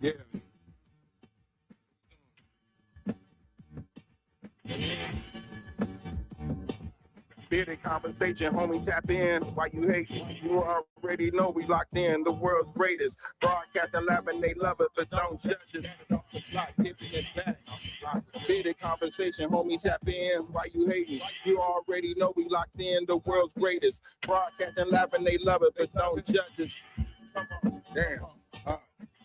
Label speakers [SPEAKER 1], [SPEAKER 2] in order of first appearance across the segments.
[SPEAKER 1] Yeah. Bearded conversation, homie, tap in. Why you hate? You already know we locked in. The world's greatest. Broadcasting live and they love it, but don't judge it. Giving it back. Bearded conversation, homie, tap in. Why you hating? You already know we locked in. The world's greatest. Broadcasting live and they love it, but don't judge it. Damn.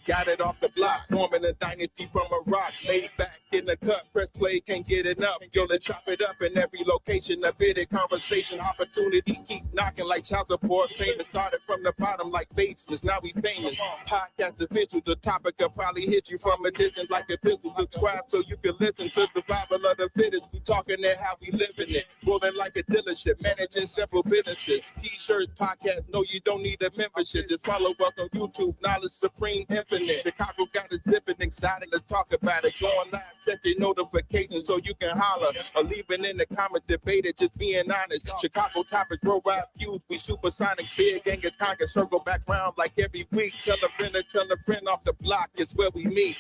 [SPEAKER 1] Got it off the block, forming a dynasty from a rock. Laid back in the cut, press play, can't get enough. Yo, let's chop it up in every location. A bit of conversation, opportunity, keep knocking like child support. Famous started from the bottom like basements, now we famous. Podcast official, the topic will probably hit you from a distance like a pistol. Subscribe so you can listen to survival of the fittest. We talking that how we living it. Rolling like a dealership, managing several businesses. T-shirts, podcast, no, you don't need a membership. Just follow us on YouTube, Knowledge Supreme Infinite. Chicago got us dipping, excited to talk about it. Going live, set your notifications so you can holler. Or leaving in the comments, debate it, just being honest. Chicago topics, roll rap feuds, we supersonic. Big gang is conquer, circle back round like every week. Tell a friend off the block, it's where we meet.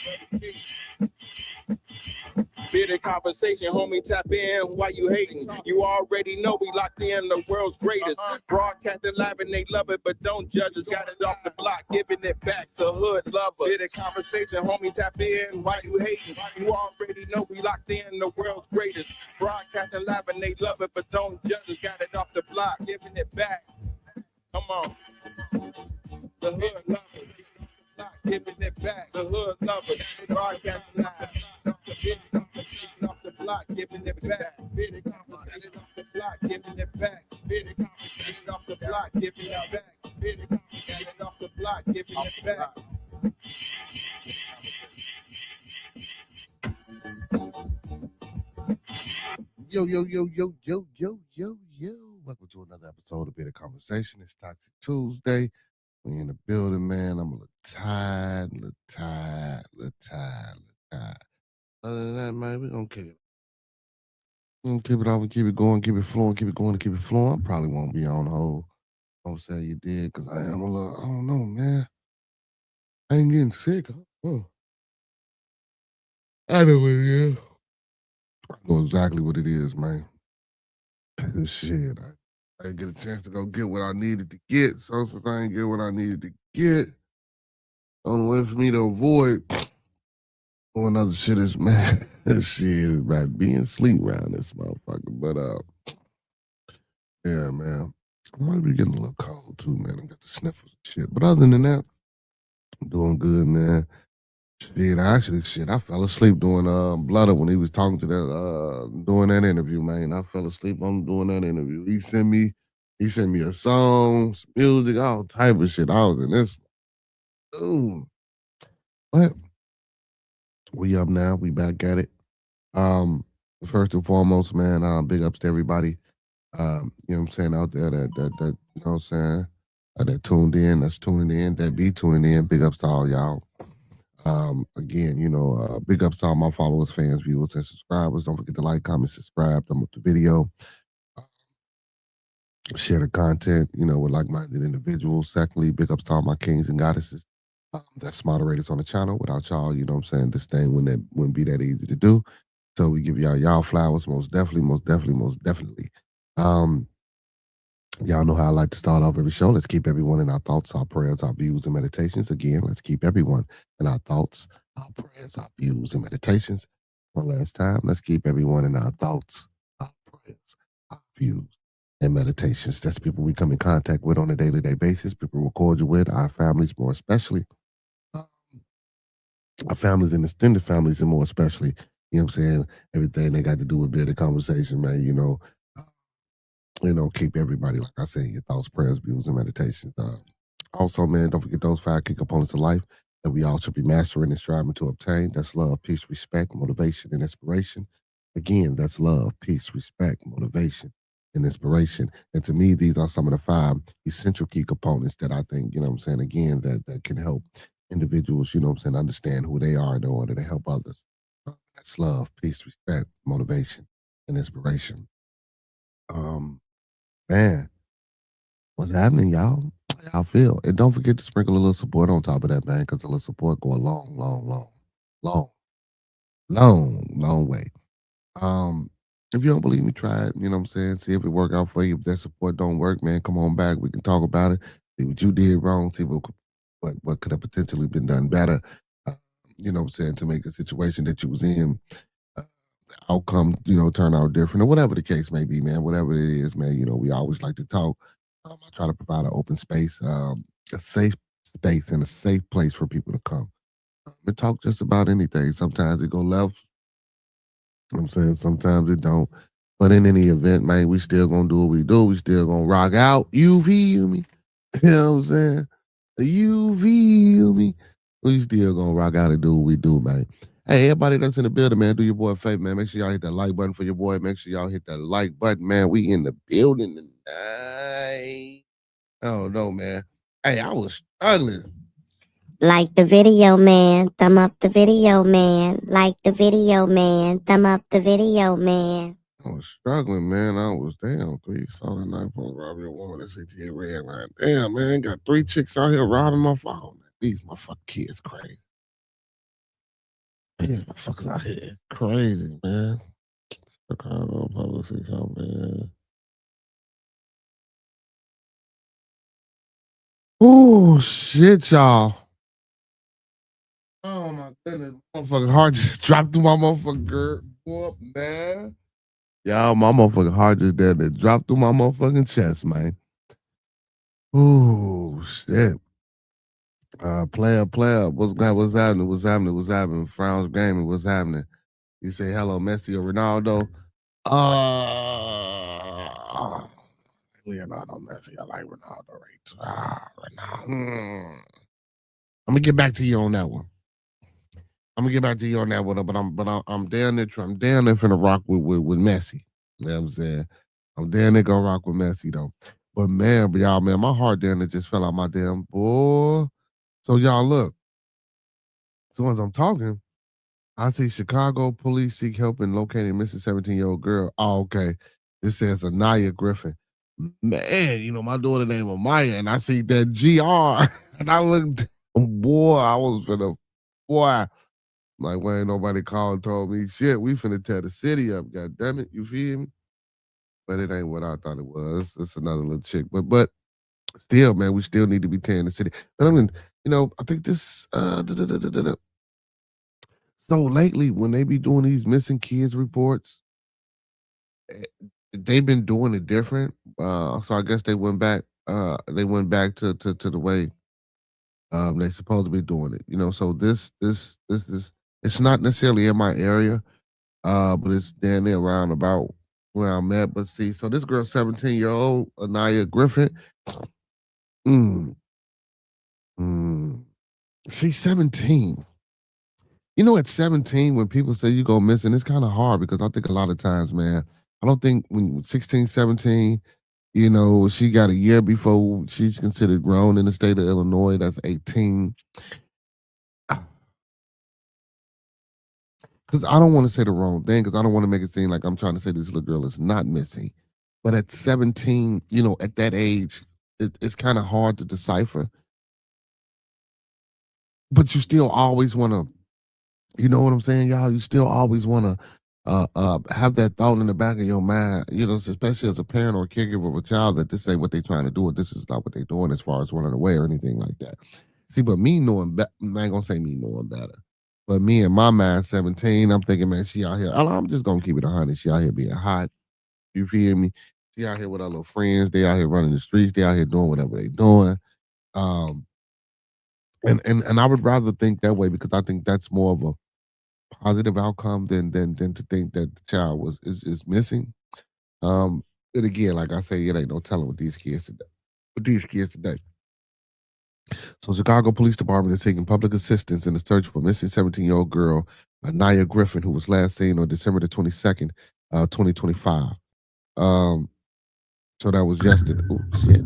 [SPEAKER 1] Bearded conversation, homie, tap in. Why you hating? You already know we locked in the world's greatest. Broadcasting live and they love it, but don't judge us. Got it off the block, giving it back to hood lovers. Bearded conversation, homie, tap in. Why you hating? You already know we locked in the world's greatest. Broadcasting live and they love it, but don't judge us. Got it off the block, giving it back. Come on. The hood lovers. Giving it back, the hood lover, broadcasting live, off the block, giving it back, bearded conversation off the block, giving it back, bearded conversation off the block, giving it back, bearded conversation off the block, giving it back.
[SPEAKER 2] Yo. Welcome to another episode of Bearded Conversation. It's Toxiq Tuesday. We in the building, man. I'm a little tired. Other than that, man, we're going to kick it. We're going to keep it off and keep it going, keep it flowing, keep it going, keep it flowing. I probably won't be on the whole. Don't say you did, because I am a little, I don't know, man. I ain't getting sick. Huh? I know what it is. I know exactly what it is, man. Shit, I didn't get a chance to go get what I needed to get. So since I didn't get what I needed to get, the only way for me to avoid doing other shit is, man, shit is about being asleep around this motherfucker. But yeah, man, I might be getting a little cold too, man. I got the sniffles and shit. But other than that, I'm doing good, man. Shit, I fell asleep doing Blooder when he was talking to that doing that interview, man. I fell asleep on doing that interview. He sent me a song, some music, all type of shit. I was in this. Ooh. But we up now. We back at it. First and foremost, man, big ups to everybody. You know what I'm saying, out there that you know what I'm saying, that tuned in, that's tuning in, that be tuning in. Big ups to all y'all. Again, you know, big ups to all my followers, fans, viewers, and subscribers. Don't forget to like, comment, subscribe, thumb up the video, share the content, you know, with like-minded individuals. Secondly, big ups to all my kings and goddesses. That's moderators on the channel. Without y'all, you know what I'm saying, this thing wouldn't be that easy to do. So we give y'all flowers, most definitely. Y'all know how I like to start off every show. Let's keep everyone in our thoughts, our prayers, our views, and meditations. Again, let's keep everyone in our thoughts, our prayers, our views, and meditations. One last time, let's keep everyone in our thoughts, our prayers, our views, and meditations. That's people we come in contact with on a daily basis, people we're cordial with, our families more especially, our families and extended families and more especially, you know what I'm saying, everything they got to do with bearded conversation, man, you know, keep everybody, like I said, your thoughts, prayers, views, and meditations. Also, man, don't forget those 5 key components of life that we all should be mastering and striving to obtain. That's love, peace, respect, motivation, and inspiration. Again, that's love, peace, respect, motivation, and inspiration. And to me, these are some of the 5 essential key components that I think, you know what I'm saying, again, that can help individuals, you know what I'm saying, understand who they are in order to help others. That's love, peace, respect, motivation, and inspiration. Man, what's happening, y'all? I feel. And don't forget to sprinkle a little support on top of that, man, because a little support go a long, long way. Um, if you don't believe me, try it. You know what I'm saying? See if it work out for you. If that support don't work, man, come on back. We can talk about it. See what you did wrong. See what could have potentially been done better. Uh, you know what I'm saying? To make a situation that you was in uh, outcome, turn out different or whatever the case may be, man. Whatever it is, man. We always like to talk. I try to provide an open space, a safe space, and a safe place for people to come and talk just about anything. Sometimes it go left. I'm saying sometimes it don't. But in any event, man, we still gonna do what we do. We still gonna rock out. You feel me? You know what I'm saying? You feel me? We still gonna rock out and do what we do, man. Hey, everybody that's in the building, man, do your boy a favor, man. Make sure y'all hit that like button for your boy. Make sure y'all hit that like button, man. We in the building tonight. Oh no, man. Hey, I was struggling.
[SPEAKER 3] Like the video, man. Thumb up the video, man. Like the video, man. Thumb up the video, man.
[SPEAKER 2] I was struggling, man. I was damn 3 solid 9 point robbery, a woman at 68 red line. Damn, man, got 3 chicks out here robbing my phone. These motherfucking kids crazy. These motherfuckers out here crazy, man. Chicago Public Sector, man. Oh shit, y'all. Oh my goodness, motherfucking heart just dropped through my motherfucking up, man. Y'all, my motherfucking heart just there that dropped through my motherfucking chest, man. Oh shit. Player, what's happening? What's happening? Frowns Gaming, what's happening? You say hello, Messi or Ronaldo? Leonardo Messi. I like Ronaldo right. Ronaldo. I'm gonna get back to you on that one. I'm gonna get back to you on that one, but I'm down there. I'm down there finna rock with Messi. You know what I'm saying? I'm down there gonna rock with Messi though. But man, y'all, man, my heart down there just fell out my damn boy. So y'all look. So as I'm talking, I see Chicago police seek help in locating missing 17-year-old girl. Oh, okay. It says Anaya Griffin. Man, my daughter named Amaya, and I see that GR. And I looked, boy, I was finna, boy. Like, when ain't nobody called and told me, shit, we finna tear the city up. God damn it, you feel me? But it ain't what I thought it was. It's another little chick. But still, man, we still need to be tearing the city. But I mean, I think this, so lately, when they be doing these missing kids reports, eh, they've been doing it different. So I guess they went back. They went back to the way they supposed to be doing it. So this is it's not necessarily in my area, but it's down there around about where I'm at. But see, so this girl, 17-year-old Anaya Griffin, mm, mm, she's 17. At 17, when people say you go missing, it's kind of hard because I think a lot of times, man, I don't think when 16, 17, she got a year before she's considered grown in the state of Illinois. That's 18. Because I don't want to say the wrong thing because I don't want to make it seem like I'm trying to say this little girl is not missing. But at 17, at that age, it's kind of hard to decipher. But you still always want to, you know what I'm saying, y'all? You still always want to have that thought in the back of your mind, especially as a parent or a caregiver of a child, that this ain't what they're trying to do, or this is not what they're doing as far as running away or anything like that. See, but me knowing, I ain't gonna say me knowing better, but me in my mind, 17, I'm thinking, man, she out here. I'm just gonna keep it 100. She out here being hot. You feel me? She out here with her little friends. They out here running the streets. They out here doing whatever they doing. Um, and I would rather think that way because I think that's more of a positive outcome than to think that the child is missing. Um, and again, like I say, it ain't no telling with these kids today. So Chicago Police Department is taking public assistance in the search for missing 17-year-old girl, Anaya Griffin, who was last seen on December the 22nd, 2025. So that was yesterday. Oh shit.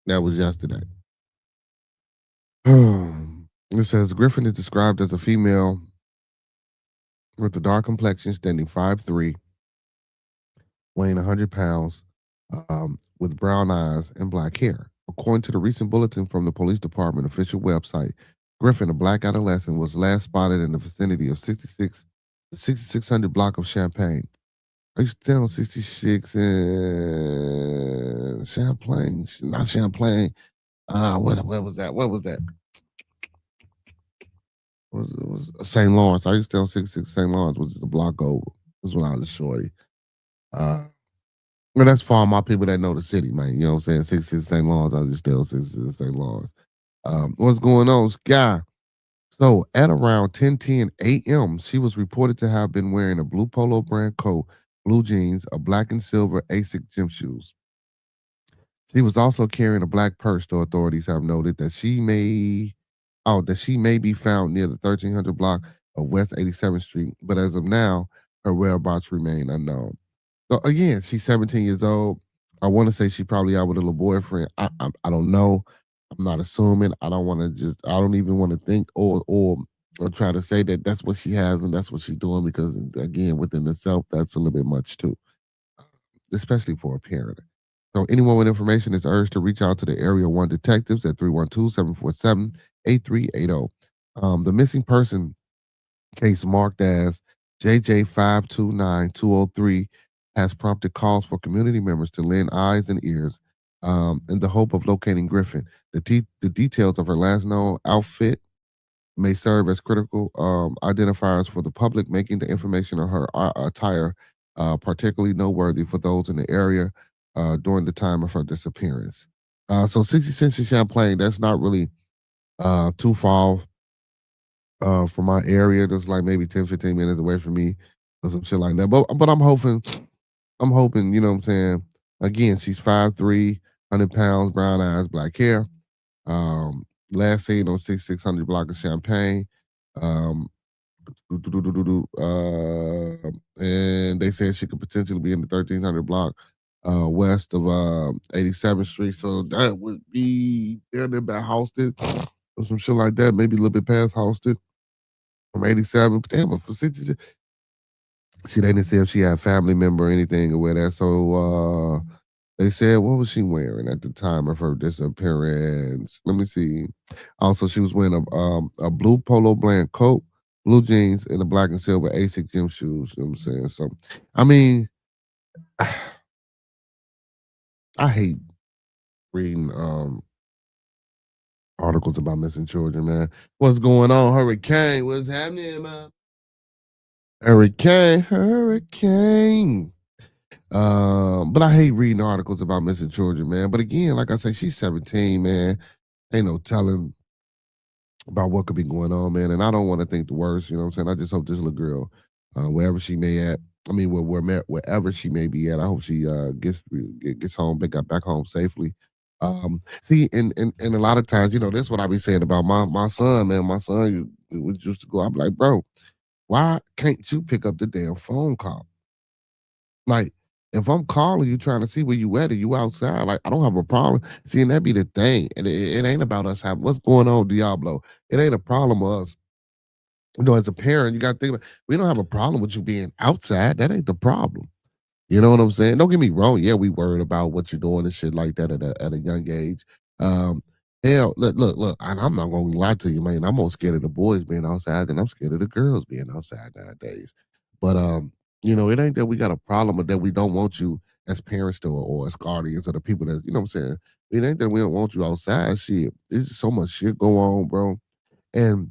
[SPEAKER 2] That was yesterday. It says Griffin is described as a female with a dark complexion, standing 5'3", weighing 100 pounds, with brown eyes and black hair. According to the recent bulletin from the police department official website, Griffin, a black adolescent, was last spotted in the vicinity of 6600 block of Champaign. I used to stay on 66 in Champlain, not Champlain. Where was that? Where was that? It was St. Lawrence. I used to stay on 66 St. Lawrence, which is a block over. This is when I was a shorty. And that's for all my people that know the city, man. You know what I'm saying? 66 St. Lawrence. I just stay on 66 St. Lawrence. What's going on, Sky? So at around 10:10 a.m., she was reported to have been wearing a blue polo brand coat, blue jeans, a black and silver ASIC gym shoes. She was also carrying a black purse, though authorities have noted that she may be found near the 1300 block of West 87th Street, but as of now, her whereabouts remain unknown. So again, she's 17 years old. I want to say she probably out with a little boyfriend. I don't know. I'm not assuming. I don't want to just. I don't even want to think or try to say that that's what she has and that's what she's doing, because again, within itself, that's a little bit much too, especially for a parent. So anyone with information is urged to reach out to the Area 1 detectives at 312-747-8380. The missing person case marked as JJ529203 has prompted calls for community members to lend eyes and ears in the hope of locating Griffin. The details of her last known outfit may serve as critical identifiers for the public, making the information on her attire particularly noteworthy for those in the area during the time of her disappearance. So 60 cents in Champlain, that's not really too far from my area. That's like maybe 10, 15 minutes away from me or some shit like that. But I'm hoping, you know what I'm saying? Again, she's 5'3", 100 pounds, brown eyes, black hair. Last seen on 6600 block of Champaign. And they said she could potentially be in the 1300 block west of 87th Street. So that would be there by Halsted or some shit like that, maybe a little bit past Halsted from 87. Damn, but for 60, see, they didn't say if she had a family member or anything or where that. So they said, what was she wearing at the time of her disappearance? Let me see. Also, she was wearing a blue polo bland coat, blue jeans, and a black and silver ASIC gym shoes. You know what I'm saying? So, I mean, I hate reading articles about missing children, man. What's going on, Hurricane? What's happening, man? Hurricane. But I hate reading articles about missing children, man. But again, like I say, she's 17, man. Ain't no telling about what could be going on, man. And I don't want to think the worst, you know what I'm saying? I just hope this little girl, wherever she may at, I mean, wherever she may be at, I hope she gets home, got back home safely. See, and a lot of times, you know, that's what I be saying about my son, man. My son used to go, I'm like, bro, why can't you pick up the damn phone call? Like, if I'm calling you trying to see where you at and you outside, like, I don't have a problem. See, and that be the thing. And it ain't about us having what's going on, Diablo. It ain't a problem of us. You know, as a parent, you got to think about, we don't have a problem with you being outside. That ain't the problem. You know what I'm saying? Don't get me wrong. Yeah, we worried about what you're doing and shit like that at a young age. Um, Hell, look, and I'm not gonna lie to you, man. I'm more scared of the boys being outside than I'm scared of the girls being outside nowadays. But you know, it ain't that we got a problem or that we don't want you as parents to or as guardians or the people that, you know what I'm saying? It ain't that we don't want you outside. Shit. There's so much shit go on, bro. And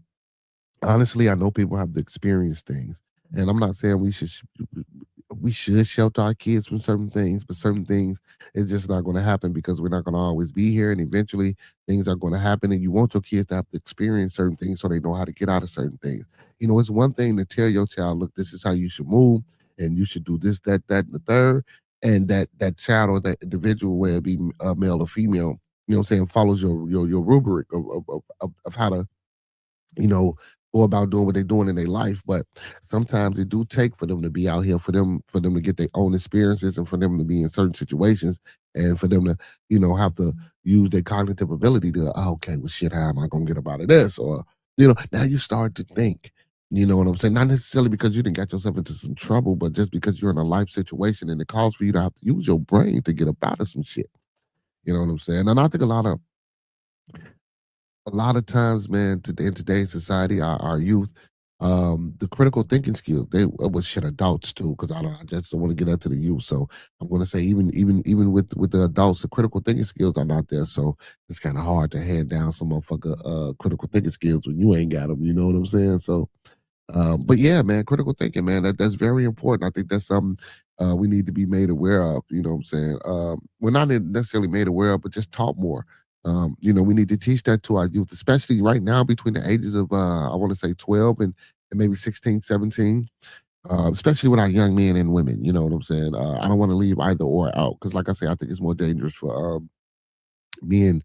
[SPEAKER 2] honestly, I know people have to experience things. And I'm not saying we should shelter our kids from certain things, but certain things it's just not going to happen because we're not going to always be here, and eventually things are going to happen, and you want your kids to have to experience certain things so they know how to get out of certain things. You know, it's one thing to tell your child, look, this is how you should move, and you should do this, that, and the third, and that child or that individual, whether it be male or female, you know what I'm saying, follows your rubric of how to, you know, go about doing what they're doing in their life. But sometimes it do take for them to be out here, for them to get their own experiences, and for them to be in certain situations, and for them to, you know, have to use their cognitive ability to, oh, okay, well, shit, how am I gonna get up out of this? Or, you know, now you start to think. You know what I'm saying? Not necessarily because you didn't get yourself into some trouble, but just because you're in a life situation and it calls for you to have to use your brain to get up out of some shit. You know what I'm saying? And I think a lot of times, man, in today's society, our youth, the critical thinking skills, they well shit adults too, because I just don't want to get into the youth. So I'm gonna say even with the adults, the critical thinking skills are not there. So it's kind of hard to hand down some motherfucker critical thinking skills when you ain't got them. You know what I'm saying? So but yeah, man, critical thinking, man, that's very important. I think that's something we need to be made aware of. You know what I'm saying? We're not necessarily made aware of, but just taught more. We need to teach that to our youth, especially right now between the ages of I want to say 12 and maybe 16, 17. Especially with our young men and women. You know what I'm saying? I don't want to leave either or out because, like I say, I think it's more dangerous for men,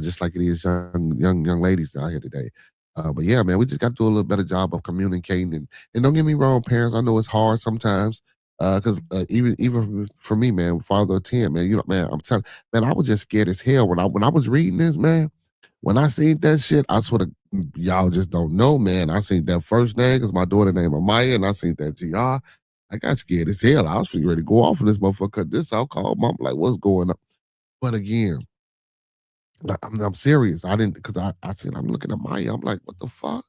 [SPEAKER 2] just like it is young ladies out here today. But yeah, man, we just got to do a little better job of communicating. And don't get me wrong, parents, I know it's hard sometimes. Because even for me, man, father of 10, man, man, I'm telling, man, I was just scared as hell when I was reading this, man. When I seen that shit, I sort of y'all just don't know, man. I seen that first name because my daughter named Amaya, and I seen that GR. I got scared as hell. I was ready to go off on this motherfucker. Cut this out, call mom, like, what's going on? But again, I'm serious. I didn't because I said I'm looking at Maya. I'm like, what the fuck?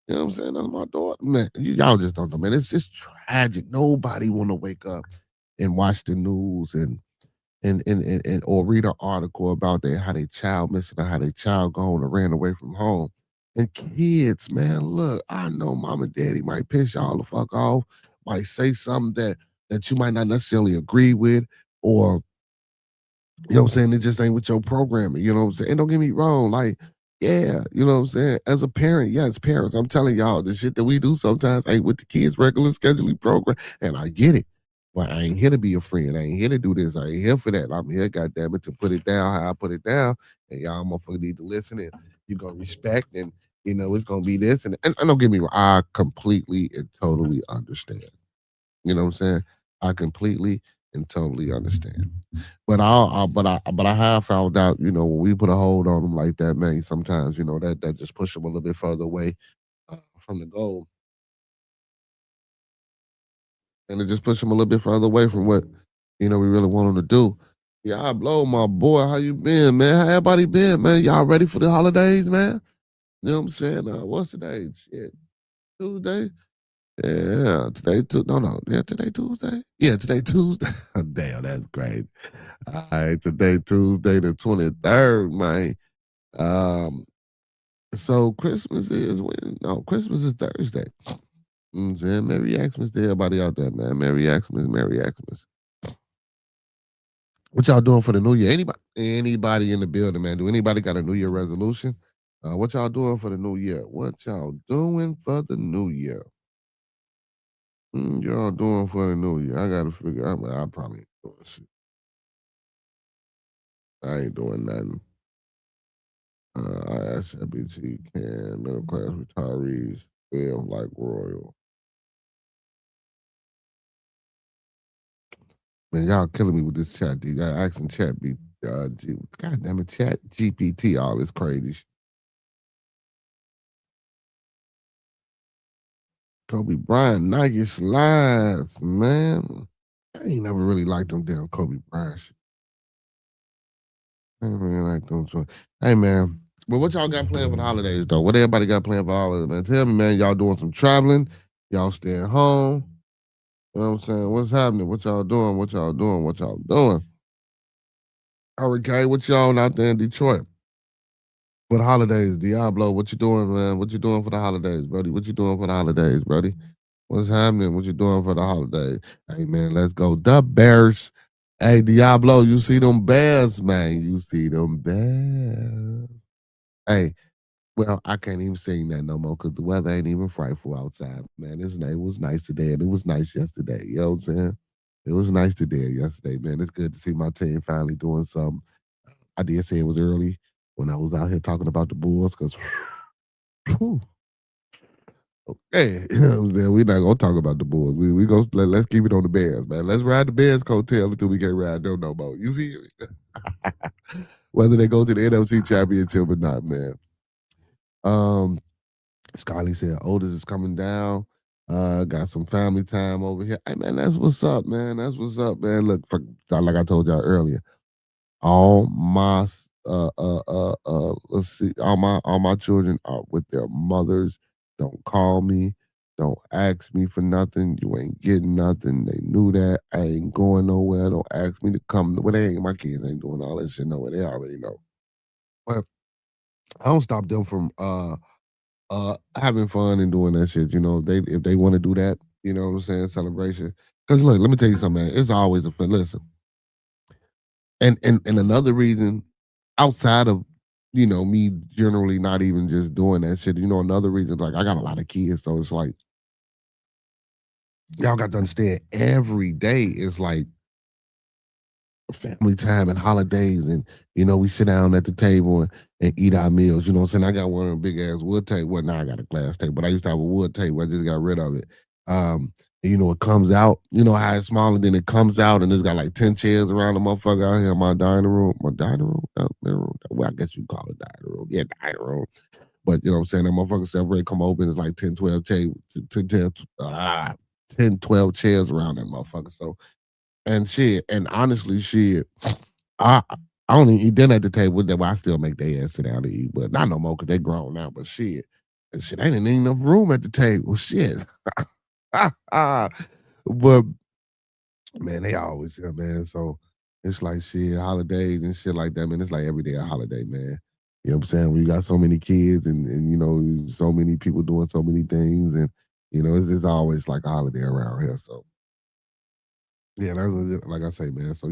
[SPEAKER 2] You know what I'm saying? That's my daughter. Man, y'all just don't know, man. It's just tragic. Nobody want to wake up and watch the news and or read an article about how their child missing or how their child gone or ran away from home. And kids, man, look, I know mom and daddy might piss y'all the fuck off, might say something that you might not necessarily agree with, or you know what I'm saying? It just ain't with your programming. You know what I'm saying? And don't get me wrong, like, yeah, you know what I'm saying? As a parent, yeah, as parents, I'm telling y'all, the shit that we do sometimes ain't with the kids' regular scheduling program. And I get it. But I ain't here to be a friend. I ain't here to do this. I ain't here for that. I'm here, goddamn it, to put it down how I put it down. And y'all motherfuckers need to listen and you're gonna respect and it's gonna be this. And don't get me wrong, I completely and totally understand. You know what I'm saying? I completely and totally understand. But I have found out, when we put a hold on them like that, man, sometimes, that just push them a little bit further away from the goal. And it just push them a little bit further away from what, we really want them to do. Yeah, I blow my boy. How you been, man? How everybody been, man? Y'all ready for the holidays, man? You know what I'm saying? What's today? Shit. Tuesday? Yeah, today Tuesday? Yeah, today Tuesday. Damn, that's great. All right, today Tuesday the 23rd, man. So Christmas is when? No, Christmas is Thursday. You know what I'm saying? Merry Xmas to everybody out there, man. Merry Xmas, Merry Xmas. What y'all doing for the new year? Anybody in the building, man? Do anybody got a New Year resolution? What y'all doing for the new year? What y'all doing for the new year? Y'all doing for the new year? I gotta figure out. I probably ain't doing shit. I ain't doing nothing. SBT can middle class retirees live like royal. Man, y'all killing me with this chat. Y'all asking chat God damn it, chat GPT, all this crazy shit. Kobe Bryant, Nike slides, man. I ain't never really liked them damn Kobe Bryant shit. I ain't really like them. Hey, man. But what y'all got planned for the holidays, though? What everybody got planned for the holidays, man? Tell me, man, y'all doing some traveling? Y'all staying home? You know what I'm saying? What's happening? What y'all doing? What y'all doing? What y'all doing? Okay, what y'all out there in Detroit? For the holidays, Diablo, what you doing, man? What you doing for the holidays, buddy? What you doing for the holidays, buddy? What's happening? What you doing for the holidays? Hey, man, let's go. The Bears. Hey, Diablo, you see them Bears, man. You see them Bears. Hey, well, I can't even sing that no more because the weather ain't even frightful outside, man. It was nice today and it was nice yesterday. You know what I'm saying? It was nice today and yesterday, man. It's good to see my team finally doing something. I did say it was early when I was out here talking about the Bulls because, okay, you know what I'm saying? We're not gonna talk about the Bulls. We go let's keep it on the Bears, man. Let's ride the Bears coattail until we can't ride them no more. You feel me? Whether they go to the NFC Championship or not, man. Scotty said oldest is coming down. Got some family time over here. Hey man, that's what's up, man. That's what's up, man. Look, like I told y'all earlier, all my let's see, all my children are with their mothers. Don't call me. Don't ask me for nothing. You ain't getting nothing. They knew that. I ain't going nowhere. Don't ask me to come. Well, they ain't, my kids ain't doing all that shit nowhere. They already know. But I don't stop them from having fun and doing that shit. You know, if they want to do that, you know what I'm saying, celebration. Because look, let me tell you something, man. It's always a fun. Listen, and another reason outside of me generally not even just doing that shit. Another reason, like, I got a lot of kids, so it's like y'all got to understand every day is like family time and holidays, and we sit down at the table and eat our meals. You know what I'm saying? I got one of them big ass wood table. Well, now I got a glass table, but I used to have a wood table. I just got rid of it. And, it comes out. You know how it's small, and then it comes out, and it's got like 10 chairs around the motherfucker out here in my dining room. My dining room, well, I guess you call it dining room. Yeah, dining room. But you know what I'm saying? That motherfucker separate, come open, it's like 10, 12 tables, 10, 12 chairs around that motherfucker. So, and shit, and honestly, shit, I I don't even eat dinner at the table. That I still make their ass sit down to eat, but not no more because they grown now. But shit, and shit, ain't enough room at the table. Shit, but man, they always here, man. So it's like shit, holidays and shit like that, man. It's like every day a holiday, man. You know what I'm saying? When you got so many kids and so many people doing so many things, and it's always like a holiday around here. So yeah, that's like I say, man. So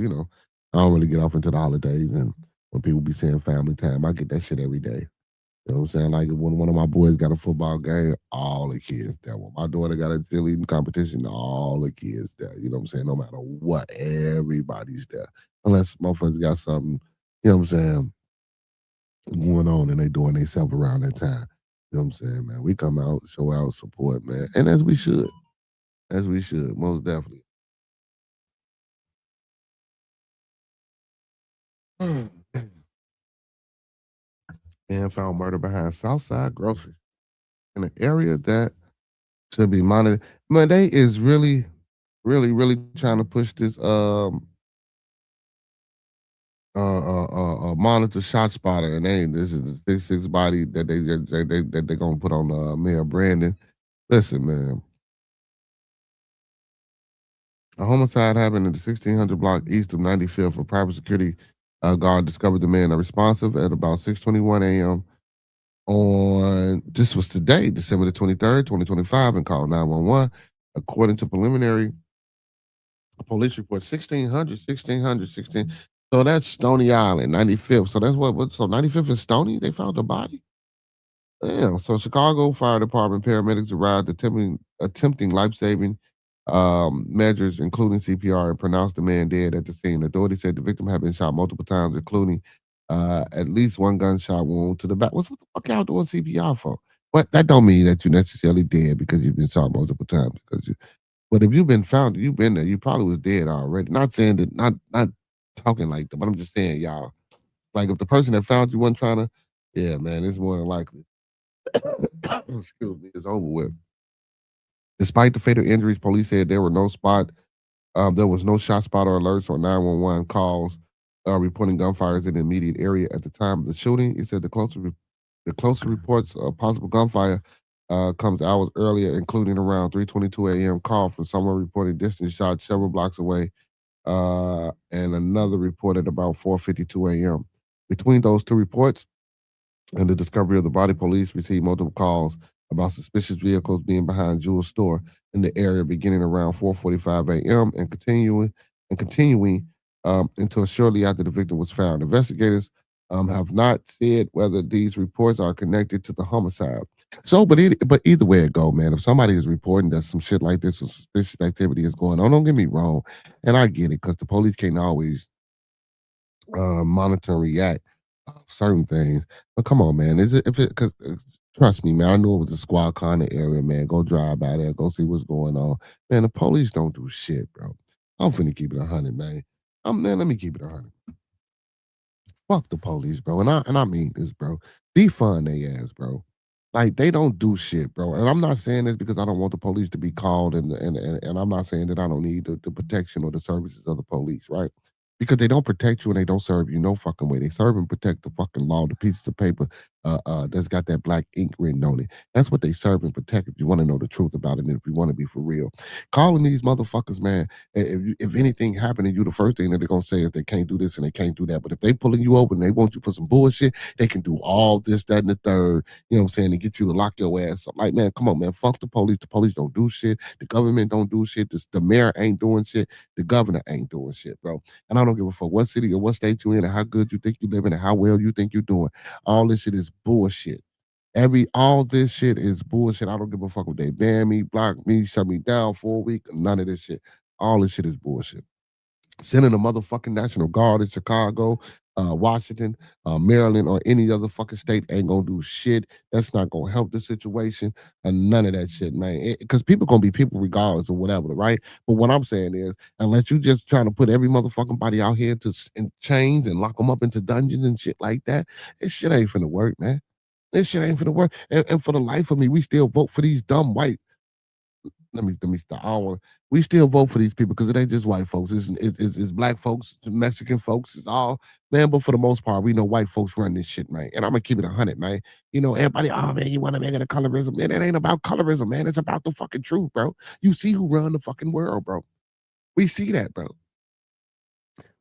[SPEAKER 2] I don't really get off into the holidays, and when people be saying family time, I get that shit every day. You know what I'm saying? Like when one of my boys got a football game, all the kids there. When my daughter got a cheerleading competition, all the kids there. You know what I'm saying? No matter what, everybody's there. Unless motherfuckers got something, you know what I'm saying, going on and they doing themselves around that time. You know what I'm saying, man? We come out, show out, support, man. And as we should. As we should, most definitely. And found murder behind Southside Grocery in an area that should be monitored. Man, they is really, really, really trying to push this monitor shot spotter, and this is the 6'6" body that they're gonna put on Mayor Brandon. Listen, man, a homicide happened in the 1600 block east of 95th. A private security guard discovered the man unresponsive at about 6:21 a.m. on this was today, December the 23rd, 2025, and called 911. According to preliminary police report, 1600. So that's Stony Island, 95th. So that's what so 95th is Stony? They found the body? Damn. So Chicago Fire Department paramedics arrived attempting life-saving measures, including CPR, and pronounced the man dead at the scene. Authorities said the victim had been shot multiple times, including at least one gunshot wound to the back. What the fuck y'all doing CPR for? But that don't mean that you're necessarily dead because you've been shot multiple times. But if you've been found, you've been there, you probably was dead already. Not saying that, not talking like that, but I'm just saying, y'all, like if the person that found you wasn't trying to, yeah, man, it's more than likely. Excuse me, it's over with. Despite the fatal injuries, police said there was no shot spotter alerts or 911 calls reporting gunfires in the immediate area at the time of the shooting. He said the closer reports of possible gunfire comes hours earlier, including around 3:22 a.m. call from someone reporting distance shot several blocks away, and another reported about 4:52 a.m. Between those two reports, and the discovery of the body, police received multiple calls about suspicious vehicles being behind Jewel's store in the area beginning around 4:45 a.m. and continuing until shortly after the victim was found. Investigators have not said whether these reports are connected to the homicide. So, but either way it go, man. If somebody is reporting that some shit like this or suspicious activity is going on, don't get me wrong, and I get it because the police can't always monitor and react certain things. But come on, man. Is it if it because trust me, man, I knew it was a squad car in the area, man. Go drive by there, go see what's going on. Man, the police don't do shit, bro. I'm finna keep it 100, man. Man, let me keep it 100. Fuck the police, bro. And I mean this, bro. Defund they ass, bro. Like they don't do shit, bro. And I'm not saying this because I don't want the police to be called, and I'm not saying that I don't need the protection or the services of the police, right? because they don't protect you and they don't serve you no fucking way. They serve and protect the fucking law, the pieces of paper that's got that black ink written on it. That's what they serve and protect if you want to know the truth about it and if you want to be for real. Calling these motherfuckers, man, if anything happened to you, the first thing that they're going to say is they can't do this and they can't do that. But if they pulling you over and they want you for some bullshit, they can do all this, that, and the third, you know what I'm saying, to get you to lock your ass up. Like, man, come on, man, fuck the police. The police don't do shit. The government don't do shit. The mayor ain't doing shit. The governor ain't doing shit, bro. And I don't give a fuck what city or what state you in and how good you think you living and how well you think you're doing. All this shit is bullshit. All this shit is bullshit. I don't give a fuck if they ban me, block me, shut me down for a week. None of this shit. All this shit is bullshit. Sending a motherfucking National Guard in Chicago, Washington, Maryland, or any other fucking state ain't gonna do shit. That's not gonna help the situation, and none of that shit, man. Because people gonna be people regardless of whatever, right? But what I'm saying is, unless you just trying to put every motherfucking body out here in chains and lock them up into dungeons and shit like that, this shit ain't finna work, man. This shit ain't finna work. And for the life of me, we still vote for these dumb white. Let me stop. I don't wanna, we still vote for these people because it ain't just white folks. It's black folks, it's Mexican folks. It's all, man. But for the most part, we know white folks run this shit, man. And I'm gonna keep it 100, man. You know, everybody, oh man, you want to make it a colorism, man? It ain't about colorism, man. It's about the fucking truth, bro. You see who run the fucking world, bro. We see that, bro.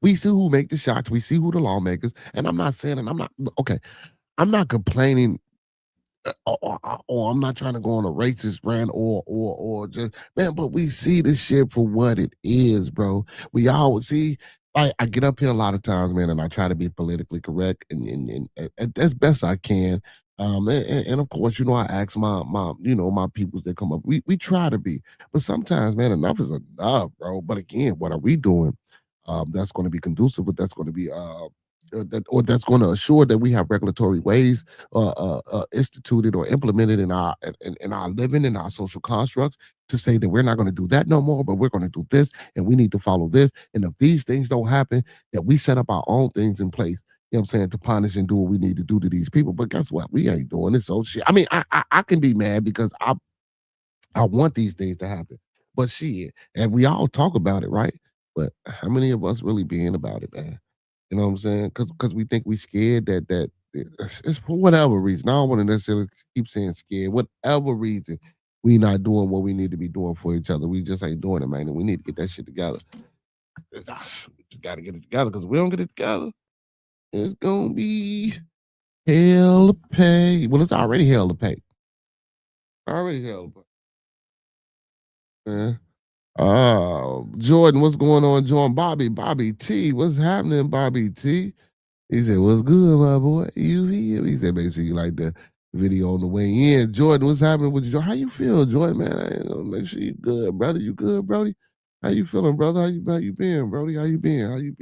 [SPEAKER 2] We see who make the shots. We see who the lawmakers. And I'm not saying, and I'm not okay. I'm not complaining or I'm not trying to go on a racist rant or just, man, but we see this shit for what it is, bro. We always see. I get up here a lot of times, man, and I try to be politically correct and as best I can. And of course, you know, I ask my peoples that come up. We try to be, but sometimes, man, enough is enough, bro. But again, what are we doing? That's going to be conducive, but that's going to be that's going to assure that we have regulatory ways instituted or implemented in our living, in our social constructs, to say that we're not going to do that no more, but we're going to do this, and we need to follow this. And if these things don't happen, that we set up our own things in place. You know what I'm saying, to punish and do what we need to do to these people. But guess what? We ain't doing this. So shit. I mean, I can be mad because I want these things to happen. But shit, and we all talk about it, right? But how many of us really being about it, man? You know what I'm saying? Because we think we scared that it's for whatever reason. I don't want to necessarily keep saying scared. Whatever reason, we not doing what we need to be doing for each other. We just ain't doing it, man. And we need to get that shit together. We just got to get it together because if we don't get it together, it's gonna be hell to pay. Well, it's already hell to pay. Already hell to pay. Man. Jordan, what's going on, Jordan? Bobby T, what's happening, Bobby T? He said, "What's good, my boy? You here?" He said, "Make sure you like the video on the way in." Jordan, what's happening with you? How you feel, Jordan, man? Make sure you good, brother. You good, Brody? How you feeling, brother? How you been, Brody? How you been? How you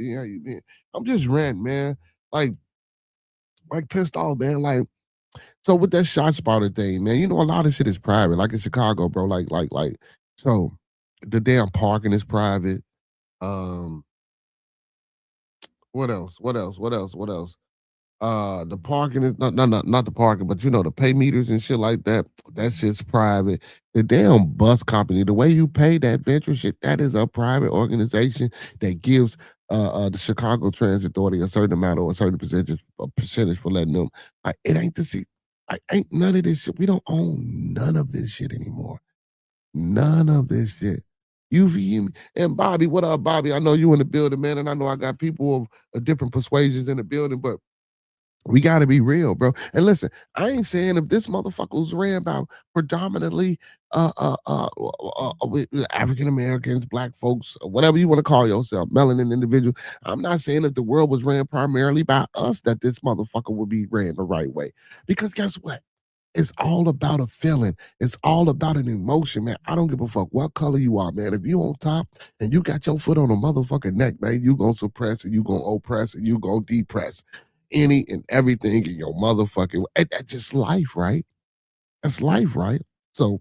[SPEAKER 2] been? I'm just ranting, man. Like, pissed off, man. Like, so with that shot spotter thing, man, you know, a lot of shit is private. Like in Chicago, bro. So the damn parking is private. Um, what else? What else? The parking is not the parking, but you know, the pay meters and shit like that. That shit's private. The damn bus company, the way you pay that venture shit, that is a private organization that gives the Chicago Transit Authority a certain amount or a certain percentage for letting them. It ain't the seat. Ain't none of this shit. We don't own none of this shit anymore. None of this shit. You feel me? And Bobby, what up, Bobby? I know you in the building, man, and I know I got people of different persuasions in the building, but we got to be real, bro. And listen, I ain't saying if this motherfucker was ran by predominantly African Americans, black folks, or whatever you want to call yourself, melanin individual. I'm not saying if the world was ran primarily by us that this motherfucker would be ran the right way. Because guess what? It's all about a feeling. It's all about an emotion, man. I don't give a fuck what color you are, man. If you on top and you got your foot on a motherfucking neck, man, you gonna suppress and you gonna oppress and you gonna depress any and everything in your motherfucking way. That's just life, right? That's life, right? So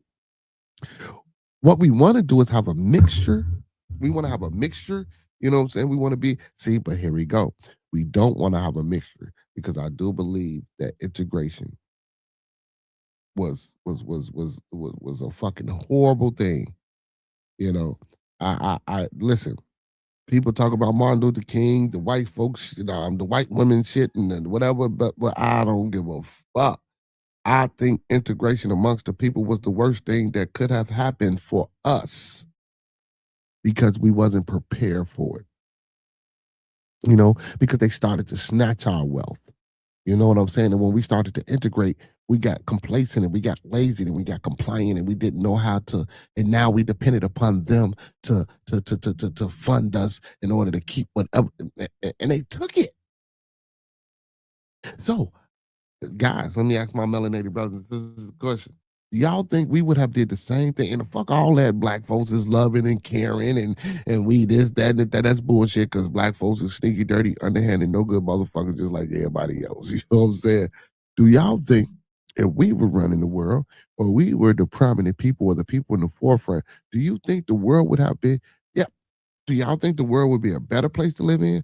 [SPEAKER 2] what we want to do is have a mixture. We want to have a mixture. You know what I'm saying? We want to be, see, but here we go. We don't want to have a mixture because I do believe that integration was a fucking horrible thing. You know, I listen. People talk about Martin Luther King, the white folks, the white women shit and then whatever, but I don't give a fuck. I think integration amongst the people was the worst thing that could have happened for us because we wasn't prepared for it. Because they started to snatch our wealth. You know what I'm saying? And when we started to integrate, we got complacent and we got lazy and we got compliant and we didn't know how to, and now we depended upon them to fund us in order to keep whatever, and they took it. So, guys, let me ask my melanated brothers. This is a question. Do y'all think we would have did the same thing? And fuck all that black folks is loving and caring and we this, that, and that. That's bullshit because black folks is sneaky, dirty, underhanded, no good motherfuckers just like everybody else. You know what I'm saying? Do y'all think if we were running the world or we were the prominent people or the people in the forefront, do you think the world would have been, yeah, do y'all think the world would be a better place to live in?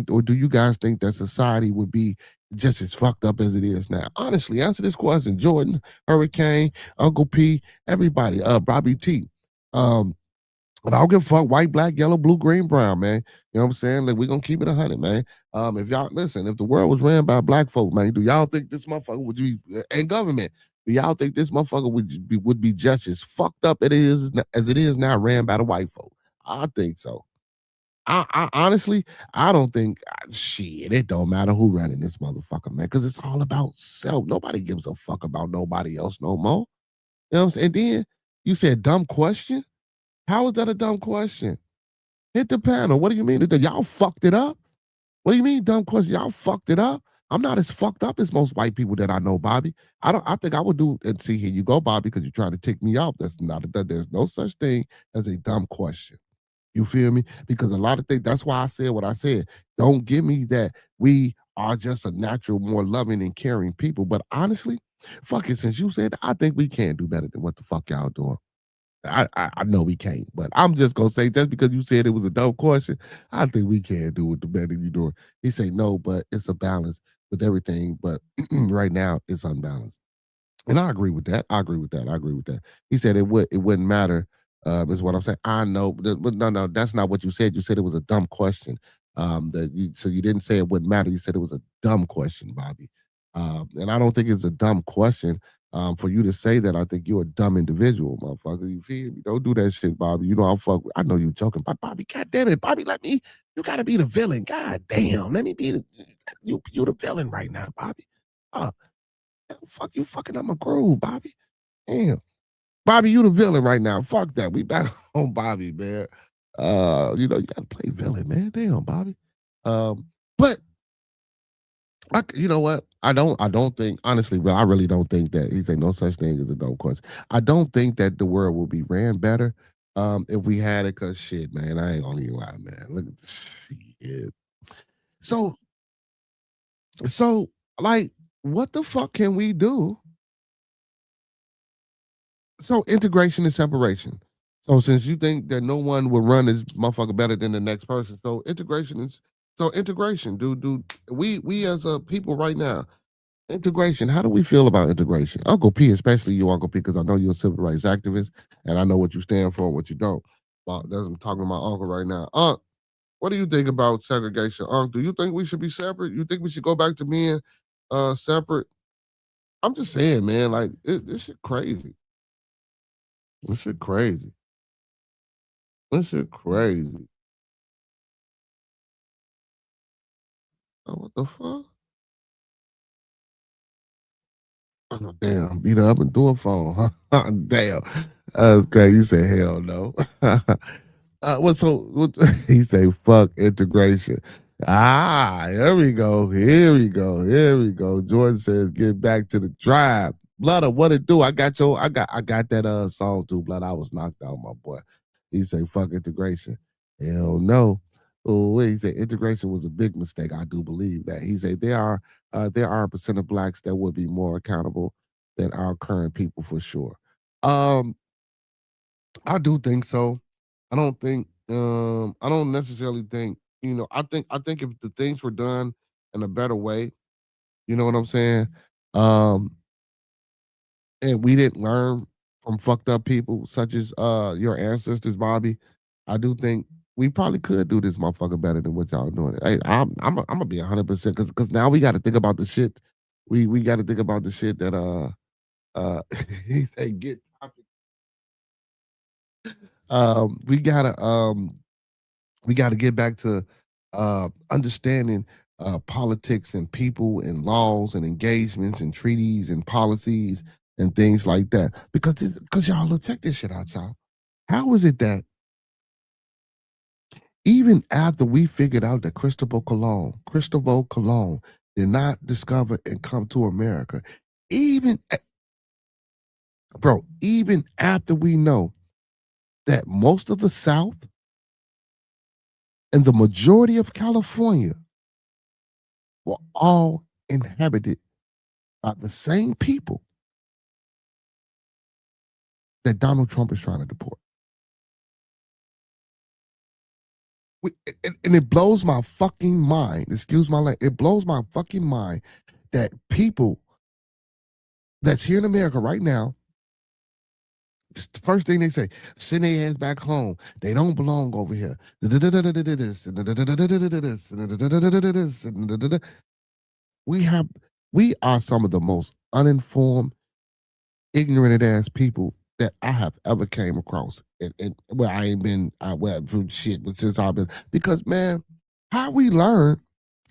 [SPEAKER 2] Or do you guys think that society would be just as fucked up as it is now? Honestly, answer this question. Jordan, Hurricane, Uncle P, everybody, Bobby T. But I don't give a fuck, white, black, yellow, blue, green, brown, man. You know what I'm saying? Like, we're gonna keep it 100, man. If y'all listen, if the world was ran by black folk, man, do y'all think this motherfucker would be and government? Do y'all think this motherfucker would be just as fucked up as it is now ran by the white folk? I think so. I honestly, I don't think shit. It don't matter who running this motherfucker, man, because it's all about self. Nobody gives a fuck about nobody else no more. You know what I'm saying? And then you said dumb question. How is that a dumb question? Hit the panel. What do you mean? Y'all fucked it up? What do you mean dumb question? Y'all fucked it up? I'm not as fucked up as most white people that I know, Bobby. I think I would do and see here you go, Bobby, because you're trying to tick me off. There's no such thing as a dumb question. You feel me? Because a lot of things, that's why I said what I said. Don't give me that we are just a natural, more loving and caring people. But honestly, fuck it, since you said that, I think we can do better than what the fuck y'all doing. I know we can't, but I'm just gonna say just because you said it was a dumb question, I think we can do it the better you doing. He say no, but it's a balance with everything. But right now it's unbalanced. And I agree with that. I agree with that. I agree with that. He said it wouldn't matter, is what I'm saying. I know, but no, that's not what you said. You said it was a dumb question. So you didn't say it wouldn't matter. You said it was a dumb question, Bobby. And I don't think it's a dumb question. For you to say that, I think you're a dumb individual, motherfucker. You feel me? Don't do that shit, Bobby. You know I'm fuck. I know you joking, but Bobby, God damn it, Bobby, let me. You gotta be the villain. God damn, let me be the. You the villain right now, Bobby. Uh, fuck you, fucking up my groove, Bobby. Damn. Bobby, you the villain right now. Fuck that. We back on Bobby, man. You gotta play villain, man. Damn, Bobby. But you know what? I don't think, honestly, but I really don't think that he's saying no such thing as a dumb question. I don't think that the world will be ran better if we had it, cause shit, man. I ain't gonna even lie, man. Look at this shit. So so like what the fuck can we do? So integration and separation. So since you think that no one will run this motherfucker better than the next person, so integration. Do we as a people right now, integration, how do we feel about integration? Uncle P, especially you, Uncle P, because I know you're a civil rights activist and I know what you stand for and what you don't. Well, I'm talking to my uncle right now. Unc, what do you think about segregation? Unc, do you think we should be separate? You think we should go back to being separate? I'm just saying, man, like this shit crazy. This shit crazy. This shit crazy. Oh, what the fuck? Oh, damn, beat her up and do a phone, huh? Damn. Okay, you say hell no. He say fuck integration. Here we go. Here we go. Here we go. Jordan says get back to the tribe. Blood, what it do? I got that song too, Blood. I was knocked out, my boy. He say fuck integration. Hell no. Oh, he said integration was a big mistake. I do believe that. He said there are a percent of blacks that would be more accountable than our current people for sure. Um, I do think so. I don't necessarily think, I think if the things were done in a better way, you know what I'm saying? Um, and we didn't learn from fucked up people such as your ancestors, Bobby. I do think we probably could do this motherfucker better than what y'all doing. Hey, I'm gonna be 100% because now we got to think about the shit. We got to think about the shit that he say get topic. We gotta get back to understanding politics and people and laws and engagements and treaties and policies and things like that. Because y'all look, check this shit out, y'all. How is it that even after we figured out that Christopher Colon did not discover and come to America, even even after we know that most of the South and the majority of California were all inhabited by the same people that Donald Trump is trying to deport. And it blows my fucking mind, excuse my language, it blows my fucking mind that people that's here in America right now, it's the first thing they say, send their ass back home. They don't belong over here. We are some of the most uninformed, ignorant ass people that I have ever came across. And well, I ain't been through shit, but since I've been, because man, how we learn,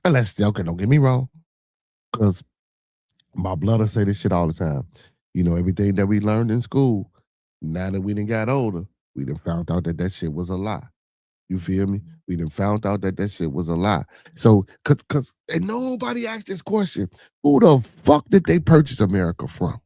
[SPEAKER 2] and okay, don't get me wrong, because my brother say this shit all the time. You know, everything that we learned in school, now that we done got older, we done found out that shit was a lie. You feel me? We done found out that shit was a lie. So, and nobody asked this question: who the fuck did they purchase America from?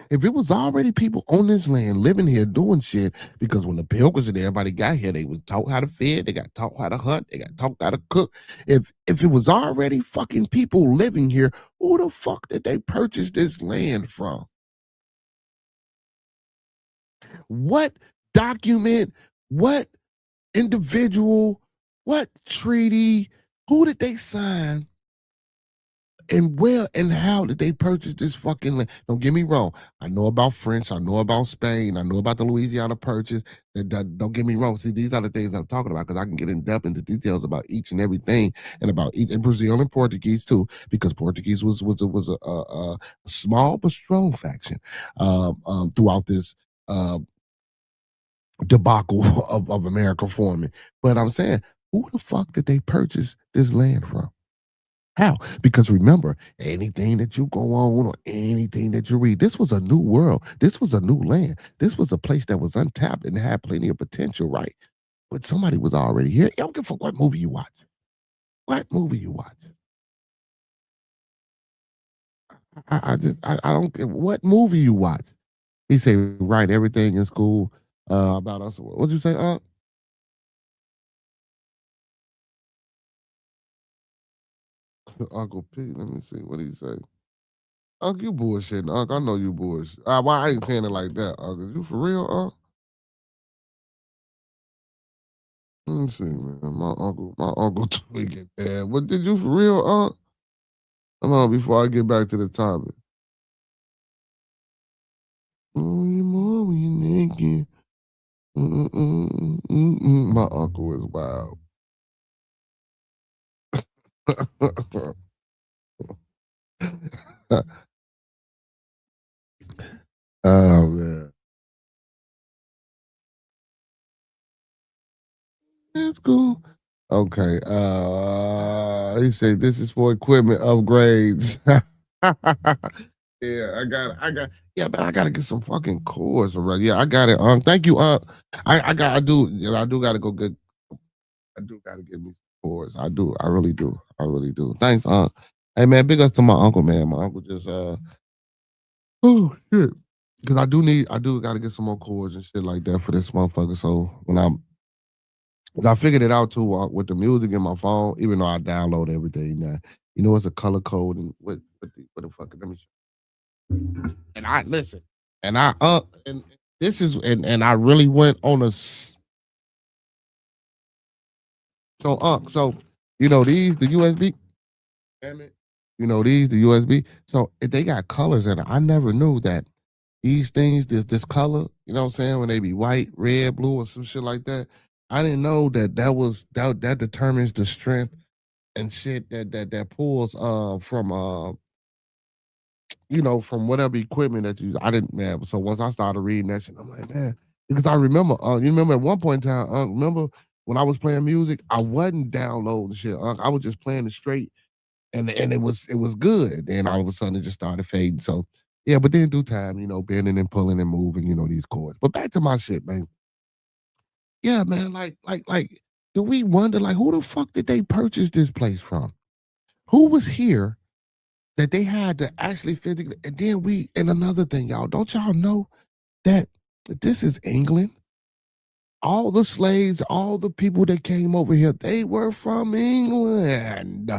[SPEAKER 2] If it was already people on this land living here doing shit, because when the Pilgrims and everybody got here, they was taught how to feed, they got taught how to hunt, they got taught how to cook. If it was already fucking people living here, who the fuck did they purchase this land from? What document, what individual, what treaty, who did they sign? And where and how did they purchase this fucking land? Don't get me wrong. I know about French. I know about Spain. I know about the Louisiana Purchase. Don't get me wrong. See, these are the things I'm talking about because I can get in depth into details about each and everything, and about each, and Brazil and Portuguese too, because Portuguese was a small but strong faction throughout this debacle of America forming. But I'm saying, who the fuck did they purchase this land from? How? Because remember, anything that you go on or anything that you read, this was a new world. This was a new land. This was a place that was untapped and had plenty of potential, right? But somebody was already here. I don't give a fuck what movie you watch. What movie you watch? I don't care what movie you watch. He say, write everything in school about us. What'd you say, Uncle P? Let me see. What did he say? Uncle, you bullshitting, Uncle. I know you bullshit. Why I ain't saying it like that, Uncle? You for real, Uncle? Let me see, man. My uncle tweaking, man. What did you for real, Uncle? Hold on, before I get back to the topic. Oh, you more when you naked. My uncle is wild. Oh man, that's cool. Okay. He said this is for equipment upgrades. Yeah, yeah, but I gotta get some fucking cords already. Yeah, I got it. Thank you. I do gotta go get. I do gotta get me some cords. I do. I really do. I really do. Thanks, Hey man, big up to my uncle, man. My uncle just oh shit. Cause I do gotta get some more cords and shit like that for this motherfucker. So I figured it out too with the music in my phone, even though I download everything now. You know, it's a color code and what the fuck? Let me and I listen, and and this is and I really went on so you know these the USB, damn it, you know these the USB. So if they got colors in it, I never knew that these things this color, you know what I'm saying, when they be white, red, blue, or some shit like that. I didn't know that that determines the strength and shit that pulls from from whatever equipment that you. I didn't, man. So once I started reading that shit, I'm like, man, because I remember you remember at one point in time, remember when I was playing music, I wasn't downloading shit. I was just playing it straight, and it was good. Then all of a sudden it just started fading. So yeah, but then due time, bending and pulling and moving, these chords. But back to my shit, man. Yeah, man, like, do we wonder, like, who the fuck did they purchase this place from? Who was here that they had to actually physically, and then and another thing, y'all, don't y'all know that this is England? All the slaves, all the people that came over here, they were from England.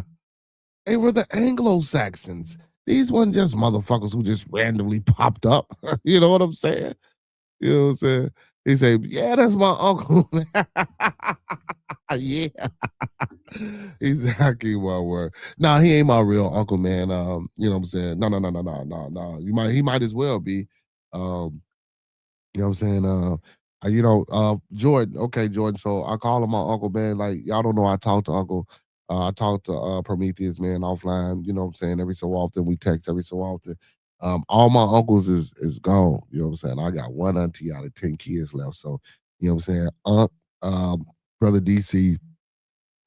[SPEAKER 2] They were the Anglo-Saxons. These weren't just motherfuckers who just randomly popped up. You know what I'm saying? You know what I'm saying? He said, yeah, that's my uncle. Yeah. Exactly my word. Nah, he ain't my real uncle, man. You know what I'm saying? No. He might as well be. You know what I'm saying? Jordan. Okay, Jordan. So I call him my uncle, man. Like, y'all don't know I talk to Uncle. I talk to Prometheus, man, offline. You know what I'm saying? Every so often we text every so often. All my uncles is gone. You know what I'm saying? I got one auntie out of 10 kids left. So, you know what I'm saying? Brother DC, you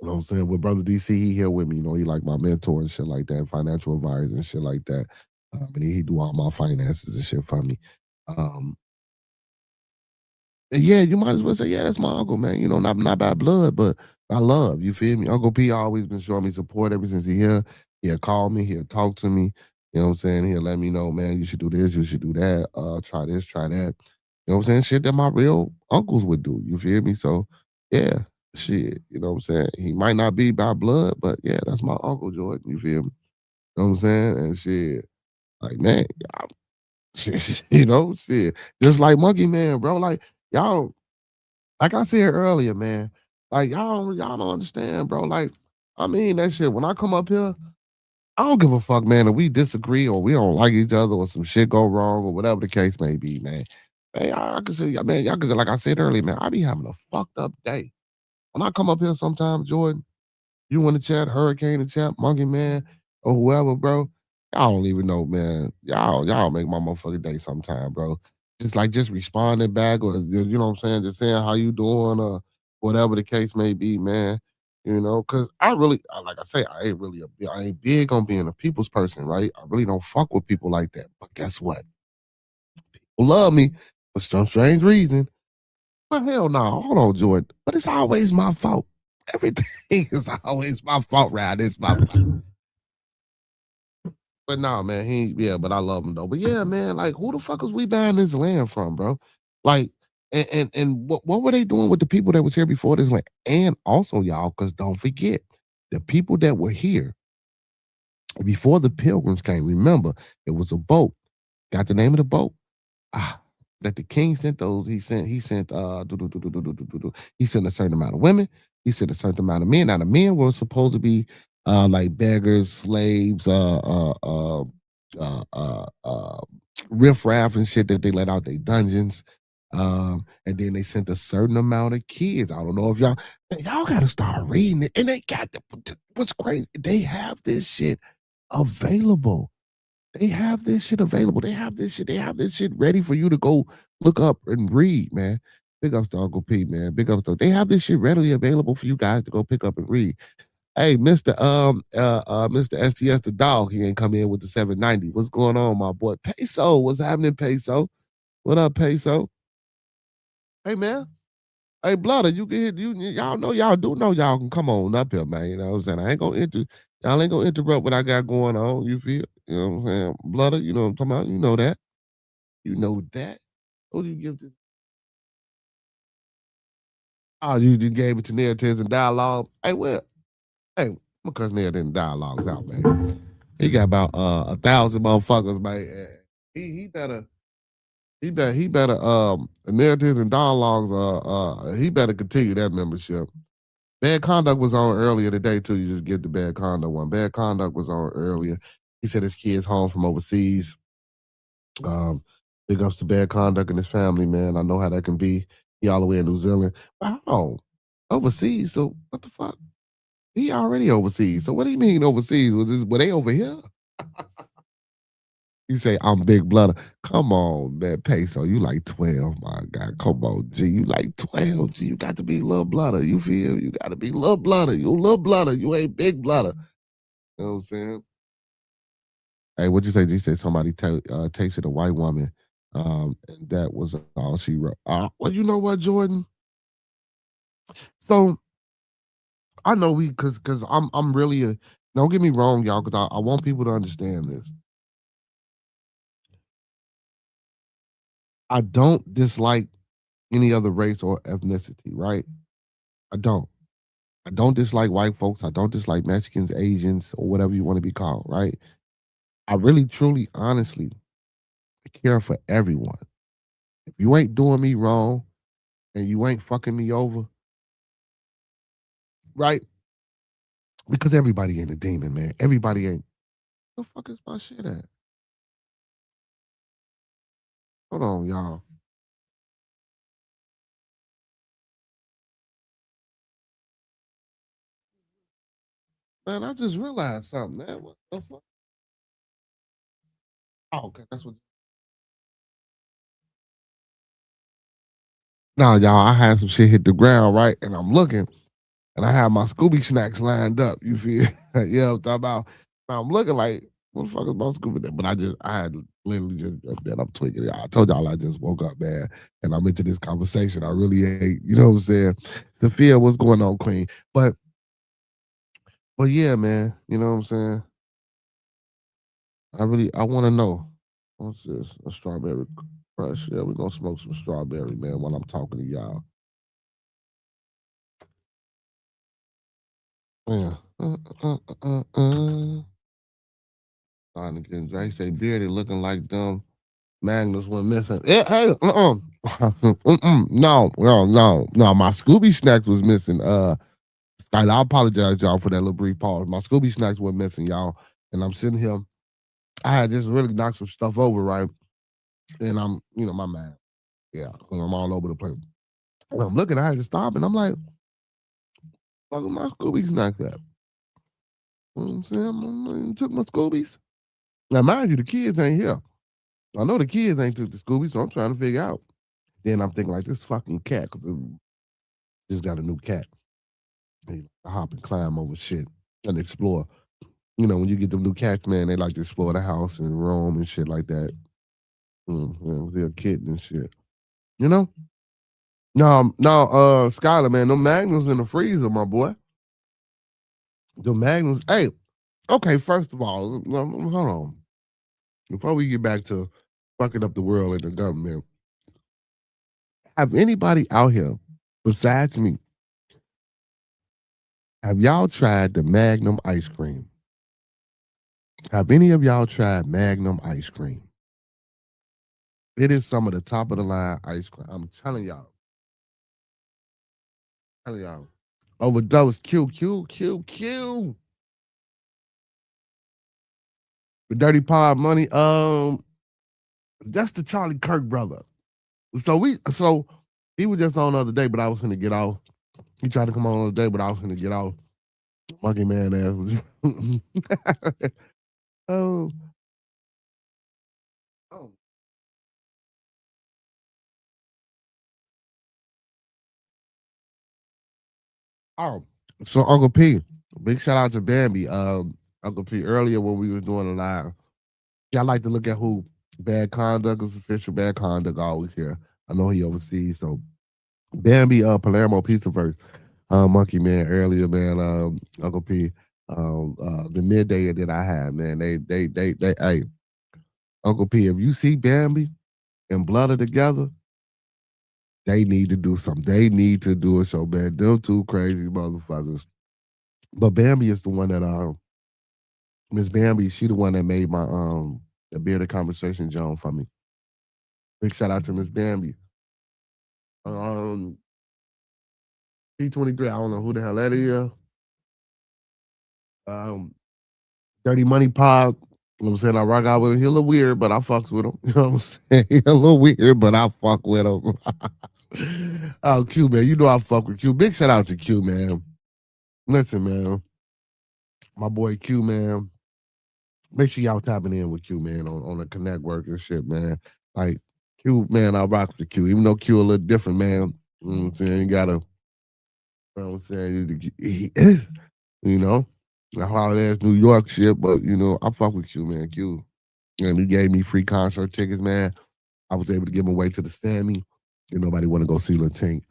[SPEAKER 2] know what I'm saying? With Brother DC, he here with me. He like my mentor and shit like that, financial advisor and shit like that. And he do all my finances and shit for me. Yeah, you might as well say, yeah, that's my uncle, man. Not by blood, but by love. You feel me? Uncle P always been showing me support ever since he here. He'll call me, he'll talk to me. You know what I'm saying? He'll let me know, man, you should do this, you should do that. Try this, try that. You know what I'm saying? Shit that my real uncles would do. You feel me? So yeah, shit. You know what I'm saying? He might not be by blood, but yeah, that's my uncle Jordan. You feel me? You know what I'm saying? And shit. Like, man, shit. Just like Monkey Man, bro. Like, y'all, like I said earlier, man, like y'all don't understand, bro. Like, I mean that shit. When I come up here, I don't give a fuck, man, if we disagree or we don't like each other or some shit go wrong or whatever the case may be, man. Hey, I can see, man, y'all can say, like I said earlier, man, I be having a fucked up day. When I come up here sometimes, Jordan, you want to chat, Hurricane and chat, Monkey Man, or whoever, bro. Y'all don't even know, man. Y'all make my motherfucking day sometime, bro. Just responding back, or you know what I'm saying, just saying how you doing, or whatever the case may be, man. Cause I really, like I say, I ain't big on being a people's person, right? I really don't fuck with people like that. But guess what? People love me for some strange reason. But hell no, hold on, Jordan. But it's always my fault. Everything is always my fault, right? It's my fault. But nah, man, but I love him though. But yeah, man, like who the fuck is we buying this land from, bro? Like, and what were they doing with the people that was here before this land? And also, y'all, because don't forget, the people that were here before the pilgrims came, remember, it was a boat. Got the name of the boat? That the king sent those. He sent a certain amount of women. He sent a certain amount of men. Now the men were supposed to be like beggars, slaves, riffraff and shit that they let out their dungeons. And then they sent a certain amount of kids. I don't know if y'all gotta start reading it. And they got what's crazy, they have this shit available. They have this shit available. They have this shit ready for you to go look up and read, man. Big ups to Uncle P, man. Big ups to, they have this shit readily available for you guys to go pick up and read. Hey, Mr. STS the dog, he ain't come in with the 790. What's going on, my boy? Peso, what's happening, Peso? What up, Peso? Hey, man. Hey, Bloody, you can hit y'all know y'all do know y'all can come on up here, man. You know what I'm saying? Y'all ain't gonna interrupt what I got going on. You feel? You know what I'm saying? Bloody, you know what I'm talking about? You know that. You know that. Who do you give this? Oh, you gave it to narratives and dialogue. Hey, well, hey, my cousin there didn't dialogues out, man. He got about 1,000 motherfuckers, man. He better narratives and dialogues he better continue that membership. Bad Conduct was on earlier today too. You just get the Bad Conduct one. Bad Conduct was on earlier. He said his kid's home from overseas. Big ups to Bad Conduct and his family, man. I know how that can be. He all the way in New Zealand. But hold on. Overseas? So what the fuck? He already overseas. So what do you mean overseas? Were they over here? You say I'm big blooder. Come on, man. Peso, you like 12, my God. Come on, G. You like 12, G. You got to be little blooder. You feel? You got to be little blooder. You little blooder. You ain't big blooder. You know what I'm saying? Hey, what'd you say? G said somebody tasted a white woman. And that was all she wrote. Well, you know what, Jordan? So I know cause I'm really don't get me wrong, y'all, because I want people to understand this. I don't dislike any other race or ethnicity, right? I don't. I don't dislike white folks. I don't dislike Mexicans, Asians, or whatever you want to be called, right? I really, truly, honestly care for everyone. If you ain't doing me wrong and you ain't fucking me over, right? Because everybody ain't a demon, man. Everybody ain't. Where the fuck is my shit at? Hold on, y'all. Man, I just realized something, man. What the fuck? Oh, okay, that's what. Now, y'all, I had some shit hit the ground, right? And I'm looking, and I have my Scooby snacks lined up. You feel? Yeah, I'm talking about. Now I'm looking like, what the fuck is my Scooby snack? But I had literally just that I'm tweaking. I told y'all I just woke up, man, and I'm into this conversation. I really ain't, you know what I'm saying? Sophia, what's going on, Queen? But yeah, man, you know what I'm saying? I want to know. What's this? A strawberry crush? Yeah, we're gonna smoke some strawberry, man, while I'm talking to y'all. Yeah. Starting to get Drake say bearded looking like them Magnus went missing. Hey, no. My Scooby snacks was missing. Skyler, I apologize, y'all, for that little brief pause. My Scooby snacks were missing, y'all. And I'm sitting here. I had just really knocked some stuff over, right? And I'm, my man. Yeah, I'm all over the place. When I'm looking, I had to stop and I'm like, fuck my Scooby snacks at? You know what I'm saying? I took my Scoobies. Now, mind you, the kids ain't here. I know the kids ain't took the Scooby, so I'm trying to figure out. Then I'm thinking like this fucking cat, because it just got a new cat. They hop and climb over shit and explore. When you get them new cats, man, they like to explore the house and roam and shit like that. They're a kitten and shit. You know? No, Skylar, man, them magnums in the freezer, my boy. The magnums. Hey, okay, first of all, hold on. Before we get back to fucking up the world and the government, have anybody out here besides me, have y'all tried the Magnum ice cream? Have any of y'all tried Magnum ice cream? It is some of the top of the line ice cream. I'm telling y'all. Overdose Q. The Dirty Pod Money. That's the Charlie Kirk brother. So he was just on the other day, but I was gonna get off. He tried to come on the other day, but I was gonna get off. Monkey man ass was. oh. Oh. Oh. So Uncle P, big shout out to Bambi. Uncle P, earlier when we was doing a live, I like to look at who Bad Conduct is official. Bad Conduct always here. I know he overseas. So Bambi, Palermo Pizza first. Monkey Man earlier, man. Uncle P. The midday that I had, man. Hey, Uncle P, if you see Bambi and Blooder together, they need to do something. They need to do a show, man. Them two crazy motherfuckers. But Bambi is the one that Miss Bambi, she the one that made my the bearded conversation Joan for me. Big shout out to Miss Bambi. P23, I don't know who the hell that is. Dirty Money Pod. You know what I'm saying? I rock out with him. He a little weird, but I fucks with him. You know what I'm saying? He a little weird, but I fuck with him. Oh, Q, man. You know I fuck with Q. Big shout out to Q, man. Listen, man. My boy Q, man. Make sure y'all tapping in with Q, man, on the Connect work and shit, man. Like, Q, man, I rock with Q. Even though Q a little different, man. You know what I'm saying? You gotta, you know what I'm saying? You know? That hard ass New York shit, but, you know, I fuck with Q, man. Q. And he gave me free concert tickets, man. I was able to give them away to the Sammy. You know, nobody want to go see Lil Tink.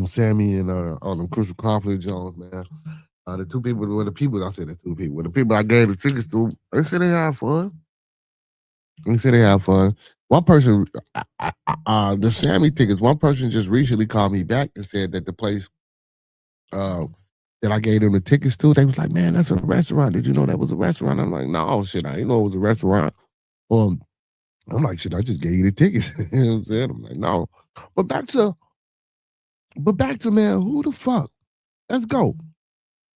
[SPEAKER 2] Sammy and on the Crucial Conflict Jones, man. The two people, well, the people, I said the two people, the people I gave the tickets to, they said they had fun. They said they had fun. One person, the Sammy tickets, one person just recently called me back and said that the place that I gave them the tickets to, they was like, man, that's a restaurant. Did you know that was a restaurant? I'm like, no, shit, I didn't know it was a restaurant. I'm like, shit, I just gave you the tickets. You know what I'm saying? I'm like, no. But back to man, who the fuck? Let's go.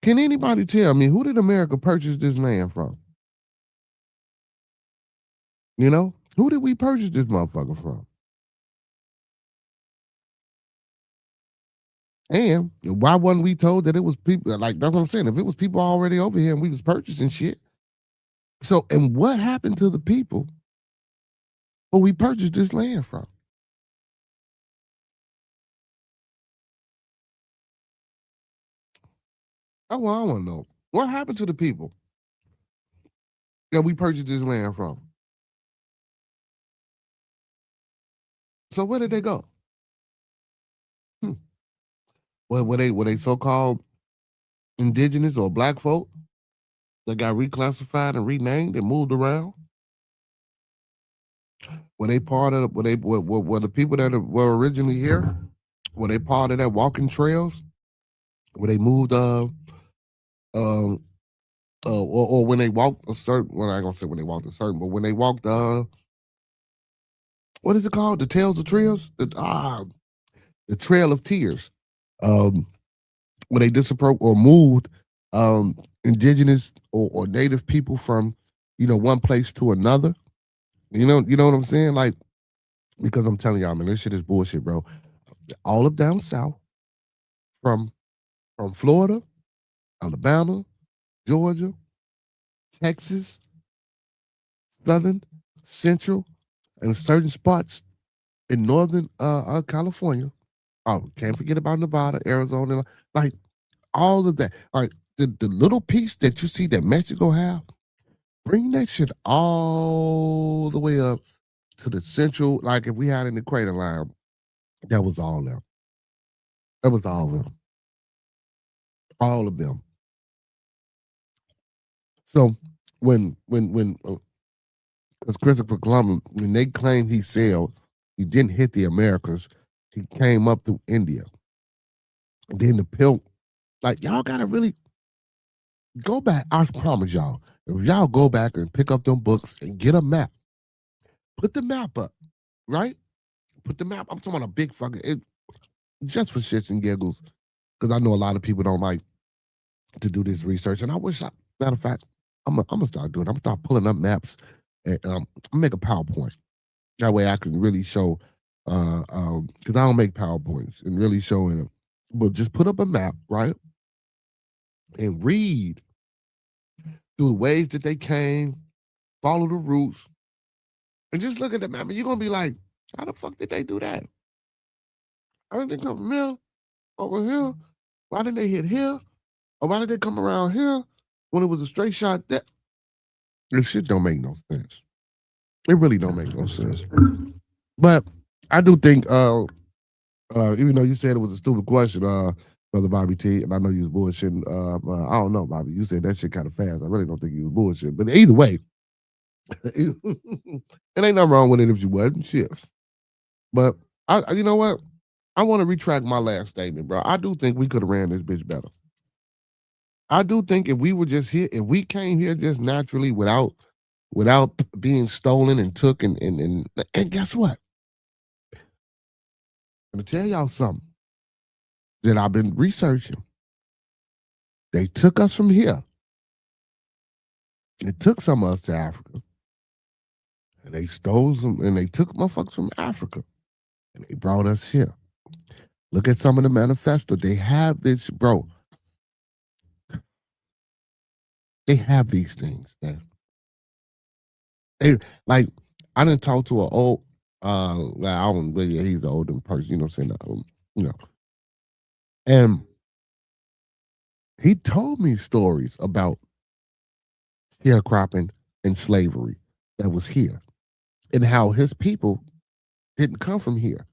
[SPEAKER 2] Can anybody tell me who did America purchase this land from? You know? Who did we purchase this motherfucker from? And why wasn't we told that it was people? Like, that's what I'm saying. If it was people already over here and we was purchasing shit. So, and what happened to the people who we purchased this land from? Oh, well, I want to know. What happened to the people that we purchased this land from? So where did they go? Well, were they so-called indigenous or black folk that got reclassified and renamed and moved around? Were they part of were the people that were originally here? Were they part of that walking trails? Were they moved or when they walked a certain, well, I ain't gonna say when they walked a certain, but when they walked what is it called? The Tales of Trails? The Trail of Tears. When they disappeared or moved indigenous or native people from, you know, one place to another. You know what I'm saying? Like, because I'm telling y'all, man, this shit is bullshit, bro. All of down south, from Florida, Alabama, Georgia, Texas, Southern, Central, and certain spots in Northern California. Oh, can't forget about Nevada, Arizona, like all of that. Like the little piece that you see that Mexico have, bring that shit all the way up to the central. Like if we had an equator line, that was all them. That was all of them. All of them. So because Christopher Columbus, when they claimed he sailed, he didn't hit the Americas. He came up through India. And then the pill, like y'all gotta really go back. I promise y'all, if y'all go back and pick up them books and get a map, put the map up, right? Put the map. I'm talking about a big fucking just for shits and giggles, because I know a lot of people don't like to do this research, and I wish matter of fact, I'm gonna start doing. I'm gonna start pulling up maps and make a PowerPoint. That way, I can really show. Because I don't make PowerPoints and really showing them, but just put up a map, right, and read through the ways that they came, follow the routes, and just look at the map, and you're gonna be like, how the fuck did they do that? How did they come from here over here? Why didn't they hit here? Or why did they come around here when it was a straight shot there? This shit don't make no sense. It really don't make no sense. But I do think, even though you said it was a stupid question, Brother Bobby T, and I know you was bullshitting. I don't know, Bobby. You said that shit kind of fast. I really don't think you was bullshit. But either way, it ain't nothing wrong with it if you wasn't. Shit. But you know what? I want to retract my last statement, bro. I do think we could have ran this bitch better. I do think if we were just here, if we came here just naturally without being stolen and took and guess what? I'm gonna tell y'all something that I've been researching. They took us from here. They took some of us to Africa. And they stole some and they took motherfuckers from Africa. And they brought us here. Look at some of the manifesto. They have this, bro. They have these things, man. They like I didn't talk to an old like, I don't really he's an older person, you know what I'm saying? You know. And he told me stories about sharecropping and slavery that was here and how his people didn't come from here.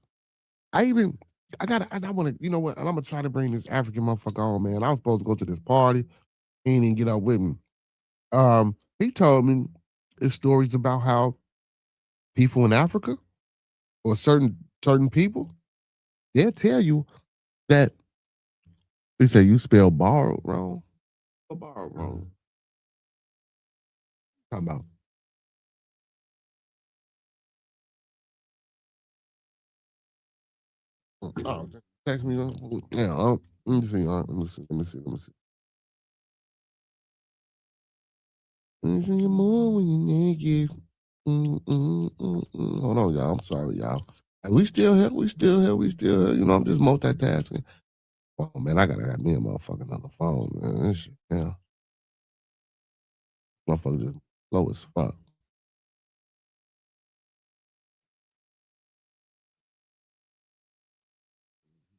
[SPEAKER 2] I want to, you know what? And I'm gonna try to bring this African motherfucker on, man. I was supposed to go to this party. He didn't get up with me. He told me his stories about how people in Africa or certain people, they'll tell you that they say you spell borrowed wrong or borrowed wrong. Talking about. Oh, text me. Yeah, let me see. Let me see. Let me see. Let me see. Let me see your mom when you're naked. Hold on, y'all. I'm sorry, y'all. We still here. We still here. We still here. You know, I'm just multitasking. Oh man, I gotta have me a motherfucking another phone, man. This shit, yeah. Motherfucker just low as fuck.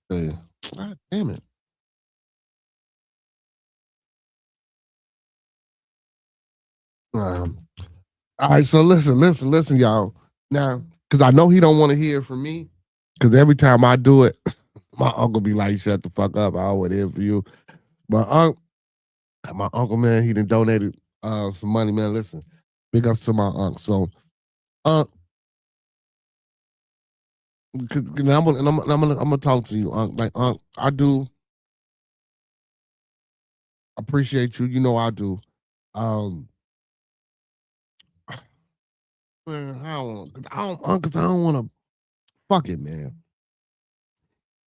[SPEAKER 2] Yeah. God damn it. All right, so listen, y'all. Now, because I know he don't want to hear from me, because every time I do it, my uncle be like, "Shut the fuck up! I always hear from you." But my uncle, man, he done donated some money, man. Listen, big ups to my uncle. So, unc, I'm gonna talk to you, unc. Like, unc, I do appreciate you. You know I do. Um, man, cause I don't want to. Fuck it, man.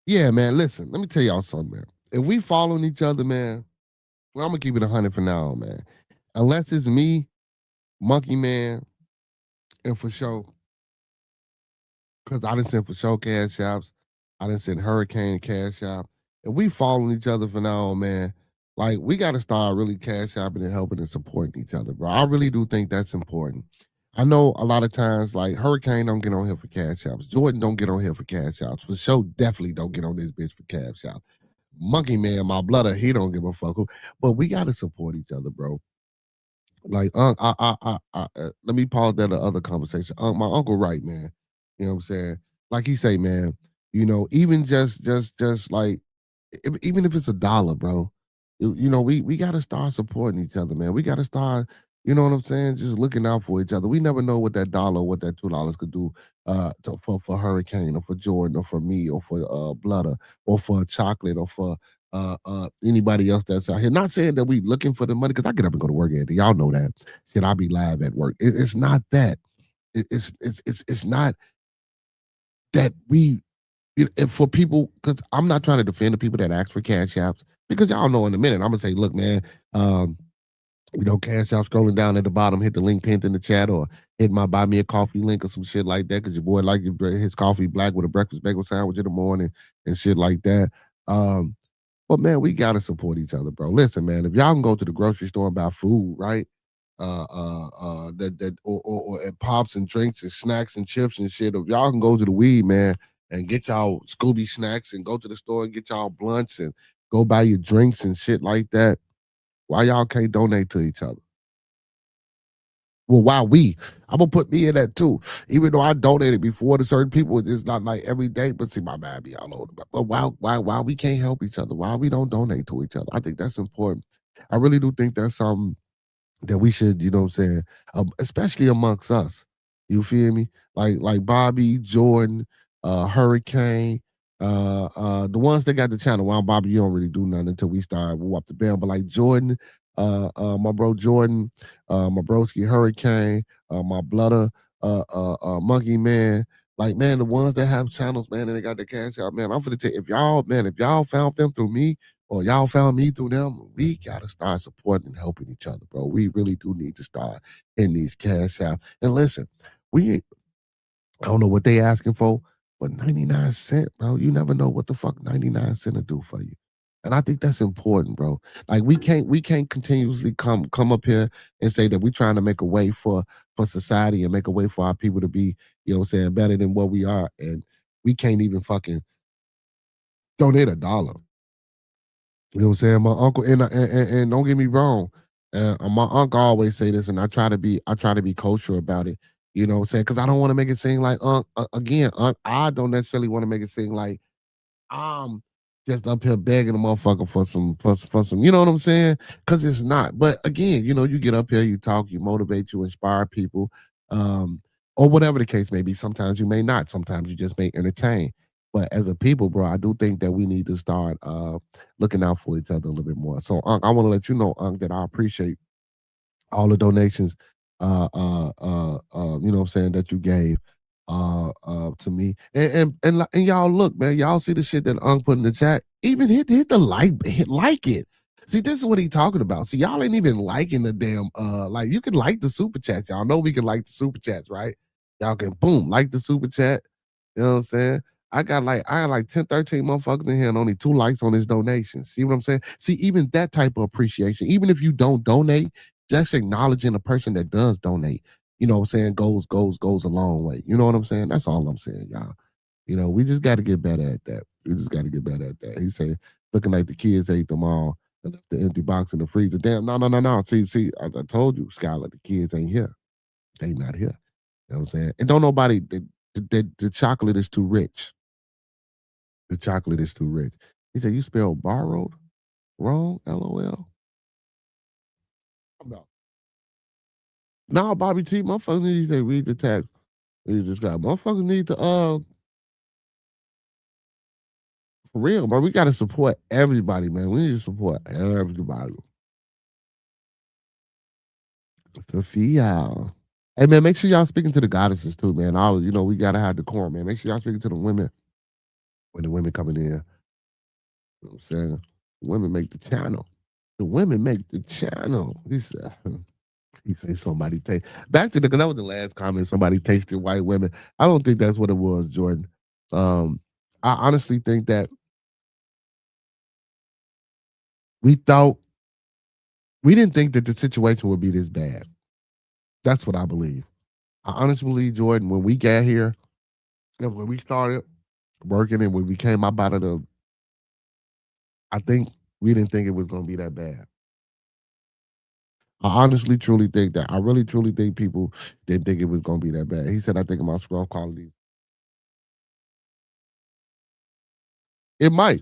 [SPEAKER 2] Yeah, man. Listen, let me tell y'all something, man. If we following each other, man, well, I'm gonna keep it 100 for now, man. Unless it's me, Monkey Man, and for sure, because I didn't send for sure cash apps. I didn't send Hurricane cash app. If we following each other for now, man, like we got to start really cash apping and helping and supporting each other, bro. I really do think that's important. I know a lot of times, like Hurricane don't get on here for cash apps. Jordan don't get on here for cash apps. For sure, definitely don't get on this bitch for cash apps. Monkey Man, my brother, he don't give a fuck who. But we got to support each other, bro. Like, let me pause that other conversation. My uncle, right, man. You know what I'm saying? Like he say, man. You know, even just like, even if it's $1, bro. You know, we got to start supporting each other, man. We got to start. You know what I'm saying? Just looking out for each other. We never know what that dollar, what that $2 could do for Hurricane or for Jordan or for me or for Blooder or for Chocolate or for anybody else that's out here. Not saying that we looking for the money, because I get up and go to work every day. Y'all know that. Shit, I be live at work. It's not that. It's not that we for people, because I'm not trying to defend the people that ask for cash apps, because y'all know in a minute I'm gonna say, look, man, cash app scrolling down at the bottom, hit the link pinned in the chat, or hit my buy me a coffee link or some shit like that, because your boy like his coffee black with a breakfast bagel sandwich in the morning and shit like that. But man, we gotta support each other, bro. Listen, man, if y'all can go to the grocery store and buy food, right? And pops and drinks and snacks and chips and shit. If y'all can go to the weed, man, and get y'all Scooby snacks and go to the store and get y'all blunts and go buy your drinks and shit like that, why y'all can't donate to each other? Well, I'm gonna put me in that too. Even though I donated before to certain people, it's not like every day. But see, my bad be all over. But why we can't help each other? Why we don't donate to each other? I think that's important. I really do think that's something that we should, you know what I'm saying, especially amongst us. You feel me? Like Bobby, Jordan, Hurricane, the ones that got the channel. Well, Bobby, you don't really do nothing until we start woo up the band. But like Jordan, my bro Jordan, my broski Hurricane, my blooder, Monkey Man. Like, man, the ones that have channels, man, and they got the cash out, man. I'm gonna tell you, if y'all found them through me, or y'all found me through them, we gotta start supporting and helping each other, bro. We really do need to start in these cash out. And listen, I don't know what they asking for, But 99 cents, bro, you never know what the fuck 99 cents will do for you. And I think that's important, bro. Like we can't continuously come up here and say that we're trying to make a way for society and make a way for our people to be, you know what I'm saying, better than what we are. And we can't even fucking donate $1. You know what I'm saying? My uncle and don't get me wrong, my uncle always say this, and I try to be kosher about it. You know what I'm saying? Because I don't want to make it seem like again, I don't necessarily want to make it seem like I'm just up here begging a motherfucker for some, you know what I'm saying? Because it's not. But again, you know, you get up here, you talk, you motivate, you inspire people, or whatever the case may be. Sometimes you may not. Sometimes you just may entertain. But as a people, bro, I do think that we need to start looking out for each other a little bit more. So, Unc, I want to let you know, Unc, that I appreciate all the donations, you know what I'm saying, that you gave to me. And y'all look, man, y'all see the shit that Unc put in the chat. Even hit the like it. See, this is what he talking about. See, y'all ain't even liking the damn like you can like the super chat. Y'all know we can like the super chats, right? Y'all can boom, like the super chat. You know what I'm saying? I got like 10, 13 motherfuckers in here and only 2 likes on his donations. See what I'm saying? See, even that type of appreciation, even if you don't donate, just acknowledging a person that does donate, you know what I'm saying, goes a long way. You know what I'm saying? That's all I'm saying, y'all. You know, we just got to get better at that. We just got to get better at that. He said, looking like the kids ate them all and left the empty box in the freezer. Damn, no. See, I told you, Skylar, the kids ain't here. They not here. You know what I'm saying? And don't nobody, the chocolate is too rich. The chocolate is too rich. He said, you spelled borrowed wrong, LOL. About now, Bobby T, motherfuckers need to read the text. You just got motherfuckers need to for real, bro. We gotta support everybody, man. We need to support everybody. Sophia. Hey man, make sure y'all speaking to the goddesses too, man. All you know, we gotta have decorum, man. Make sure y'all speaking to the women when the women coming in. You know what I'm saying? Women make the channel. The women make the channel. He said, he said somebody taste. Back to because that was the last comment. Somebody tasted white women. I don't think that's what it was, Jordan. I honestly think that we didn't think that the situation would be this bad. That's what I believe. I honestly believe, Jordan, when we got here and when we started working and when we came up out of I think we didn't think it was going to be that bad. I honestly, truly think that. I really, truly think people didn't think it was going to be that bad. He said, I think about scruff quality. It might.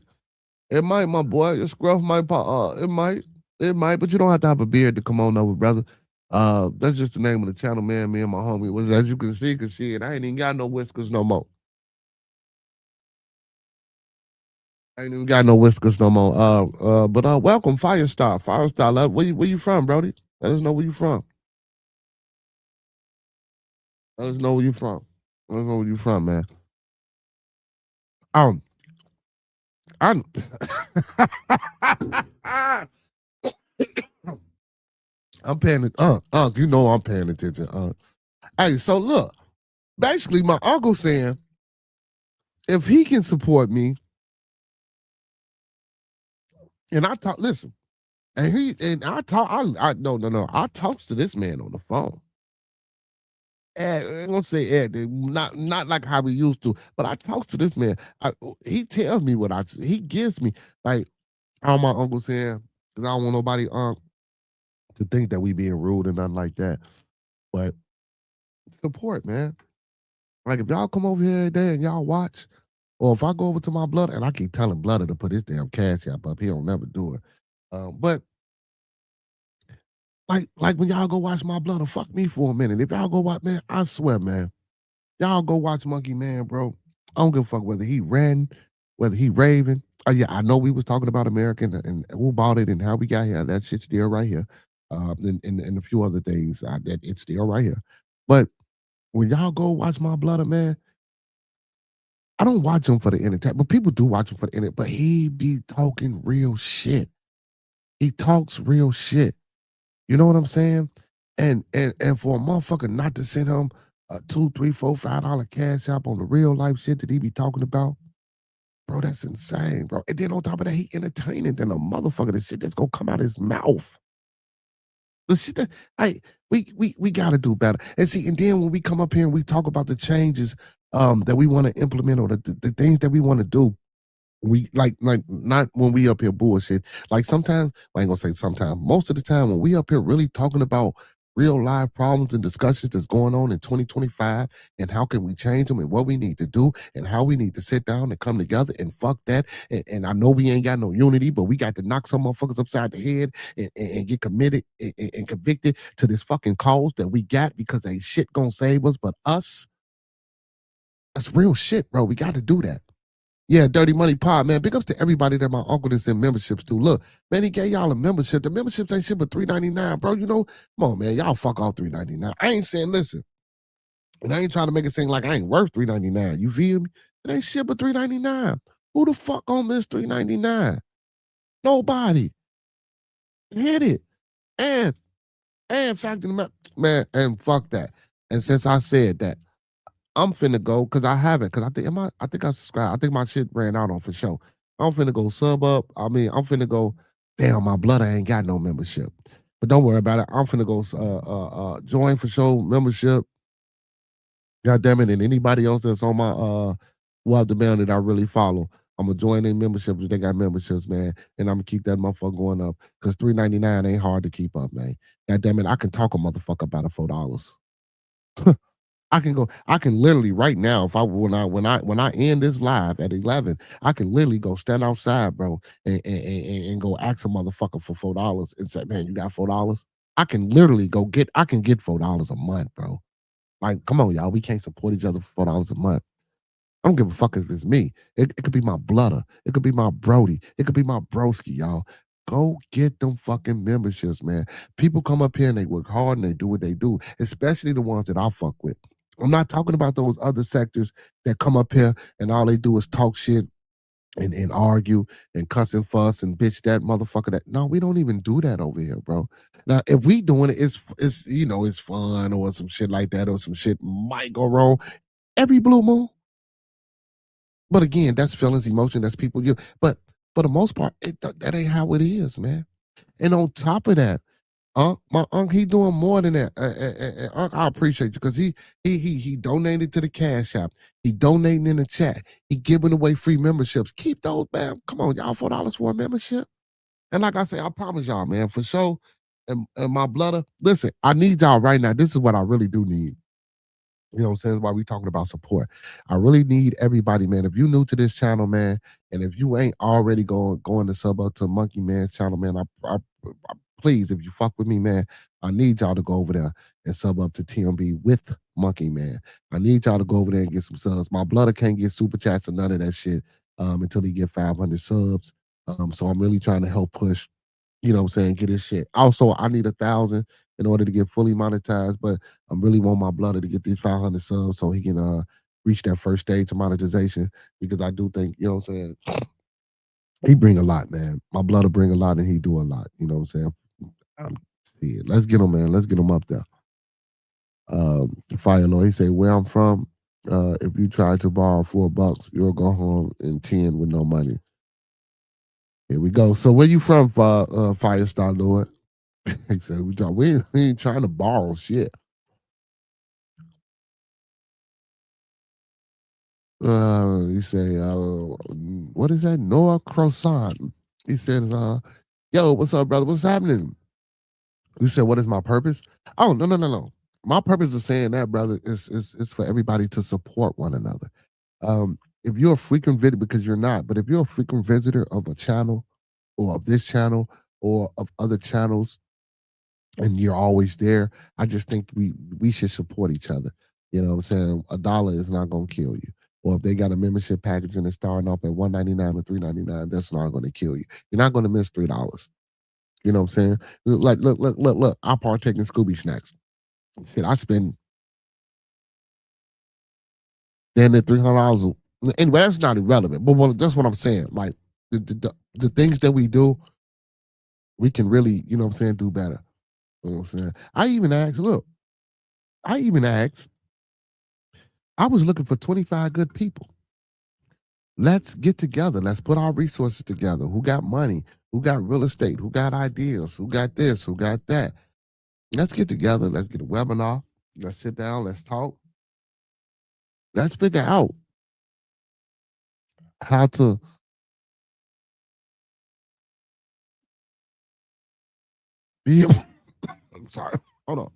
[SPEAKER 2] It might, my boy. Your scruff might pop. It might. It might, but you don't have to have a beard to come on over, brother. That's just the name of the channel, man. Me and my homie was, as you can see, cause shit, I ain't even got no whiskers no more. I ain't even got no whiskers no more. But welcome, Firestar. Firestar, where you from, Brody? Let us know where you from. Let us know where you from. Let us know where you from, man. I'm I'm paying it. You know I'm paying attention. Hey, so look, basically my uncle saying if he can support me, and I talk, listen, and I talk, I no, I talks to this man on the phone. And I'm gonna say Ed, not like how we used to, but I talks to this man. He tells me he gives me like how my uncle saying, because I don't want nobody to think that we being rude and nothing like that. But support, man. Like if y'all come over here every day and y'all watch, or if I go over to my brother and I keep telling Blooded to put his damn cash app up, he don't never do it. But like when y'all go watch my brother, fuck me for a minute. If y'all go watch, man, I swear, man, y'all go watch Monkey Man, bro. I don't give a fuck whether he ran, whether he raving. Oh yeah, I know we was talking about American and who bought it and how we got here. That shit's still right here. And a few other things that it's still right here. But when y'all go watch my brother, man, I don't watch him for the entertainment, but people do watch him for the entertainment. But he be talking real shit. He talks real shit. You know what I'm saying? And for a motherfucker not to send him a $2, $3, $4, $5 cash app on the real life shit that he be talking about. Bro, that's insane, bro. And then on top of that, he entertaining than a motherfucker. The shit that's gonna come out his mouth. The shit that we gotta do better. And see, and then when we come up here and we talk about the changes that we want to implement or the things that we want to do, we like not when we up here bullshit. Like sometimes, I ain't gonna say sometimes, most of the time when we up here really talking about real live problems and discussions that's going on in 2025 and how can we change them and what we need to do and how we need to sit down and come together and fuck that. And I know we ain't got no unity, but we got to knock some motherfuckers upside the head and get committed and convicted to this fucking cause that we got because ain't shit gonna save us but us. That's real shit, bro. We got to do that. Yeah, Dirty Money Pod, man. Big ups to everybody that my uncle is in memberships to. Look, man, he gave y'all a membership. The memberships ain't shit but $3.99, bro. You know, come on, man. Y'all fuck all $3.99. I ain't saying, listen, and I ain't trying to make it seem like I ain't worth $3.99. You feel me? It ain't shit but $3.99. Who the fuck gonna miss $3.99? Nobody. Hit it. And fact in the man, and fuck that. And since I said that, I'm finna go because I haven't. Because I think I subscribed. I think my shit ran out on for sure. I'm finna go sub up. I mean, I'm finna go. Damn, my blood, I ain't got no membership. But don't worry about it. I'm finna go join for sure membership. God damn it, and anybody else that's on my the band that I really follow, I'm gonna join their membership if they got memberships, man. And I'm gonna keep that motherfucker going up. Cause $3.99 ain't hard to keep up, man. God damn it, I can talk a motherfucker about $4. I can literally right now, if when I end this live at 11, I can literally go stand outside, bro, and go ask a motherfucker for $4 and say, man, you got $4? I can literally get $4 a month, bro. Like, come on, y'all. We can't support each other for $4 a month. I don't give a fuck if it's me. It could be my blooder. It could be my Brody. It could be my broski, y'all. Go get them fucking memberships, man. People come up here and they work hard and they do what they do, especially the ones that I fuck with. I'm not talking about those other sectors that come up here and all they do is talk shit and argue and cuss and fuss and bitch that motherfucker that. No, we don't even do that over here, bro. Now, if we doing it, it's you know, it's fun or some shit like that or some shit might go wrong every blue moon. But again, that's feelings, emotion, that's people. But for the most part, that ain't how it is, man. And on top of that, my uncle, he doing more than that. Uncle, I appreciate you because he donated to the Cash App. He donating in the chat. He giving away free memberships. Keep those, man. Come on, y'all, $4 for a membership. And like I say, I promise y'all, man, for sure. And my blooder, listen, I need y'all right now. This is what I really do need. You know what I'm saying? That's why we talking about support. I really need everybody, man. If you new to this channel, man, and if you ain't already going to sub up to Monkey Man's channel, man, I please, if you fuck with me, man, I need y'all to go over there and sub up to TMB with Monkey Man. I need y'all to go over there and get some subs. My blooder can't get super chats or none of that shit until he get 500 subs. So I'm really trying to help push, you know what I'm saying, get his shit. Also, I need 1,000 in order to get fully monetized, but I really want my blooder to get these 500 subs so he can reach that first stage of monetization, because I do think, you know what I'm saying, he bring a lot, man. My blooder bring a lot and he do a lot, you know what I'm saying? Let's get him, man. Let's get him up there. Fire Lord, he say, where I'm from, if you try to borrow $4, you'll go home in 10 with no money. Here we go. So where you from, Firestar Lord? He said, we ain't trying to borrow shit. He say, what is that? Noah Croissant. He says, yo, what's up, brother? What's happening? You said, what is my purpose? Oh, no. My purpose is saying that, brother, is for everybody to support one another. If you're a frequent visitor, because you're not, but if you're a frequent visitor of a channel or of this channel or of other channels, and you're always there, I just think we should support each other. You know what I'm saying? $1 is not going to kill you. Or if they got a membership package and it's starting off at $1.99 or $3.99, that's not going to kill you. You're not going to miss $3. You know what I'm saying? Like, look. I partake in Scooby snacks. Shit, I spend then $300. Anyway, that's not irrelevant. But that's what I'm saying. Like the things that we do, we can really, you know what I'm saying, do better. You know what I'm saying? I even asked I was looking for 25 good people. Let's get together. Let's put our resources together. Who got money? Who got real estate? Who got ideas? Who got this? Who got that? Let's get together. Let's get a webinar. Let's sit down. Let's talk. Let's figure out how to be able. I'm sorry. Hold on.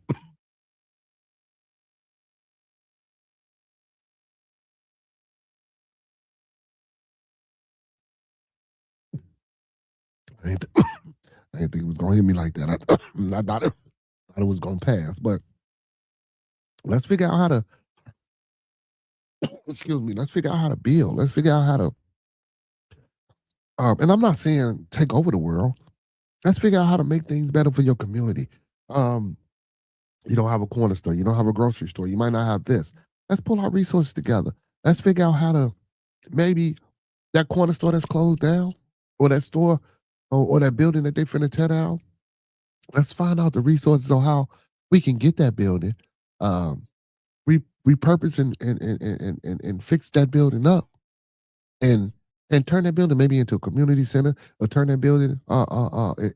[SPEAKER 2] I didn't, I didn't think it was gonna hit me like that. I thought it was gonna pass, but let's figure out how to. Excuse me. Let's figure out how to build. Let's figure out how to. And I'm not saying take over the world. Let's figure out how to make things better for your community. You don't have a corner store. You don't have a grocery store. You might not have this. Let's pull our resources together. Let's figure out how to maybe that corner store that's closed down, or that store, or that building that they finna tear down. Let's find out the resources on how we can get that building, repurpose and fix that building up, and turn that building maybe into a community center, or turn that building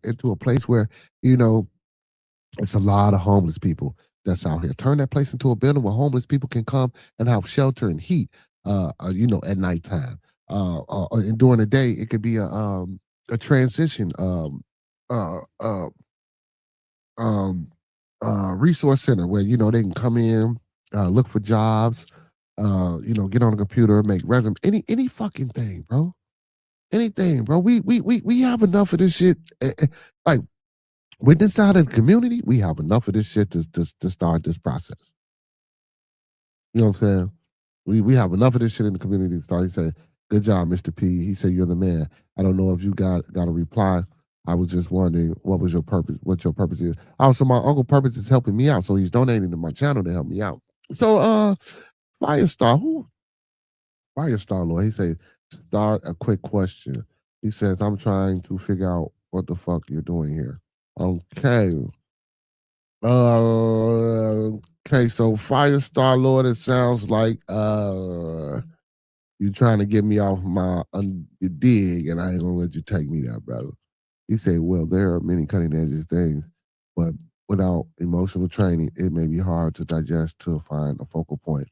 [SPEAKER 2] into a place where it's a lot of homeless people that's out here. Turn that place into a building where homeless people can come and have shelter and heat, at nighttime. And during the day, it could be a transition resource center where they can come in, look for jobs, get on a computer, make resume, any fucking thing, bro. Anything, bro. We have enough of this shit. Like, with this side of the community, we have enough of this shit to start this process. You know what I'm saying? We have enough of this shit in the community to start. He said, "Good job, Mr. P." He said, "You're the man." I don't know if you got a reply. I was just wondering what your purpose is. Also, my uncle purpose is helping me out, so he's donating to my channel to help me out. So, Firestar Lord, he said, "Start a quick question." He says, "I'm trying to figure out what the fuck you're doing here." Okay. Okay, so Firestar Lord, it sounds like you trying to get me off my dig, and I ain't gonna let you take me there, brother. He said, "Well, there are many cutting edge things, but without emotional training, it may be hard to digest to find a focal point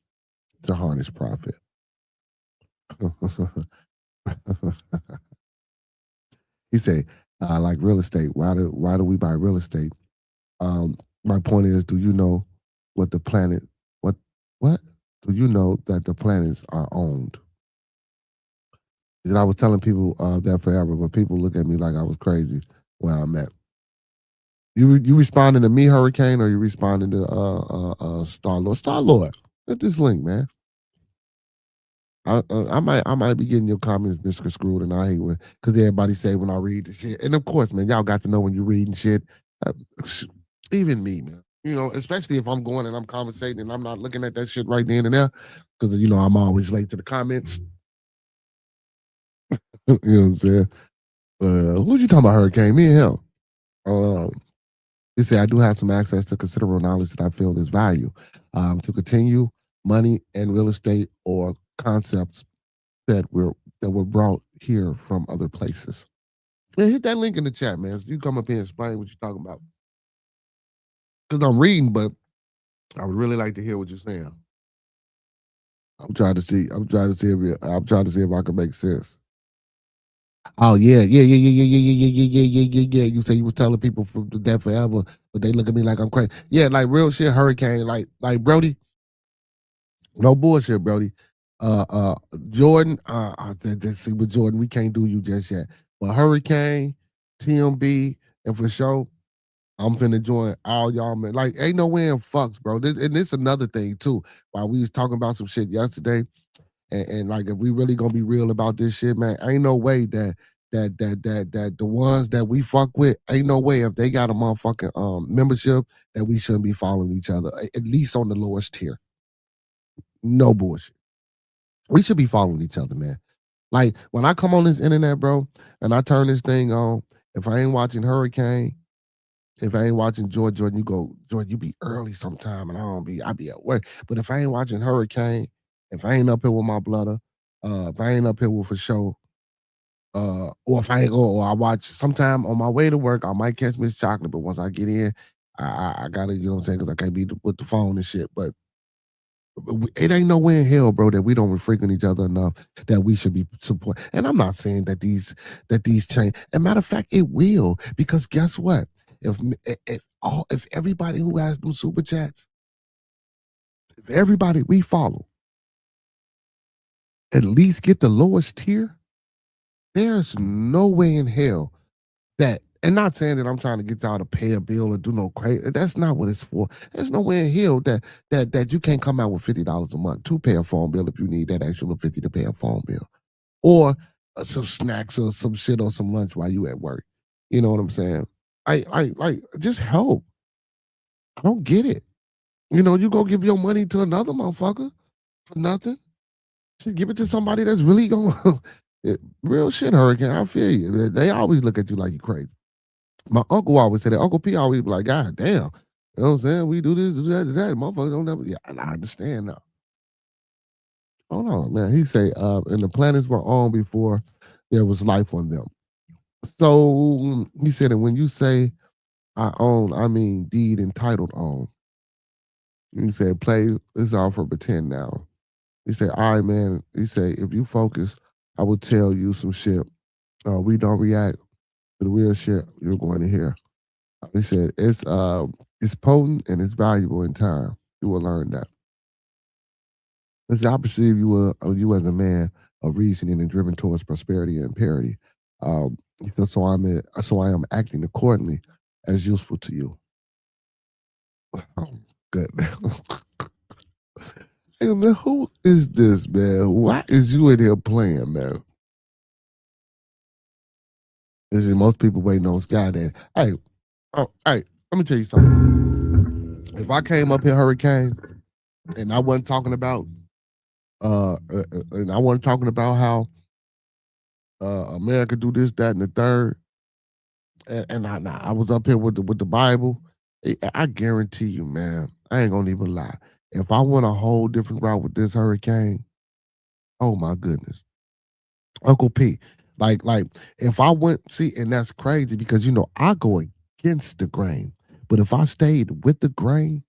[SPEAKER 2] to harness profit." He said, "Like real estate. Why do we buy real estate? My point is, do you know what the planet? What do you know that the planets are owned?" And I was telling people that forever, but people look at me like I was crazy where I'm at. You responding to me, Hurricane, or you responding to Star Lord? Star Lord, hit this link, man. I might be getting your comments misconstrued, and I hate when, because everybody say when I read the shit, and of course, man, y'all got to know when you're reading shit. Even me, man. Especially if I'm going and I'm conversating and I'm not looking at that shit right then and there, because I'm always late to the comments. You know what I'm saying? Who you talking about, Hurricane? Me and him. He said, "I do have some access to considerable knowledge that I feel is value to continue money and real estate or concepts that were brought here from other places." Man, hit that link in the chat, man. So you come up here and explain what you're talking about. Because I'm reading, but I would really like to hear what you're saying. I'm trying to see if I can make sense. Oh yeah. You say you was telling people for that forever, but they look at me like I'm crazy. Yeah, like real shit, Hurricane. Like Brody. No bullshit, Brody. Jordan, see with Jordan, we can't do you just yet. But Hurricane, TMB, and for sure, I'm finna join all y'all, man. Like, ain't no way in fucks, bro. And this another thing too. While we was talking about some shit yesterday, and like if we really gonna be real about this shit, man, ain't no way that the ones that we fuck with, ain't no way if they got a motherfucking membership that we shouldn't be following each other, at least on the lowest tier. No bullshit. We should be following each other, man. Like when I come on this internet, bro, and I turn this thing on, if I ain't watching Hurricane, if I ain't watching Jordan, you go, Jordan, you be early sometime, and I be at work. But if I ain't watching Hurricane If I ain't up here with my blooder, if I ain't up here with for show, or if I ain't go, or I watch sometime on my way to work, I might catch Miss Chocolate, but once I get in, I gotta, you know what I'm saying, because I can't be with the phone and shit. But it ain't nowhere in hell, bro, that we don't frequent each other enough that we should be support. And I'm not saying that these change. As a matter of fact, it will, because guess what? If everybody who has them super chats, if everybody we follow at least get the lowest tier, there's no way in hell that, and not saying that I'm trying to get y'all to pay a bill or do no crazy. That's not what it's for. There's no way in hell that you can't come out with $50 a month to pay a phone bill if you need that extra $50 to pay a phone bill, or some snacks or some shit or some lunch while you at work. You know what I'm saying? Like just help. I don't get it. You know, you go give your money to another motherfucker for nothing. Should give it to somebody that's really going real shit, Hurricane. I feel you. They always look at you like you crazy. My uncle always said that. Uncle P always be like, God damn. You know what I'm saying? We do this, do that, do that. Motherfuckers don't never. Yeah, and I understand now. Hold on, man. He say, and the planets were on before there was life on them. So he said, and when you say I own, I mean deed entitled on. He said, play this off for pretend now. He said, all right, man. He said, if you focus, I will tell you some shit. We don't react to the real shit you're going to hear. He said, it's potent and it's valuable in time. You will learn that. As I perceive you as a man of reasoning and driven towards prosperity and parity. He said, so I am acting accordingly as useful to you. Oh, good. Hey, man, who is this, man? Why is you in here playing, man? Is it most people waiting on Sky Daddy? Hey, let me tell you something. If I came up here, Hurricane, and I wasn't talking about, how America do this, that, and the third, and I was up here with the Bible, I guarantee you, man, I ain't gonna even lie. If I went a whole different route with this Hurricane, oh my goodness, Uncle P, like if I went, see, and that's crazy because I go against the grain, but if I stayed with the grain,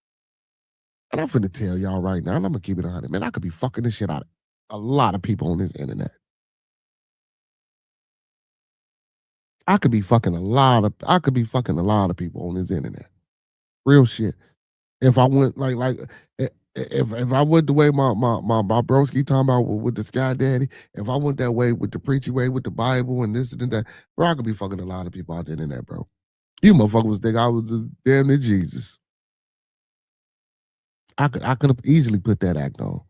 [SPEAKER 2] and I'm finna tell y'all right now, and I'm gonna keep it 100, man, I could be fucking this shit out of a lot of people on this internet. I could be fucking a lot of people on this internet. Real shit. If I went if I went the way my broski talking about with the Sky Daddy, if I went that way with the preachy way with the Bible and this and that, bro, I could be fucking a lot of people out the internet, bro. You motherfuckers think I was just damn near Jesus. I could have easily put that act on.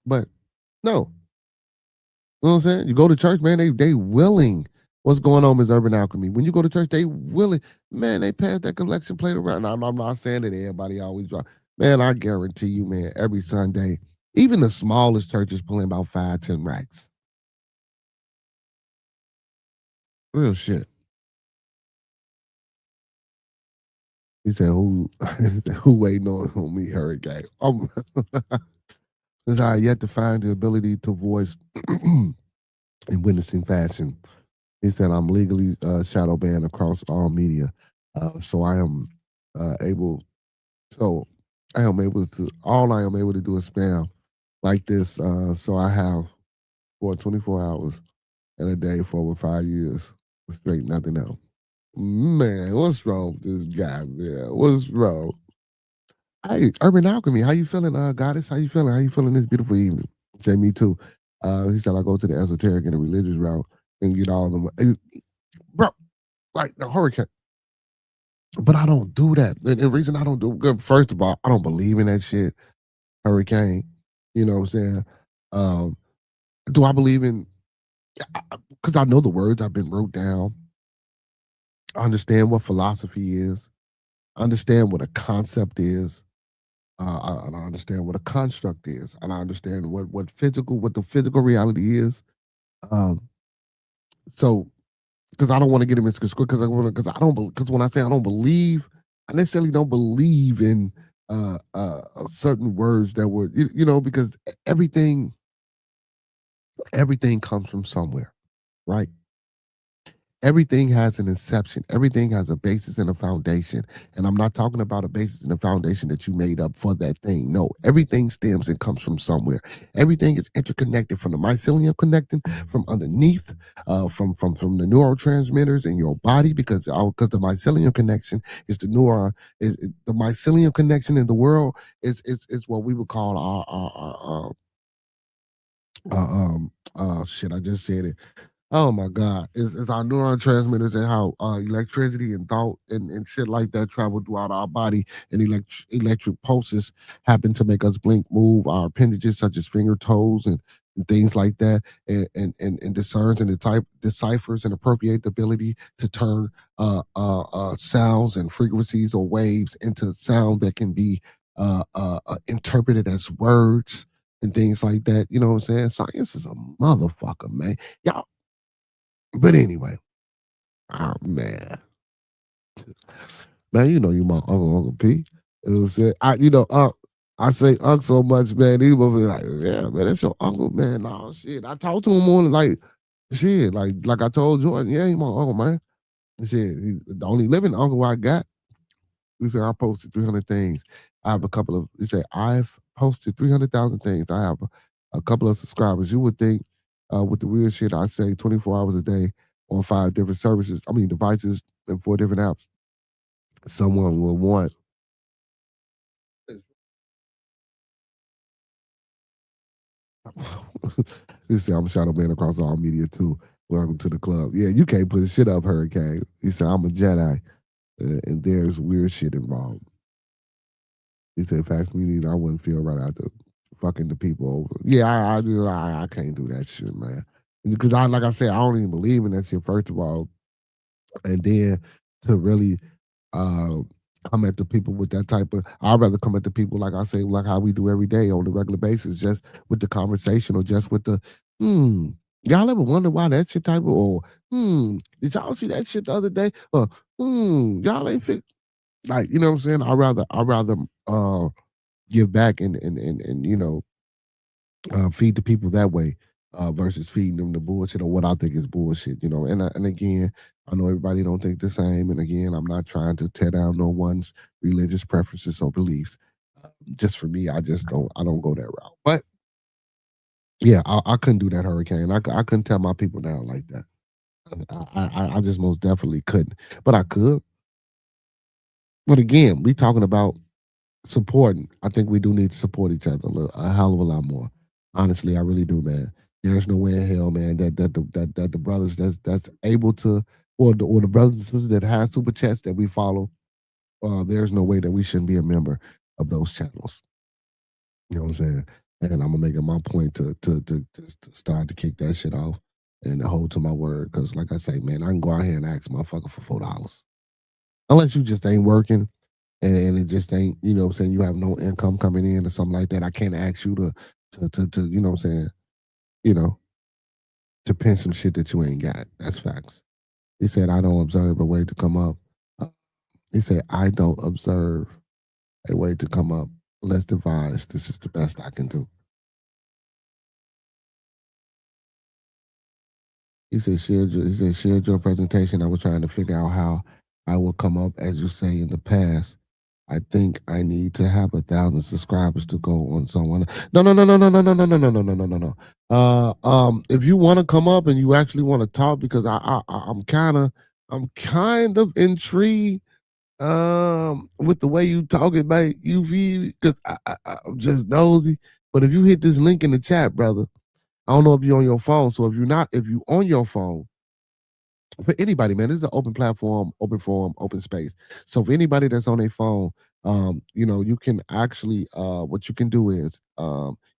[SPEAKER 2] But no. You know what I'm saying? You go to church, man, they willing. What's going on, Miss Urban Alchemy? When you go to church, they willing. Man, they pass that collection plate around. Now, I'm not saying that everybody always drop. Man, I guarantee you, man, every Sunday, even the smallest churches pulling about 5-10 racks. Real shit. He said, who waiting on me, Hurricane? Because I yet to find the ability to voice in witnessing fashion. He said, I'm legally shadow banned across all media. So I am able to, all I am able to do is spam like this. So I have for 24 hours in a day for over 5 years. Straight nothing else. Man, what's wrong with this guy, man? What's wrong? Hey, Urban Alchemy, how you feeling, Goddess? How you feeling? How you feeling this beautiful evening? Say me too. He said I go to the esoteric and the religious route and get all of them. Bro, like the Hurricane. But I don't do that. And the reason I don't do good, first of all, I don't believe in that shit, Hurricane. You know what I'm saying? Do I believe in, because I know the words have been wrote down. I understand what philosophy is. I understand what a concept is. And I understand what a construct is. And I understand what the physical reality is. So, because I don't want to get him in because when I say I don't believe, I necessarily don't believe in certain words that were, because everything comes from somewhere, right? Everything has an inception. Everything has a basis and a foundation. And I'm not talking about a basis and a foundation that you made up for that thing. No, everything stems and comes from somewhere. Everything is interconnected from the mycelium connecting from underneath, from the neurotransmitters in your body, because the mycelium connection is the neuron. The mycelium connection in the world is what we would call shit. I just said it. Oh my God. It's our neurotransmitters and how electricity and thought and shit like that travel throughout our body, and electric pulses happen to make us blink, move our appendages such as finger toes and things like that, and discerns and deciphers and appropriate the ability to turn sounds and frequencies or waves into sound that can be interpreted as words and things like that. You know what I'm saying? Science is a motherfucker, man. Y'all. But anyway, oh man, you know you my Uncle P. You know what I'm saying? I say Unc so much, man. These motherfuckers like, yeah, man, that's your uncle, man. No shit. I talked to him on like shit, like I told Jordan, yeah, he my uncle, man. Shit, the only living uncle I got. He said I posted 300 things. I have a couple of. He said I've posted 300,000 things. I have a couple of subscribers. You would think with the weird shit I say 24 hours a day on 5 different devices and 4 different apps, someone will want. He said I'm shadow man across all media too. Welcome to the club. Yeah, you can't put shit up, Hurricane. He said I'm a Jedi, and there's weird shit involved. He said, "Facts meetings, I wouldn't feel right after fucking the people over." Yeah, I can't do that shit, man. Because like I said, I don't even believe in that shit. First of all, and then to really uh, come at the people with that type of, I'd rather come at the people like I say, like how we do every day on a regular basis, just with the conversation or just with the, y'all ever wonder why that shit type of, or did y'all see that shit the other day? Or y'all ain't fit. Like, you know what I'm saying? I'd rather give back and feed the people that way versus feeding them the bullshit or what I think is bullshit. And again, I know everybody don't think the same, and again, I'm not trying to tear down no one's religious preferences or beliefs. Just for me, I don't go that route. But yeah, I couldn't do that, Hurricane. I couldn't tell my people down like that. I just most definitely couldn't, but I could. But again, we talking about supporting. I think we do need to support each other a hell of a lot more. Honestly, I really do, man. There's no way in hell, man, that the brothers that's able to, or the brothers and sisters that have super chats that we follow, there's no way that we shouldn't be a member of those channels. You know what I'm saying? And I'm gonna make it my point to start to kick that shit off and to hold to my word. Because like I say, man, I can go out here and ask motherfucker for $4. Unless you just ain't working and it just ain't, you know what I'm saying, you have no income coming in or something like that. I can't ask you to you know what I'm saying, you know, to pin some shit that you ain't got. That's facts. He said, I don't observe a way to come up. He said, I don't observe a way to come up. Let's devise. This is the best I can do. He said, shared your presentation. I was trying to figure out how I will come up, as you say in the past. I think I need to have 1,000 subscribers to go on someone. No. If you want to come up and you actually want to talk, because I'm kind of intrigued with the way you talk about UV, because I'm just nosy. But if you hit this link in the chat, brother, I don't know if you're on your phone. So if you on your phone, for anybody, man, this is an open platform, open forum, open space. So for anybody that's on their phone, you can actually, what you can do is,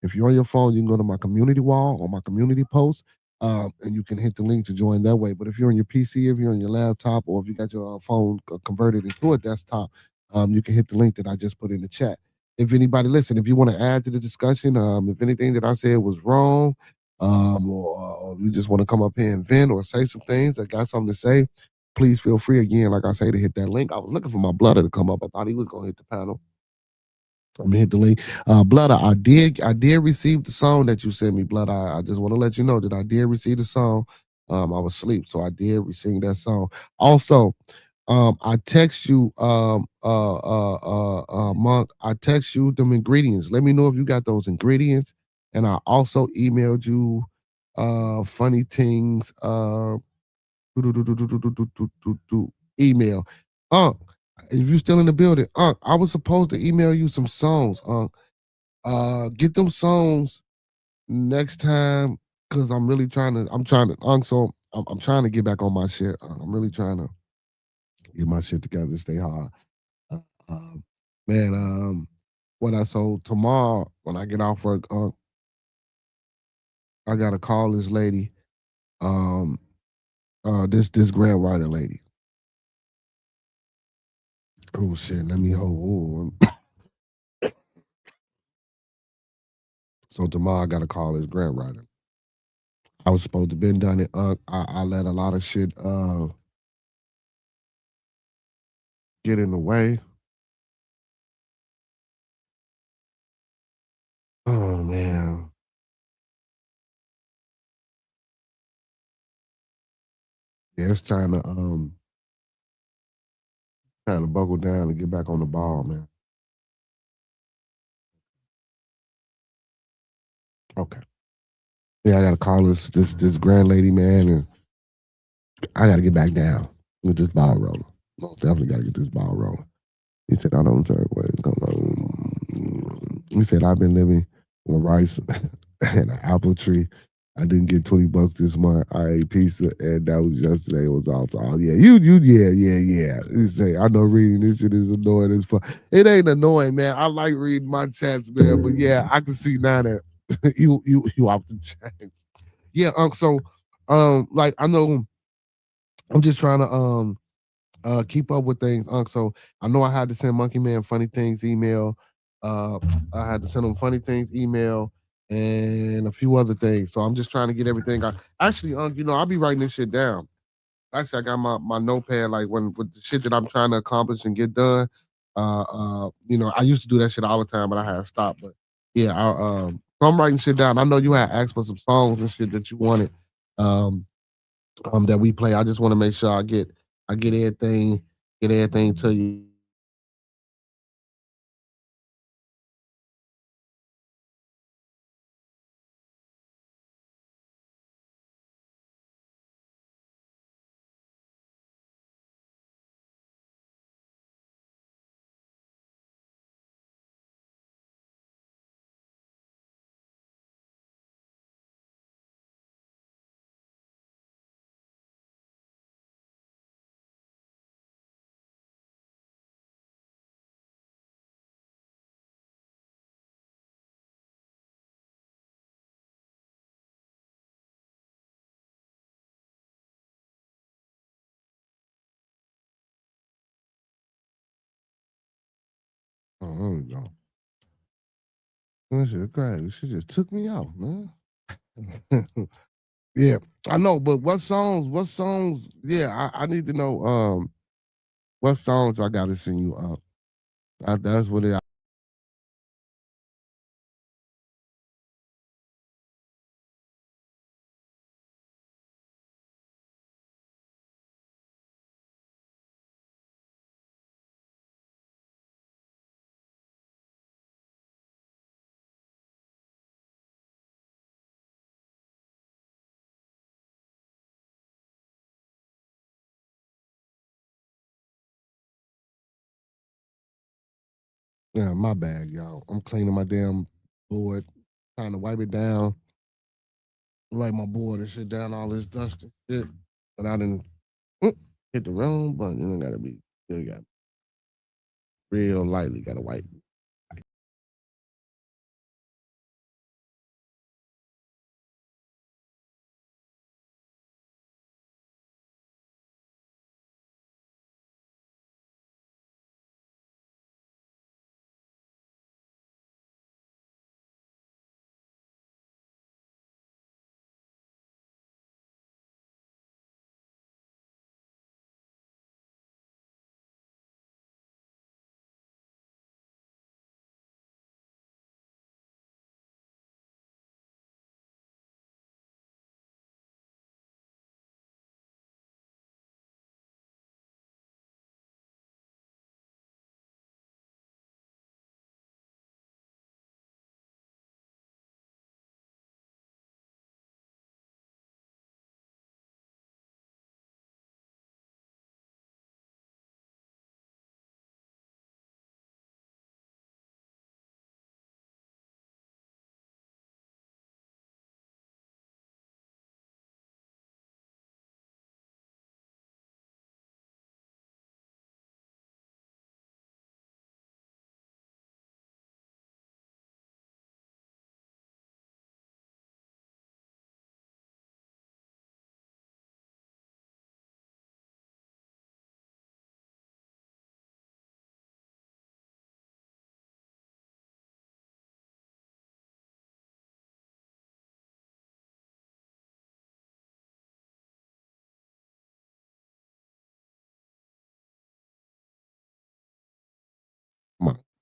[SPEAKER 2] if you're on your phone, you can go to my community wall or my community post, and you can hit the link to join that way. But if you're on your PC, if you're on your laptop, or if you got your phone converted into a desktop, you can hit the link that I just put in the chat. If anybody listen, if you want to add to the discussion, if anything that I said was wrong, or you just want to come up here and vent or say some things that got something to say, please feel free again, like I say, to hit that link. I was looking for my brother to come up. I thought he was going to hit the panel. I'm gonna hit the link. Blood, I did receive the song that you sent me, Blood. I just want to let you know that I did receive the song. I was asleep, so I did receive that song. Also, I text you, Monk. I text you them ingredients. Let me know if you got those ingredients. And I also emailed you, funny things, email. If you still in the building, I was supposed to email you some songs. Get them songs next time, because I'm really trying to. So I'm trying to get back on my shit. I'm really trying to get my shit together, stay hard. Uh, um, man, what I so tomorrow when I get off work, I gotta call this lady. Um, this grant writer lady. Oh shit, let me hold on. So tomorrow I gotta call this grant writer. I was supposed to been done it. I let a lot of shit get in the way. Oh man. Yeah, it's time to buckle down and get back on the ball, man. Okay. Yeah, I gotta call this grand lady, man, and I gotta get back down with this ball rolling. Most definitely gotta get this ball rolling. He said, I don't turn away. He said, I've been living on rice and an apple tree. I didn't get $20 this month. I ate pizza, and that was yesterday. It was also, oh, yeah, yeah. He said, I know reading this shit is annoying as fuck. It ain't annoying, man. I like reading my chats, man. But yeah, I can see now that you off the chain. Yeah, so like I know I'm just trying to keep up with things. So I know I had to send Monkey Man funny things email. I had to send him funny things email and a few other things. So I'm just trying to get everything. Actually, I'll be writing this shit down. Actually, I got my notepad like when with the shit that I'm trying to accomplish and get done. I used to do that shit all the time, but I had to stop. But yeah, so I'm writing shit down. I know you had asked for some songs and shit that you wanted. Um, that we play. I just want to make sure I get everything to you. Oh, there we go. This is crazy. She just took me out, man. Yeah, I know, but what songs? What songs? Yeah, I need to know. What songs I got to send you up? That's what it. Yeah, my bad, y'all. I'm cleaning my damn board, trying to wipe it down, wipe my board and shit down, all this dust and shit. But I didn't hit the wrong button. You gotta be, you got real lightly, gotta wipe.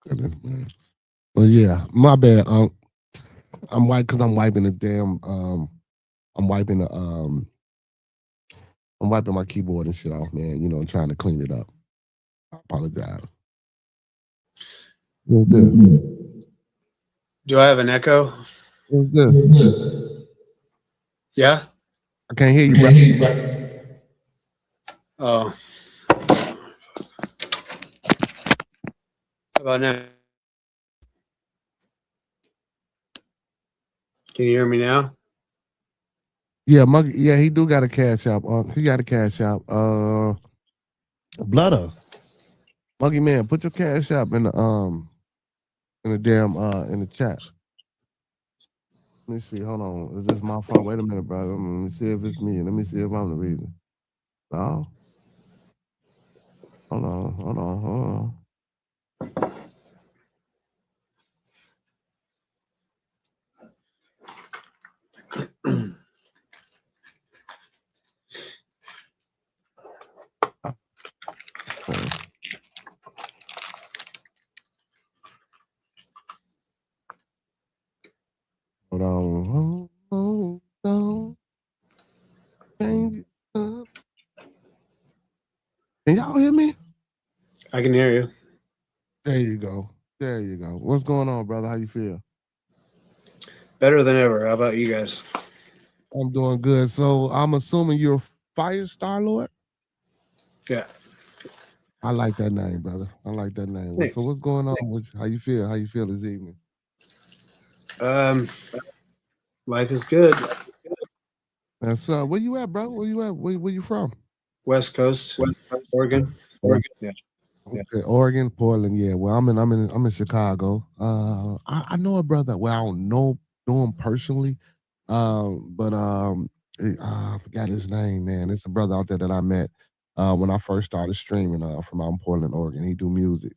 [SPEAKER 2] Goodness, man. But yeah, my bad. I'm because I'm wiping the damn. I'm wiping the I'm wiping my keyboard and shit off, man. You know, trying to clean it up. I apologize. What's this?
[SPEAKER 4] Do I have an echo?
[SPEAKER 2] What's this?
[SPEAKER 4] Yeah.
[SPEAKER 2] I can't hear you, bro.
[SPEAKER 4] Oh. How about now? Can you hear me now?
[SPEAKER 2] Yeah, yeah, he do got a cash app. He got a cash app. Blooder. Muggy man, put your cash app in the damn in the chat. Let me see. Hold on. Is this my fault? Wait a minute, bro. Let me see if it's me. Let me see if I'm the reason. No. Hold on. Hold on. Hold on. Okay. Hold on. Hold on. Change it up. Can y'all hear me?
[SPEAKER 4] I can hear you.
[SPEAKER 2] There you go. There you go. What's going on, brother? How you feel?
[SPEAKER 4] Better than ever. How about you guys?
[SPEAKER 2] I'm doing good. So I'm assuming you're Fire Star Lord?
[SPEAKER 4] Yeah.
[SPEAKER 2] I like that name, brother. I like that name.
[SPEAKER 4] Thanks.
[SPEAKER 2] So what's going on? How you feel? How you feel this evening?
[SPEAKER 4] Life is good.
[SPEAKER 2] That's where you at, bro? Where you at? Where you from?
[SPEAKER 4] West Coast, Oregon. Yeah.
[SPEAKER 2] Okay, Oregon, Portland. Yeah. Well, I'm in Chicago. I know a brother. Well, I don't know him personally. But I forgot his name, man. It's a brother out there that I met when I first started streaming from out in Portland, Oregon. He do music.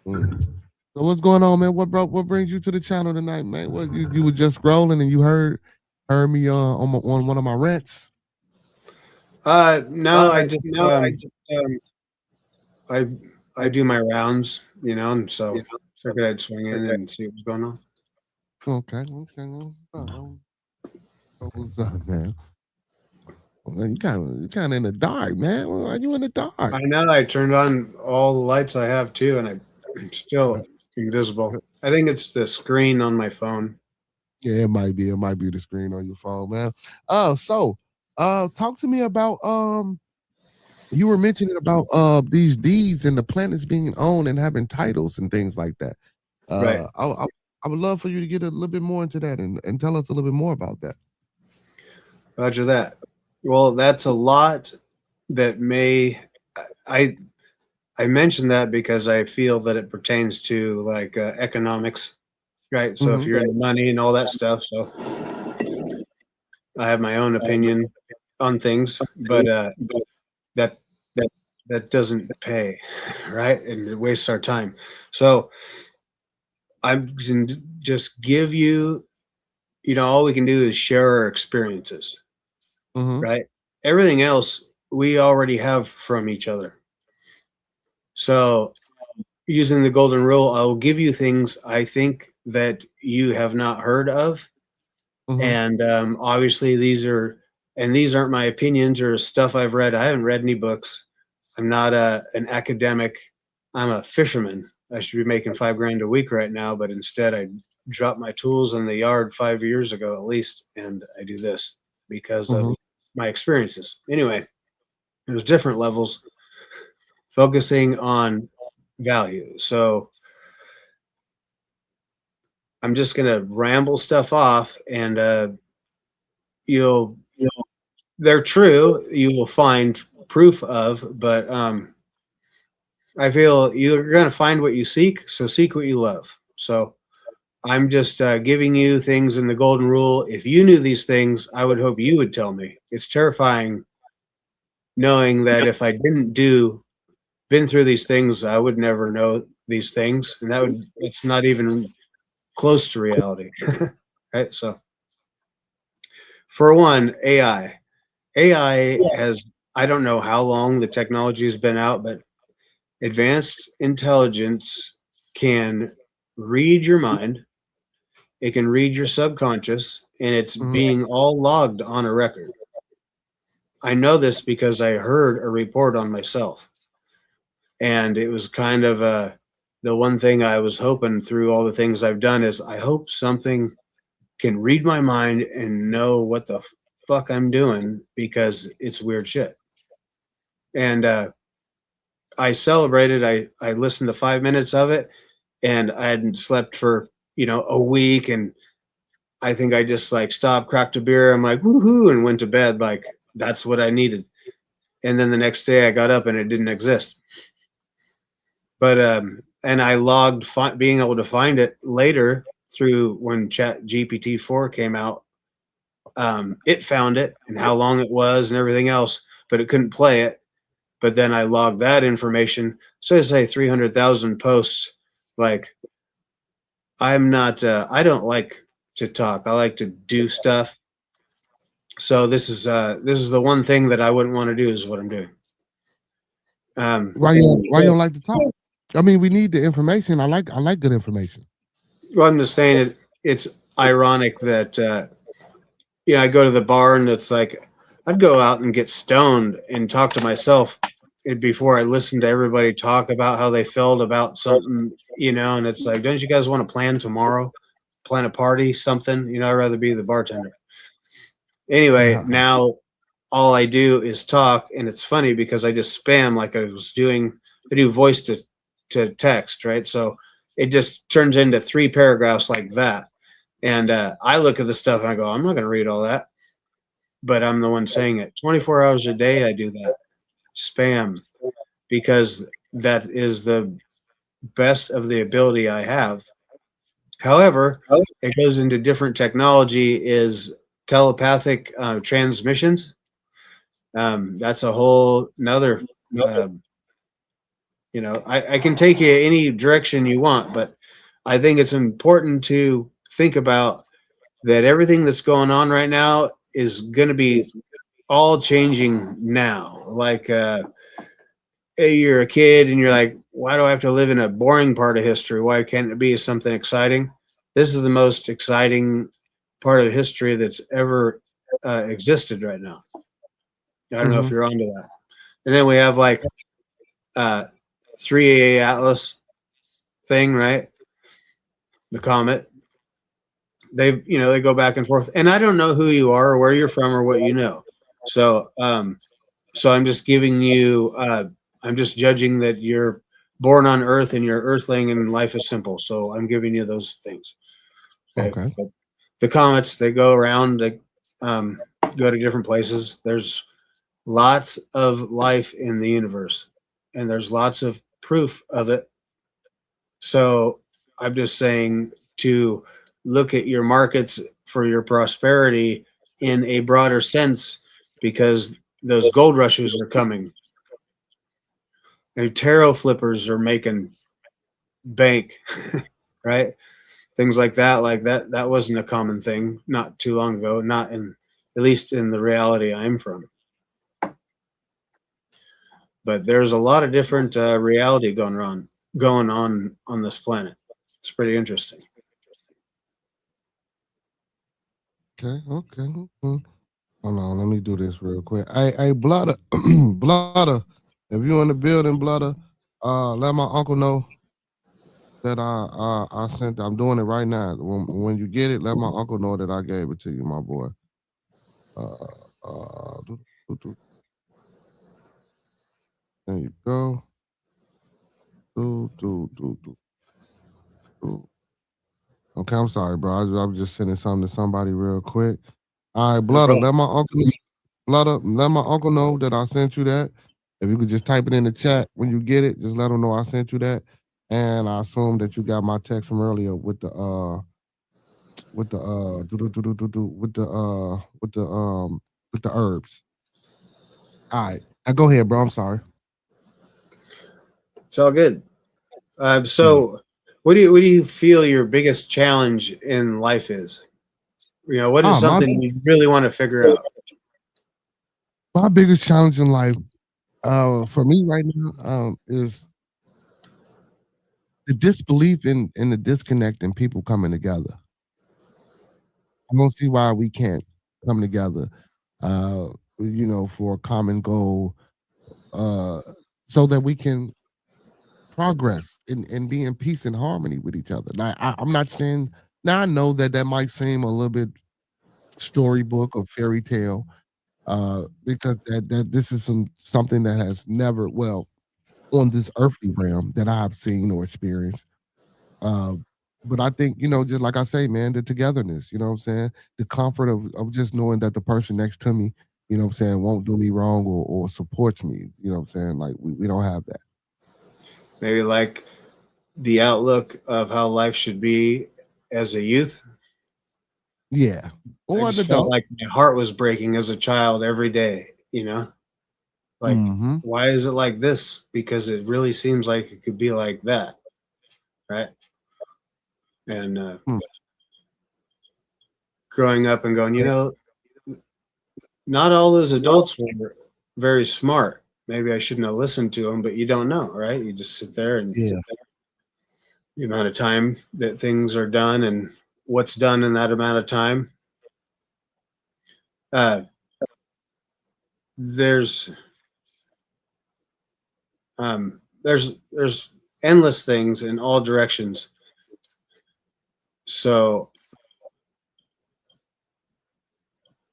[SPEAKER 2] So what's going on, man? What brings you to the channel tonight, man? What you were just scrolling and you heard me on one of my rants?
[SPEAKER 4] No, I do my rounds, you know, and so figured I'd swing in and see what's going on.
[SPEAKER 2] Okay. What's up, man? Well, you kind of in the dark, man. Why are you in the dark?
[SPEAKER 4] I know. I turned on all the lights I have too, and I'm still invisible. I think it's the screen on my phone.
[SPEAKER 2] Yeah, it might be. It might be the screen on your phone, man. So talk to me about you were mentioning about these deeds and the planets being owned and having titles and things like that.
[SPEAKER 4] Right.
[SPEAKER 2] I would love for you to get a little bit more into that and tell us a little bit more about that.
[SPEAKER 4] Roger that. Well, that's a lot that I mentioned that because I feel that it pertains to like economics, right? So if you're in money and all that stuff, so I have my own opinion on things, but that that doesn't pay, right? And it wastes our time. So I can just give you, all we can do is share our experiences, right? Everything else we already have from each other. So using the golden rule, I will give you things I think that you have not heard of. And obviously these aren't my opinions or stuff I've read. I haven't read any books. I'm not an academic. I'm a fisherman. I should be making $5,000 a week right now, but instead I dropped my tools in the yard 5 years ago at least, and I do this because of my experiences. Anyway, there's different levels focusing on value. So I'm just gonna ramble stuff off, and they're true. You will find proof of, but I feel you're gonna find what you seek. So seek what you love. So I'm just giving you things in the golden rule. If you knew these things, I would hope you would tell me. It's terrifying knowing that if I didn't been through these things, I would never know these things, and it's not even close to reality. Right? So for one, AI has, I don't know how long the technology has been out, but advanced intelligence can read your mind, it can read your subconscious, and it's being all logged on a record. I know this because I heard a report on myself. And it was kind of the one thing I was hoping through all the things I've done is I hope something can read my mind and know what the fuck I'm doing because it's weird shit. And I celebrated. I listened to 5 minutes of it, and I hadn't slept for a week, and I think I just like stopped, cracked a beer. I'm like woohoo, and went to bed. Like that's what I needed. And then the next day I got up and it didn't exist. But and I logged being able to find it later through when Chat GPT-4 came out. It found it and how long it was and everything else, but it couldn't play it. But then I logged that information. So I say 300,000 posts. Like I'm not. I don't like to talk. I like to do stuff. So this is the one thing that I wouldn't want to do is what I'm doing.
[SPEAKER 2] Why you don't like to talk? I mean, we need the information. I like good information.
[SPEAKER 4] Well, I'm just saying it's ironic that I go to the bar and it's like I'd go out and get stoned and talk to myself before I listen to everybody talk about how they felt about something, and it's like, don't you guys want to plan tomorrow? Plan a party, something? I'd rather be the bartender. Anyway, now all I do is talk, and it's funny because I just spam like I do voice to text, right? So it just turns into 3 paragraphs like that. And I look at the stuff and I go, I'm not going to read all that. But I'm the one saying it. 24 hours a day I do that. Spam. Because that is the best of the ability I have. However, it goes into different technology is telepathic transmissions. That's a whole nother I can take you any direction you want, but I think it's important to think about that everything that's going on right now is going to be all changing now. Like you're a kid and you're like, why do I have to live in a boring part of history? Why can't it be something exciting? This is the most exciting part of history that's ever existed right now. I don't know if you're onto that. And then we have like 3A Atlas thing, right? The comet. They go back and forth, and I don't know who you are or where you're from or what you know. So I'm just giving you. I'm just judging that you're born on Earth and you're Earthling and life is simple. So I'm giving you those things. Okay. But the comets, they go around. They go to different places. There's lots of life in the universe, and there's lots of proof of it. So I'm just saying to look at your markets for your prosperity in a broader sense, because those gold rushes are coming. And tarot flippers are making bank, right? Things like that. Like that wasn't a common thing not too long ago, not in, at least in the reality I'm from. But there's a lot of different reality going on this planet. It's pretty interesting.
[SPEAKER 2] Okay. Hold on, let me do this real quick. Hey, Blooder, Blooder, if you in the building, Blooder, let my uncle know that I sent. I'm doing it right now. When you get it, let my uncle know that I gave it to you, my boy. There you go. Okay, I'm sorry, bro. I was just sending something to somebody real quick. All right, Blooder, let my uncle know that I sent you that. If you could just type it in the chat when you get it, just let him know I sent you that. And I assume that you got my text from earlier with the herbs. All right, now go ahead, bro. I'm sorry.
[SPEAKER 4] It's all good. So, what do you feel your biggest challenge in life is? What is something you really want to figure out?
[SPEAKER 2] My biggest challenge in life, for me right now, is the disbelief in the disconnect in people coming together. I don't see why we can't come together, for a common goal, so that we can progress and be in peace and harmony with each other. Like I'm not saying now. I know that might seem a little bit storybook or fairy tale, because that this is something that has never, well, on this earthly realm that I've seen or experienced. Uh, but I think, just like I say, man, the togetherness, you know what I'm saying? The comfort of just knowing that the person next to me, you know what I'm saying, won't do me wrong or supports me. You know what I'm saying? Like we don't have that.
[SPEAKER 4] Maybe like the outlook of how life should be as a youth.
[SPEAKER 2] Yeah.
[SPEAKER 4] I
[SPEAKER 2] Or an
[SPEAKER 4] just felt
[SPEAKER 2] adult.
[SPEAKER 4] like my heart was breaking as a child every day, Like,
[SPEAKER 2] Mm-hmm.
[SPEAKER 4] why is it like this? Because it really seems like it could be like that, right? And
[SPEAKER 2] Mm.
[SPEAKER 4] growing up and going, not all those adults were very smart. Maybe I shouldn't have listened to them, but you don't know, right? You just sit there and
[SPEAKER 2] Yeah.
[SPEAKER 4] the amount of time that things are done and what's done in that amount of time. Uh, there's there's endless things in all directions. So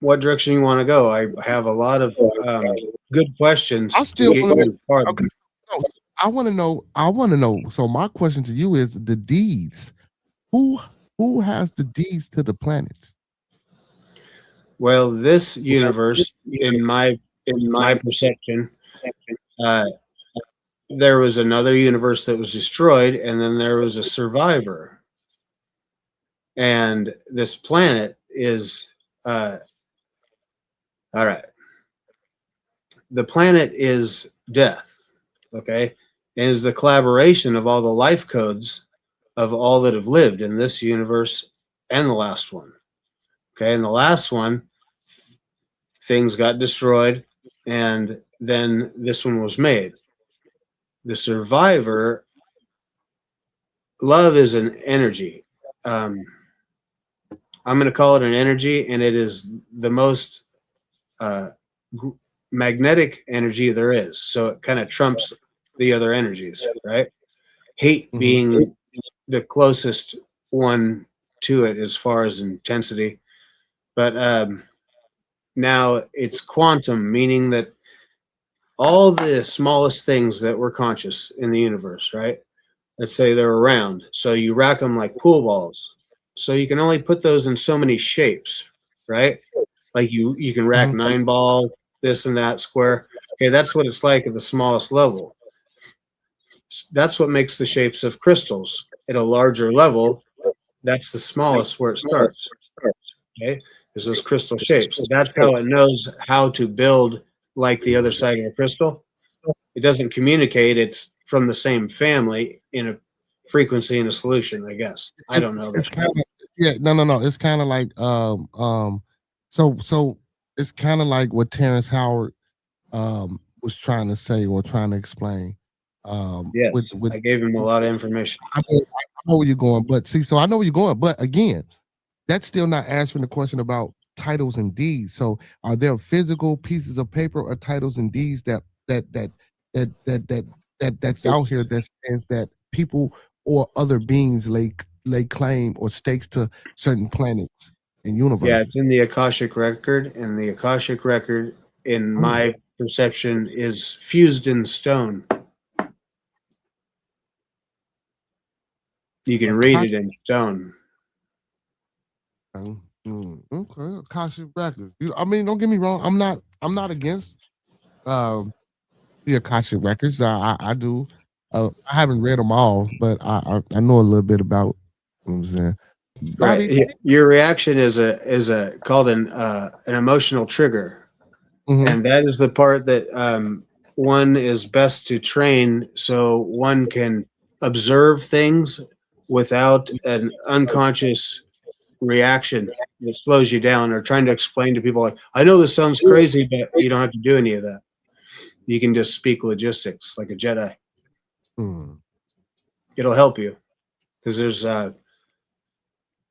[SPEAKER 4] what direction you want to go? I have a lot of good questions
[SPEAKER 2] I
[SPEAKER 4] to
[SPEAKER 2] still
[SPEAKER 4] get
[SPEAKER 2] want to
[SPEAKER 4] you farther.
[SPEAKER 2] okay. No, I want to know. I want to know. So my question to you is the deeds. Who has the deeds to the planets?
[SPEAKER 4] Well, this universe, in my perception, uh, there was another universe that was destroyed, and then there was a survivor. And this planet is all right. The planet is death, okay, and is the collaboration of all the life codes of all that have lived in this universe and the last one. Okay, and the last one, things got destroyed, and then this one was made. The survivor, love is an energy. I'm going to call it an energy, and it is the most magnetic energy there is. So it kind of trumps the other energies, right? Hate
[SPEAKER 2] Mhm.
[SPEAKER 4] being the closest one to it as far as intensity. But now it's quantum, meaning that all the smallest things that we're conscious in the universe, right? Let's say they're around. So you rack them like pool balls. So you can only put those in so many shapes, right? Like you can rack
[SPEAKER 2] Mhm.
[SPEAKER 4] 9 balls, this and that square. Okay, that's what it's like at the smallest level. That's what makes the shapes of crystals. At a larger level, that's the smallest where it starts. Okay, is those crystal shapes. So that's how it knows how to build like the other side of a crystal. It doesn't communicate. It's from the same family in a frequency and a solution, I guess. I don't know
[SPEAKER 2] It's
[SPEAKER 4] that.
[SPEAKER 2] kind of, yeah, no. It's kind of like so it's kind of like what Terrence Howard was trying to say or trying to explain.
[SPEAKER 4] Yes,
[SPEAKER 2] With
[SPEAKER 4] I gave him a lot of information.
[SPEAKER 2] I know where you're going, but see, so I know where you're going, but again, that's still not answering the question about titles and deeds. So, are there physical pieces of paper or titles and deeds that that that that's out here that says that people or other beings lay claim or stakes to certain planets and
[SPEAKER 4] Yeah, it's
[SPEAKER 2] universes?
[SPEAKER 4] in the Akashic record, and the Akashic record, in
[SPEAKER 2] Mm.
[SPEAKER 4] my perception, is fused in stone. You can read it in stone.
[SPEAKER 2] Okay, Akashic records. I mean, don't get me wrong. I'm not against um the Akashic records. I do. I haven't read them all, but I know a little bit about. You know what I'm saying,
[SPEAKER 4] Right.
[SPEAKER 2] Bobby.
[SPEAKER 4] Your reaction is a called an emotional trigger,
[SPEAKER 2] Mm-hmm.
[SPEAKER 4] and that is the part that one is best to train so one can observe things without an unconscious reaction that slows you down, or trying to explain to people like, I know this sounds crazy, but you don't have to do any of that. You can just speak logistics like a Jedi.
[SPEAKER 2] Mm.
[SPEAKER 4] it'll help you because there's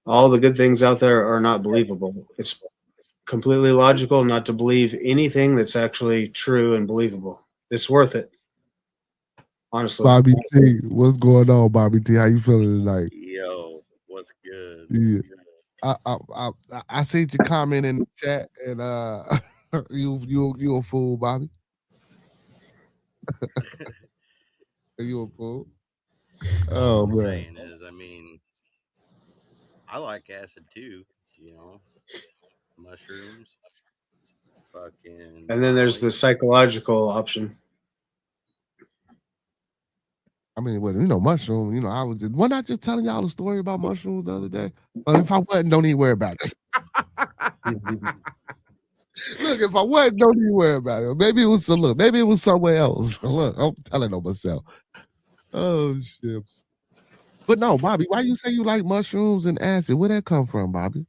[SPEAKER 4] all the good things out there are not believable. It's completely logical not to believe anything that's actually true and believable. It's worth it, honestly.
[SPEAKER 2] Bobby T, what's going on, Bobby T? How you feeling tonight?
[SPEAKER 5] Yo, what's good?
[SPEAKER 2] Yeah. I seen your comment in the chat, and you a fool, Bobby. You a fool.
[SPEAKER 5] All
[SPEAKER 2] Oh
[SPEAKER 5] I'm
[SPEAKER 2] man.
[SPEAKER 5] saying is, I mean, I like acid too, you know, mushrooms, fucking
[SPEAKER 4] And then there's the
[SPEAKER 5] Molly.
[SPEAKER 4] psychological option.
[SPEAKER 2] I mean, well, mushroom. I was wasn't I just telling y'all a story about mushrooms the other day? If I wasn't, don't even worry about it. Look, if I wasn't, don't even worry about it. Maybe it was maybe it was somewhere else. Look, I'm telling on myself. Oh shit. But no, Bobby, why you say you like mushrooms and acid? Where that come from, Bobby?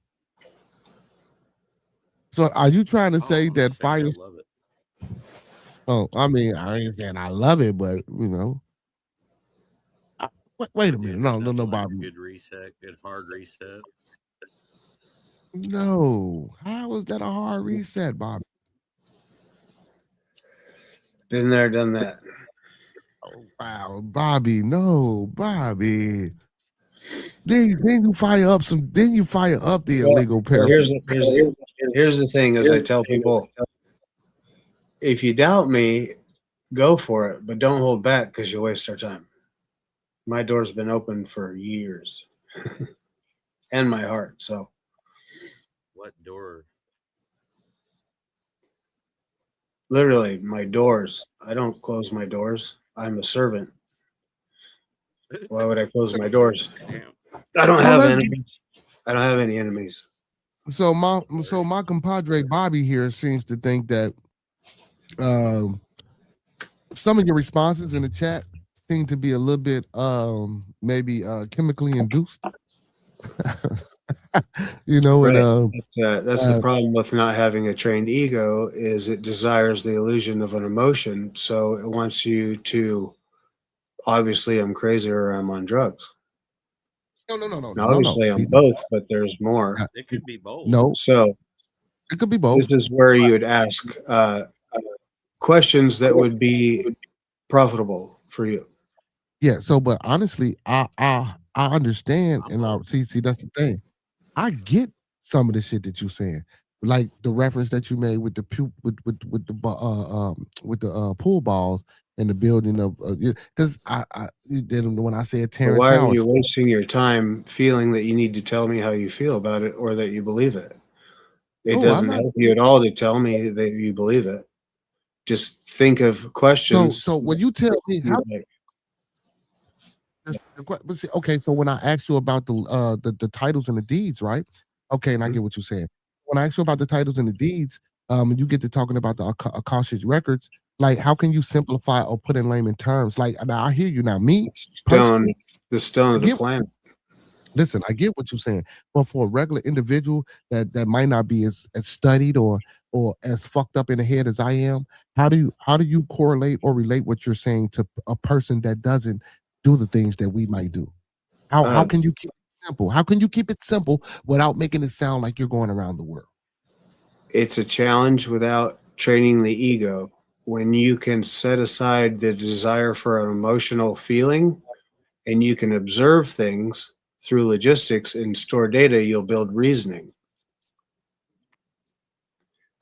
[SPEAKER 2] So are you trying to say
[SPEAKER 5] I'm
[SPEAKER 2] that
[SPEAKER 5] just saying
[SPEAKER 2] fire?
[SPEAKER 5] I love it.
[SPEAKER 2] Oh, I mean, I ain't saying I love it, but wait a minute.
[SPEAKER 5] Dude,
[SPEAKER 2] No,
[SPEAKER 5] there's
[SPEAKER 2] no, no,
[SPEAKER 5] nothing like a
[SPEAKER 2] Bobby.
[SPEAKER 5] good reset, good hard reset.
[SPEAKER 2] No. How is that a hard reset, Bobby?
[SPEAKER 4] Been there, done that.
[SPEAKER 2] Oh, wow, Bobby. No, Bobby. Then you fire up the illegal
[SPEAKER 4] Well,
[SPEAKER 2] paraphernalia.
[SPEAKER 4] here's the thing: as I tell people, if you doubt me, go for it, but don't hold back because you'll waste our time. My door's been open for years, and my heart. So
[SPEAKER 5] What door?
[SPEAKER 4] literally, my doors. I don't close my doors. I'm a servant. Why would I close my doors?
[SPEAKER 5] Damn.
[SPEAKER 4] I don't
[SPEAKER 2] So
[SPEAKER 4] have
[SPEAKER 2] let's
[SPEAKER 4] enemies. I don't have any enemies.
[SPEAKER 2] so my compadre Bobby here seems to think that um some of your responses in the chat seem to be a little bit maybe chemically induced. And
[SPEAKER 4] Right. That's the problem with not having a trained ego is it desires the illusion of an emotion. So it wants you to obviously I'm crazy or I'm on drugs. Now,
[SPEAKER 2] no.
[SPEAKER 4] obviously I'm
[SPEAKER 2] See,
[SPEAKER 4] both, but there's more.
[SPEAKER 5] It could be both.
[SPEAKER 2] no,
[SPEAKER 4] So
[SPEAKER 2] it could be
[SPEAKER 4] this
[SPEAKER 2] both.
[SPEAKER 4] is where you would ask questions that would be profitable for you.
[SPEAKER 2] Yeah. So, but honestly, I understand,
[SPEAKER 5] I'm
[SPEAKER 2] and I
[SPEAKER 5] both.
[SPEAKER 2] see that's the thing. I get some of the shit that you're saying, like the reference that you made with the with the pool balls and the building of because I then when I said
[SPEAKER 4] But
[SPEAKER 2] Terrence
[SPEAKER 4] why are
[SPEAKER 2] Howard,
[SPEAKER 4] you wasting your time feeling that you need to tell me how you feel about it or that you believe it? It
[SPEAKER 2] oh, I'm
[SPEAKER 4] doesn't
[SPEAKER 2] not.
[SPEAKER 4] help you at all to tell me that you believe it. Just think of questions.
[SPEAKER 2] So when you tell me how.
[SPEAKER 4] Like,
[SPEAKER 2] But see, okay, so when I asked you about the titles and the deeds, right? Okay, and I get what you're saying. When I asked you about the titles and the deeds, and you get to talking about the Akashic records, like how can you simplify or put in layman terms? Like now I hear you now. Me
[SPEAKER 4] stone,
[SPEAKER 2] personally,
[SPEAKER 4] the stone
[SPEAKER 2] I
[SPEAKER 4] of the
[SPEAKER 2] get
[SPEAKER 4] planet.
[SPEAKER 2] listen, I get what you're saying, but for a regular individual that might not be as studied or as fucked up in the head as I am, how do you correlate or relate what you're saying to a person that doesn't do the things that we might do? How
[SPEAKER 4] Uh,
[SPEAKER 2] can you keep it simple? How can you keep it simple without making it sound like you're going around the world?
[SPEAKER 4] it's a challenge without training the ego. When you can set aside the desire for an emotional feeling and you can observe things through logistics and store data, you'll build reasoning.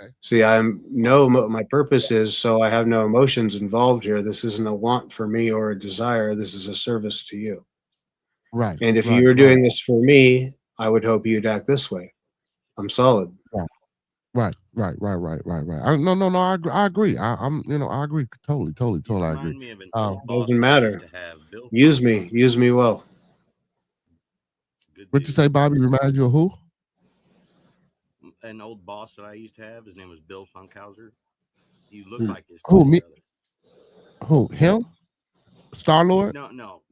[SPEAKER 2] Okay.
[SPEAKER 4] See, I'm know what my purpose is, so I have no emotions involved here. This isn't a want for me or a desire. This is a service to you.
[SPEAKER 2] Right,
[SPEAKER 4] And if you
[SPEAKER 2] right,
[SPEAKER 4] were
[SPEAKER 2] right,
[SPEAKER 4] doing this for me, I would hope you'd act this way. I'm solid.
[SPEAKER 2] right. No. I agree. I agree. Totally.
[SPEAKER 5] You
[SPEAKER 2] I agree.
[SPEAKER 5] remind me of an
[SPEAKER 2] Um,
[SPEAKER 5] old boss
[SPEAKER 4] Doesn't
[SPEAKER 5] that I used
[SPEAKER 4] matter.
[SPEAKER 5] to have, Bill
[SPEAKER 4] Use me.
[SPEAKER 5] Funkhauser.
[SPEAKER 4] Use me well.
[SPEAKER 5] Good
[SPEAKER 2] what you
[SPEAKER 5] dude.
[SPEAKER 2] say, Bobby? Reminds you of who?
[SPEAKER 5] An old boss that I used to have, his name was Bill Funkhauser. You look
[SPEAKER 4] Hmm.
[SPEAKER 5] like his
[SPEAKER 2] Who
[SPEAKER 5] twin
[SPEAKER 2] me?
[SPEAKER 5] brother.
[SPEAKER 2] Who him? Star Lord?
[SPEAKER 5] No.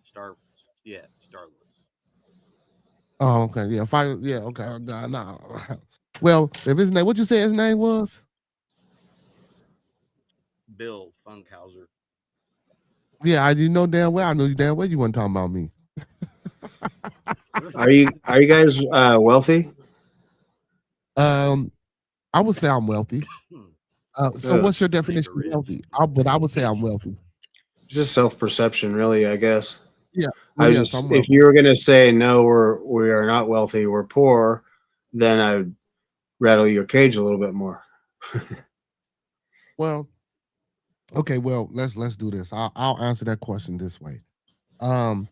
[SPEAKER 5] Star Lord.
[SPEAKER 2] Oh, okay. Yeah, fire. Yeah, okay. No. Well, if his name, what you say his name was?
[SPEAKER 5] Bill Funkhauser.
[SPEAKER 2] Yeah, I you know damn well. I know you damn well you weren't talking about me.
[SPEAKER 4] Are you guys wealthy?
[SPEAKER 2] Um, I would say I'm wealthy. So
[SPEAKER 4] Ugh.
[SPEAKER 2] what's your
[SPEAKER 5] Make a
[SPEAKER 2] definition of
[SPEAKER 5] rich.
[SPEAKER 2] wealthy? But I would say I'm wealthy.
[SPEAKER 4] It's just self-perception, really, I guess.
[SPEAKER 2] Yeah. Well, yes, I'm
[SPEAKER 4] If
[SPEAKER 2] wealthy.
[SPEAKER 4] you were gonna say no, we are not wealthy, we're poor, then I would rattle your cage a little bit more.
[SPEAKER 2] Well, okay. Well, let's do this. I'll answer that question this way. Um,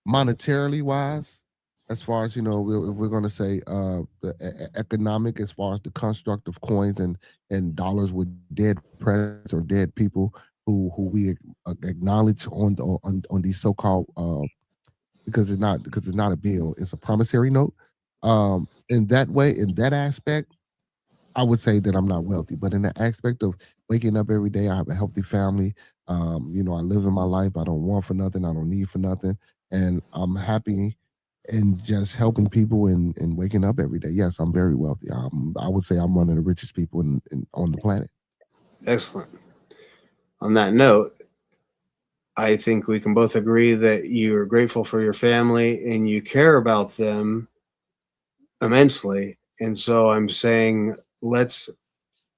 [SPEAKER 2] Monetarily wise, as far as we're going to say the economic, as far as the construct of coins and dollars with dead presidents or dead people who we acknowledge on these so-called because it's not a bill, it's a promissory note. In that way, in that aspect, I would say that I'm not wealthy, but in the aspect of waking up every day, I have a healthy family. I live in my life. I don't want for nothing. I don't need for nothing, and I'm happy and just helping people and waking up every day. Yes, I'm very wealthy. I would say I'm one of the richest people on the planet.
[SPEAKER 4] Excellent. On that note, I think we can both agree that you are grateful for your family and you care about them immensely. And so I'm saying let's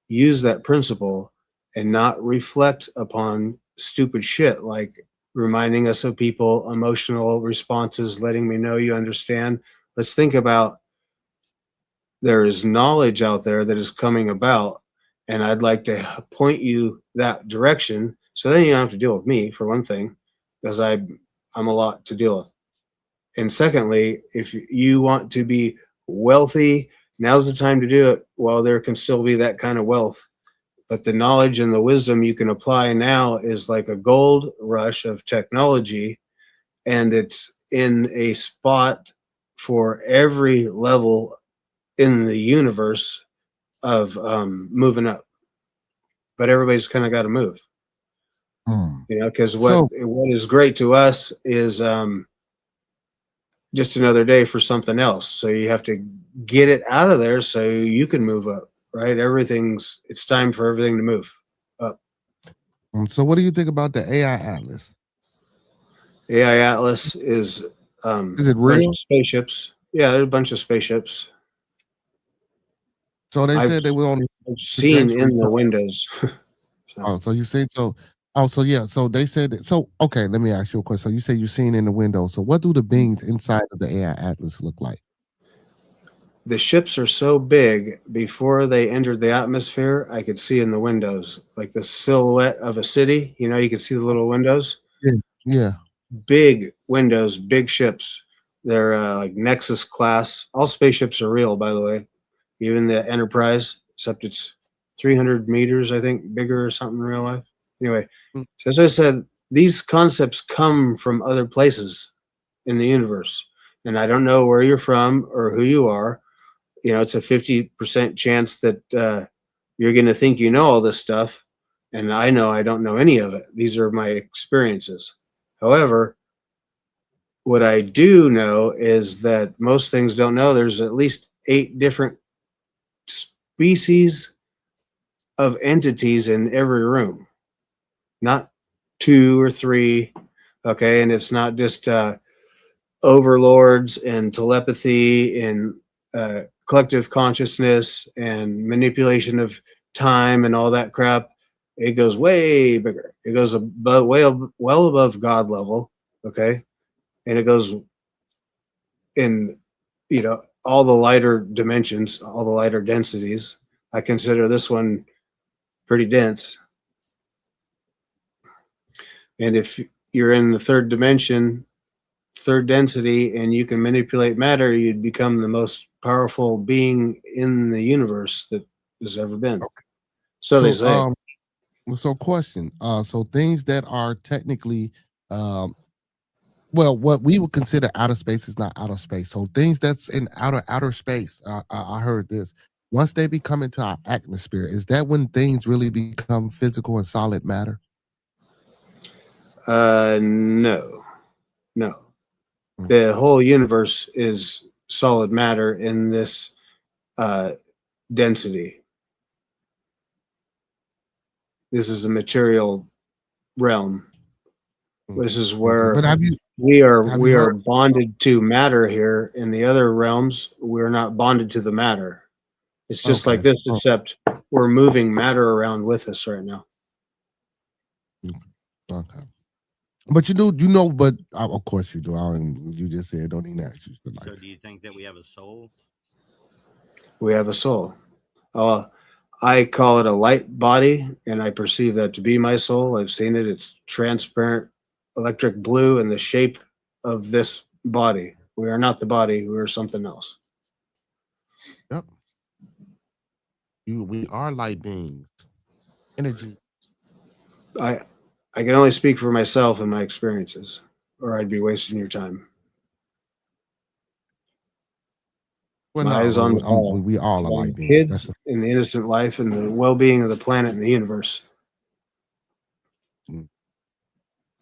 [SPEAKER 4] use that principle and not reflect upon stupid shit like reminding us of people, emotional responses, letting me know you understand. Let's think about there is knowledge out there that is coming about, and I'd like to point you that direction. So then you don't have to deal with me, for one thing, because I'm a lot to deal with. And secondly, if you want to be wealthy, now's the time to do it while there can still be that kind of wealth. But the knowledge and the wisdom you can apply now is like a gold rush of technology, and it's in a spot for every level in the universe of moving up. But everybody's kind of got to move,
[SPEAKER 2] Hmm.
[SPEAKER 4] because
[SPEAKER 2] So,
[SPEAKER 4] what is great to us is just another day for something else. So you have to get it out of there so you can move up, right? It's time for everything to move up.
[SPEAKER 2] so what do you think about the AI Atlas?
[SPEAKER 4] AI Atlas is
[SPEAKER 2] Is it
[SPEAKER 4] a bunch
[SPEAKER 2] real?
[SPEAKER 4] of spaceships. Yeah, there's a bunch of spaceships.
[SPEAKER 2] So they
[SPEAKER 4] I've
[SPEAKER 2] said they were on the
[SPEAKER 4] seen
[SPEAKER 2] trajectory.
[SPEAKER 4] in the windows. So,
[SPEAKER 2] Oh, so you say so? Oh, so yeah. So they said that, so. Okay, let me ask you a question. So you say you've seen in the window. So what do the beings inside of the AI Atlas look like?
[SPEAKER 4] the ships are so big, before they entered the atmosphere, I could see in the windows, like the silhouette of a city. You could see the little windows.
[SPEAKER 2] Yeah, yeah.
[SPEAKER 4] Big windows, big ships. They're like Nexus class. All spaceships are real, by the way, even the Enterprise, except it's 300 meters, I think, bigger or something in real life. Anyway,
[SPEAKER 2] Mm,
[SPEAKER 4] so as I said, these concepts come from other places in the universe. And I don't know where you're from or who you are. It's a 50% chance that you're going to think you know all this stuff. And I know I don't know any of it. These are my experiences. However, what I do know is that most things don't know. There's at least 8 different species of entities in every room, not 2 or 3. Okay. And it's not just overlords and telepathy and collective consciousness and manipulation of time and all that crap. It goes way bigger. It goes above, well above God level. Okay. And it goes in, all the lighter dimensions, all the lighter densities. I consider this one pretty dense. And if you're in the third dimension, third density, and you can manipulate matter, you'd become the most powerful being in the universe that has ever been. So they
[SPEAKER 2] So
[SPEAKER 4] say.
[SPEAKER 2] so question. So things that are technically well, what we would consider outer space is not outer space. So things that's in outer space. I heard this. Once they become into our atmosphere, is that when things really become physical and solid matter?
[SPEAKER 4] No, no.
[SPEAKER 2] Mm.
[SPEAKER 4] The whole universe is solid matter in this uh, density. This is a material realm. This is
[SPEAKER 2] Okay.
[SPEAKER 4] where
[SPEAKER 2] But have you
[SPEAKER 4] we
[SPEAKER 2] heard?
[SPEAKER 4] are bonded to matter here. In the other realms, we're not bonded to the matter. It's just like
[SPEAKER 2] Okay.
[SPEAKER 4] this, except we're moving matter around with us right now.
[SPEAKER 2] Okay. But you know, but of course you do. You just said don't even ask you stuff like
[SPEAKER 5] So,
[SPEAKER 2] that.
[SPEAKER 5] do you think that we have a soul?
[SPEAKER 4] We have a soul. I call it a light body, and I perceive that to be my soul. I've seen it. It's transparent, electric blue, in the shape of this body. We are not the body. We are something else.
[SPEAKER 2] Yep. We are light beings. Energy.
[SPEAKER 4] I I can only speak for myself and my experiences, or I'd be wasting your time.
[SPEAKER 2] Well,
[SPEAKER 4] My
[SPEAKER 2] no,
[SPEAKER 4] eyes on the ball.
[SPEAKER 2] we all are light
[SPEAKER 4] On
[SPEAKER 2] beings.
[SPEAKER 4] kids
[SPEAKER 2] That's
[SPEAKER 4] and the innocent life and the well-being of the planet and the universe.
[SPEAKER 2] Mm.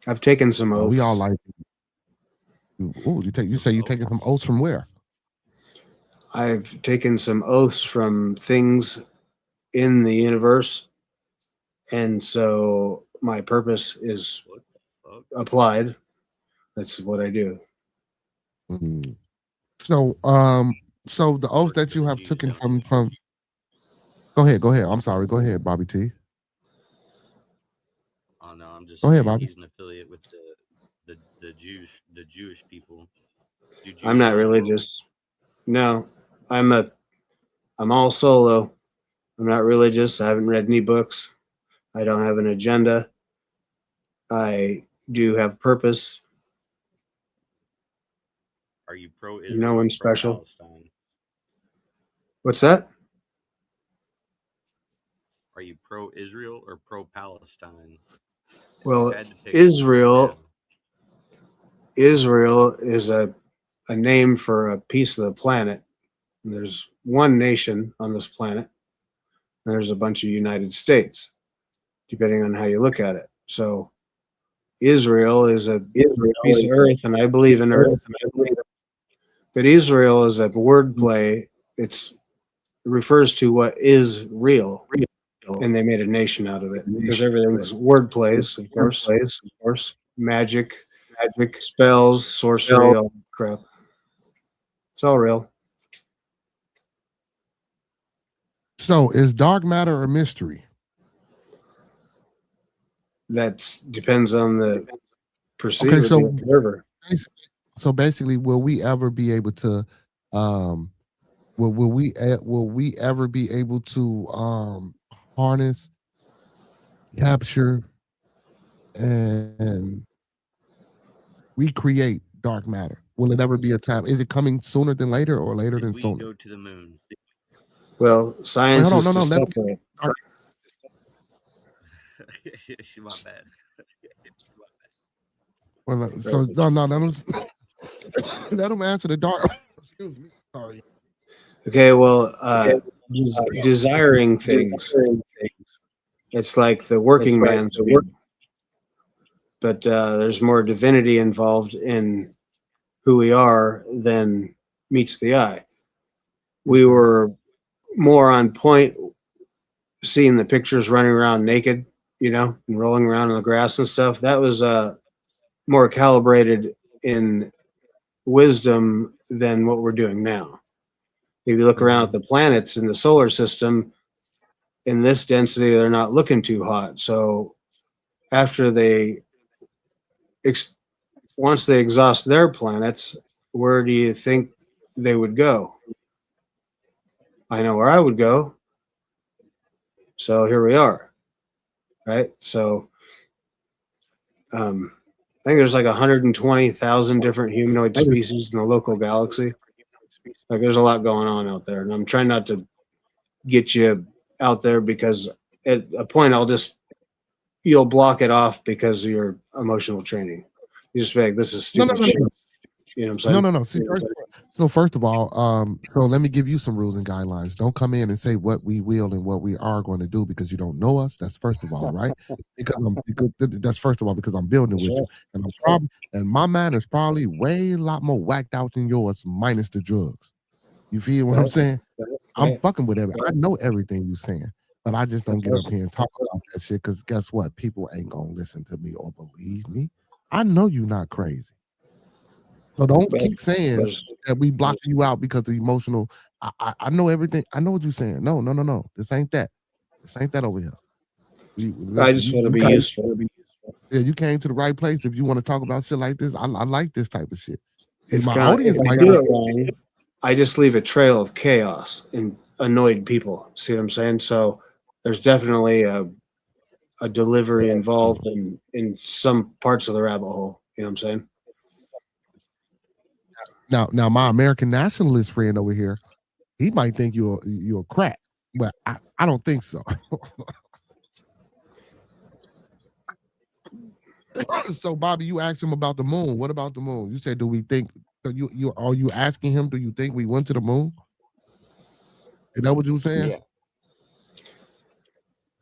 [SPEAKER 4] I've taken some
[SPEAKER 2] we all
[SPEAKER 4] oaths.
[SPEAKER 2] light beings. Oh, you say you're taking some oaths from where?
[SPEAKER 4] I've taken some oaths from things in the universe, and so my purpose is
[SPEAKER 5] What the fuck?
[SPEAKER 4] applied. That's what I do.
[SPEAKER 2] Mhm. So so the oath
[SPEAKER 5] Work
[SPEAKER 2] that
[SPEAKER 5] for
[SPEAKER 2] you
[SPEAKER 5] the
[SPEAKER 2] have
[SPEAKER 5] Jews,
[SPEAKER 2] taken
[SPEAKER 5] don't you?
[SPEAKER 2] from go ahead. I'm sorry. Go ahead, Bobby T.
[SPEAKER 5] Oh no, I'm just
[SPEAKER 2] Go ahead,
[SPEAKER 5] saying
[SPEAKER 2] Bobby.
[SPEAKER 5] he's an affiliate with the Jewish people. Do
[SPEAKER 4] I'm
[SPEAKER 5] Jews
[SPEAKER 4] not
[SPEAKER 5] rule the world?
[SPEAKER 4] religious. No, I'm all solo. I'm not religious. I haven't read any books. I don't have an agenda. I do have purpose.
[SPEAKER 5] Are you pro
[SPEAKER 4] No
[SPEAKER 5] Israel or
[SPEAKER 4] one
[SPEAKER 5] pro
[SPEAKER 4] special.
[SPEAKER 5] Palestine?
[SPEAKER 4] What's that?
[SPEAKER 5] Are you pro Israel or pro Palestine? If you
[SPEAKER 4] Well,
[SPEAKER 5] had to pick one right
[SPEAKER 4] Israel
[SPEAKER 5] now,
[SPEAKER 4] Israel is a name for a piece of the planet. And there's one nation on this planet, and there's a bunch of United States, depending on how you look at it. So Israel is a piece of Earth, and I believe in Earth. But Israel is a wordplay. It refers to what is real, and they made a nation out of it because everything's word plays, of course, magic, spells, sorcery, all that crap. It's all real.
[SPEAKER 2] So is dark matter a mystery?
[SPEAKER 4] That depends on the
[SPEAKER 2] Okay,
[SPEAKER 4] perceiver, the observer.
[SPEAKER 2] basically, will we ever be able to will we ever be able to harness, capture, and recreate dark matter? Will it ever be a time? Is it coming sooner than later or later
[SPEAKER 5] did
[SPEAKER 2] than
[SPEAKER 5] we
[SPEAKER 2] sooner?
[SPEAKER 5] go to the moon?
[SPEAKER 4] Well,
[SPEAKER 2] Wait,
[SPEAKER 4] science
[SPEAKER 2] hold on,
[SPEAKER 4] is
[SPEAKER 2] no,
[SPEAKER 4] to
[SPEAKER 2] let him get
[SPEAKER 4] separate.
[SPEAKER 2] dark.
[SPEAKER 5] My bad.
[SPEAKER 2] Well,
[SPEAKER 4] Right.
[SPEAKER 2] so no, let him let him answer the dark. Excuse me, sorry.
[SPEAKER 4] Okay, well, desiring things. It's like the working man's weed, but there's more divinity involved in who we are than meets the eye. We
[SPEAKER 2] Okay.
[SPEAKER 4] were more on point seeing the pictures running around naked, and rolling around in the grass and stuff. That was more calibrated in wisdom than what we're doing now. If you look around at the planets in the solar system, in this density, they're not looking too hot. So after once they exhaust their planets, where do you think they would go? I know where I would go. So here we are, right? So I think there's like 120,000 different humanoid species in the local galaxy. Like there's a lot going on out there, and I'm trying not to get you out there because at a point you'll block it off because of your emotional training. You just be like, this is
[SPEAKER 2] No, no,
[SPEAKER 4] stupid
[SPEAKER 2] no,
[SPEAKER 4] shit.
[SPEAKER 2] no.
[SPEAKER 4] You know what I'm saying?
[SPEAKER 2] No. See, first of all, so let me give you some rules and guidelines. Don't come in and say what we will and what we are going to do because you don't know us. That's first of all, right? That's first of all because I'm building with you, and my mind is probably way a lot more whacked out than yours, minus the drugs. You feel what I'm saying? I'm fucking with everything. I know everything you're saying, but I just don't get up here and talk about that shit because guess what? People ain't gonna listen to me or believe me. I know you're not crazy. So don't keep saying that we blocking you out because of emotional. I know everything. I know what you're saying. No. This ain't that. This ain't that over here.
[SPEAKER 4] I just want to be useful.
[SPEAKER 2] Yeah, you came to the right place. If you want to talk about shit like this, I like this type of shit. See,
[SPEAKER 4] It's
[SPEAKER 2] my
[SPEAKER 4] kinda,
[SPEAKER 2] audience
[SPEAKER 4] if I
[SPEAKER 2] might
[SPEAKER 4] do
[SPEAKER 2] not.
[SPEAKER 4] it wrong, I just leave a trail of chaos and annoyed people. See what I'm saying? So there's definitely a delivery involved in some parts of the rabbit hole. You know what I'm saying?
[SPEAKER 2] Now, my American nationalist friend over here, he might think you're a crack, but I don't think so. So, Bobby, you asked him about the moon. What about the moon? You said, do we think? So you are you asking him? Do you think we went to the moon? Is that what you were saying?
[SPEAKER 5] Yeah.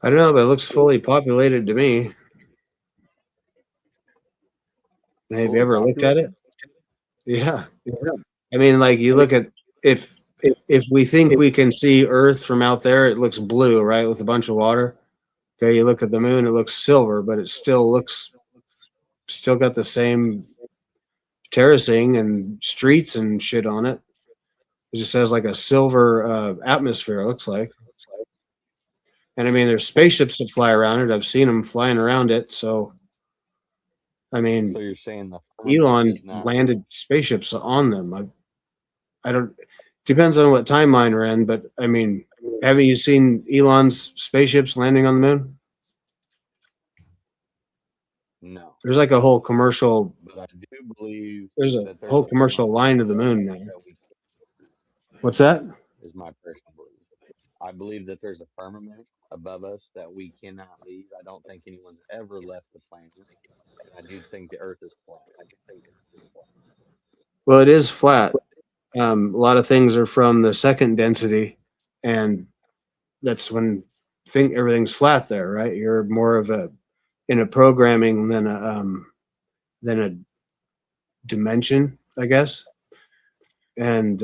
[SPEAKER 4] I don't know, but it looks fully populated to me. Have you
[SPEAKER 5] Fully
[SPEAKER 4] ever looked at it?
[SPEAKER 5] populated?
[SPEAKER 4] Yeah. I mean, like you look at if we think we can see Earth from out there, it looks blue, right, with a bunch of water. Okay, you look at the moon, it looks silver, but it still got the same terracing and streets and shit on it. It just has like a silver atmosphere, it looks like. And I mean, there's spaceships that fly around it. I've seen them flying around it. So, I mean,
[SPEAKER 5] So you're saying the firmament
[SPEAKER 4] Elon
[SPEAKER 5] is not
[SPEAKER 4] landed spaceships on them. I don't. Depends on what timeline we're in, but I mean, haven't you seen Elon's spaceships landing on the moon?
[SPEAKER 5] no,
[SPEAKER 4] There's like a whole commercial.
[SPEAKER 5] but I do believe
[SPEAKER 4] There's a
[SPEAKER 5] that there's
[SPEAKER 4] whole
[SPEAKER 5] a
[SPEAKER 4] commercial
[SPEAKER 5] firmament
[SPEAKER 4] line to the
[SPEAKER 5] above
[SPEAKER 4] moon
[SPEAKER 5] us
[SPEAKER 4] now.
[SPEAKER 5] that we
[SPEAKER 4] What's that?
[SPEAKER 5] is my personal belief. I believe that there's a firmament above us that we cannot leave. I don't think anyone's ever left the planet, and I do think the Earth is flat.
[SPEAKER 4] Well, it is flat. A lot of things are from the second density, and that's when everything's flat there, right? You're more of in a programming than a dimension, I guess. And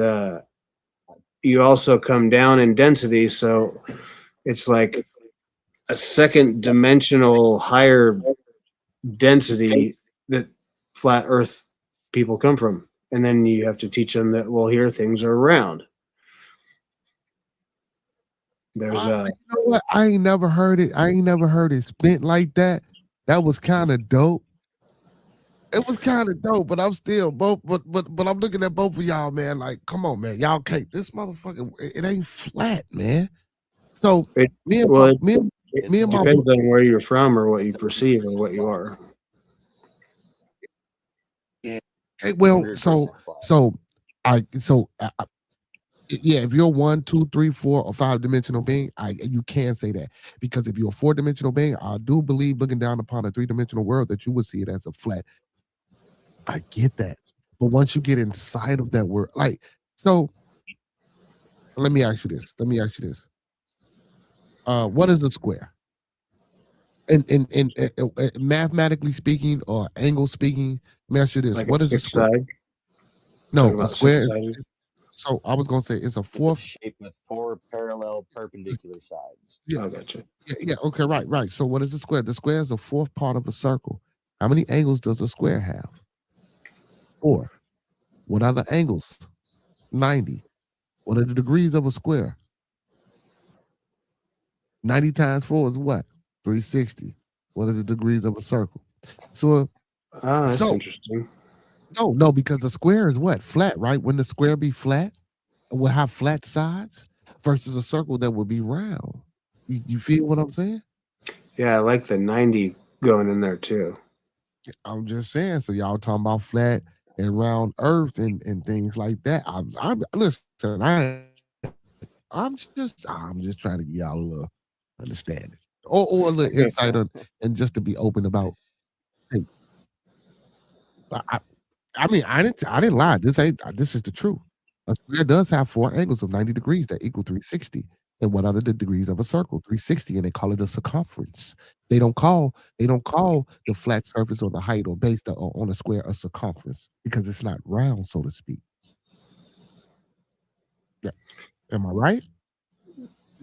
[SPEAKER 4] you also come down in density, so it's like a second dimensional higher density that flat Earth people come from. And then you have to teach them that, well, here things are round. There's
[SPEAKER 2] You know what? I ain't never heard it. I ain't never heard it spent like that. That was kind of dope. It was kind of dope, but I'm still but I'm looking at both of y'all, man. Like, come on, man, y'all can't. This motherfucker, it ain't flat, man. So
[SPEAKER 4] it,
[SPEAKER 2] me and
[SPEAKER 4] well,
[SPEAKER 2] my,
[SPEAKER 4] it,
[SPEAKER 2] me,
[SPEAKER 4] it
[SPEAKER 2] me and my
[SPEAKER 4] depends on where you're from or what you perceive or what you are.
[SPEAKER 2] yeah. Hey, well,
[SPEAKER 5] 100% flat.
[SPEAKER 2] Yeah, if you're 1, 2, 3, 4, or 5 dimensional being, you can say that, because if you're a 4 dimensional being, I do believe, looking down upon a 3 dimensional world, that you would see it as a flat. I get that, but once you get inside of that world, like, so, let me ask you this. What is a square? And mathematically speaking, or angle speaking, let me ask you this:
[SPEAKER 4] Like
[SPEAKER 2] what
[SPEAKER 4] a
[SPEAKER 2] is a
[SPEAKER 4] six
[SPEAKER 2] square?
[SPEAKER 4] side.
[SPEAKER 2] No,
[SPEAKER 4] Talking
[SPEAKER 2] a
[SPEAKER 4] about
[SPEAKER 2] square.
[SPEAKER 4] six sided.
[SPEAKER 2] So I was gonna say it's a
[SPEAKER 5] It's a
[SPEAKER 2] fourth.
[SPEAKER 5] shape with 4 parallel perpendicular sides.
[SPEAKER 2] Yeah,
[SPEAKER 4] Oh, gotcha.
[SPEAKER 2] yeah. Okay, right. So what is a square? The square is a fourth part of a circle. How many angles does a square have? 4. What are the angles? 90. What are the degrees of a square? 90 times 4 is what? 360. What are the degrees of a circle? So
[SPEAKER 4] Ah, that's
[SPEAKER 2] so
[SPEAKER 4] interesting.
[SPEAKER 2] no, because the square is what? Flat, right? When the square be flat, it will have flat sides versus a circle that would be round. You feel what I'm saying?
[SPEAKER 4] Yeah, I like the 90 going in there too.
[SPEAKER 2] I'm just saying. So y'all talking about flat and round Earth and things like that. I'm listen. I'm just trying to give y'all a little understanding, or a little insight on, and just to be open about. Hey, I, I didn't lie. This is the truth. A square does have 4 angles of 90 degrees that equal 360. And what are the degrees of a circle? 360, and they call it a circumference. They don't call the flat surface or the height or base on a square a circumference, because it's not round, so to speak. Yeah. Am I right?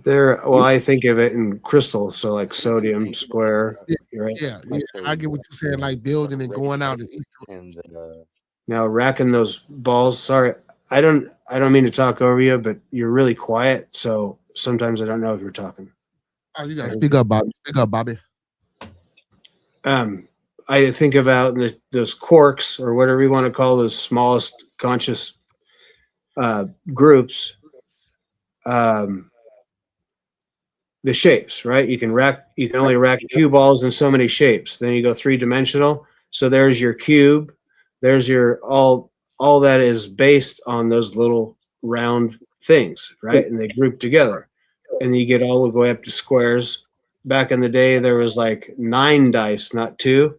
[SPEAKER 4] There, well, I think of it in crystal, so like sodium square, right?
[SPEAKER 2] Yeah,
[SPEAKER 5] Like
[SPEAKER 2] I get what you're saying, like building and going out and
[SPEAKER 5] and
[SPEAKER 4] Now racking those balls. Sorry, I don't mean to talk over you, but you're really quiet, so sometimes I don't know if you're talking.
[SPEAKER 2] oh, you gotta speak up, Bobby. Speak up, Bobby.
[SPEAKER 4] I think about those quarks or whatever you want to call those smallest conscious groups. The shapes, right? You can only rack cue balls in so many shapes. Then you go 3-dimensional. So there's your cube. There's your all that is based on those little round things, right? And they group together. And you get all the way up to squares. Back in the day, there was like 9 dice, not 2.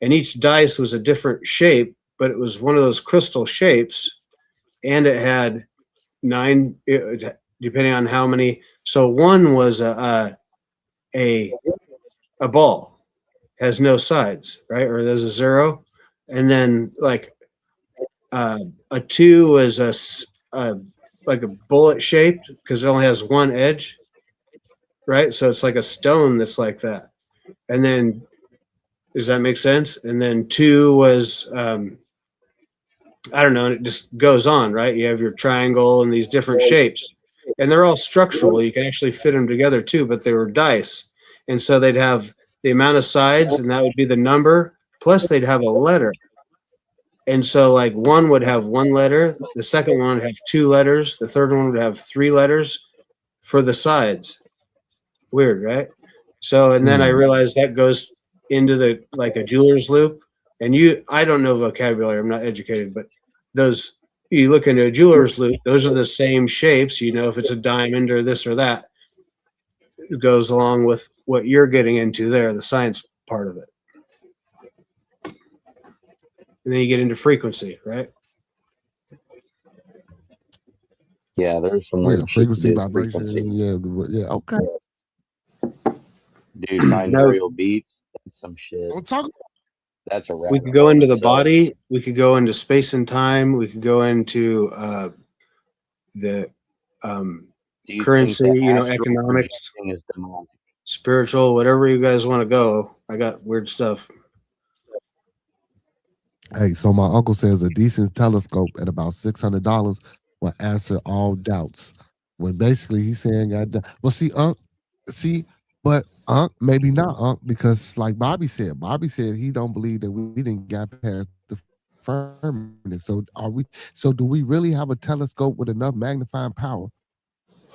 [SPEAKER 4] And each dice was a different shape, but it was one of those crystal shapes. And it had 9, depending on how many. So one was a ball, has no sides, right? Or there's a 0, and then like a 2 was like a bullet shaped because it only has one edge, right? So it's like a stone that's like that. And then does that make sense? And then 2 was I don't know, and it just goes on, right? You have your triangle and these different shapes. And they're all structural. You can actually fit them together too, but they were dice. And so they'd have the amount of sides, and that would be the number, plus they'd have a letter. And so like one would have 1 letter, the second one would have 2 letters, the third one would have 3 letters for the sides. Weird, right? So, and then I realized that goes into the like a jeweler's loop. And I don't know vocabulary, I'm not educated, but those, you look into a jeweler's loop, those are the same shapes, you know, if it's a diamond or this or that. It goes along with what you're getting into there, the science part of it. And then you get into frequency, right?
[SPEAKER 5] yeah, there's some weird shit to
[SPEAKER 2] frequency,
[SPEAKER 5] do with
[SPEAKER 2] vibration.
[SPEAKER 5] frequency.
[SPEAKER 2] Yeah. Okay.
[SPEAKER 5] Dude, binaural beats, that's some shit.
[SPEAKER 2] We'll talk.
[SPEAKER 5] That's a
[SPEAKER 4] We could go into the body. We could go into space and time. We could go into the currency, you know, economics,
[SPEAKER 5] is demonic?
[SPEAKER 4] spiritual, whatever you guys want to go. I got weird stuff.
[SPEAKER 2] Hey, so my uncle says a decent telescope at about $600 will answer all doubts. When basically he's saying, well, but maybe not, because like Bobby said he don't believe that we didn't get past the firmament. So so do we really have a telescope with enough magnifying power?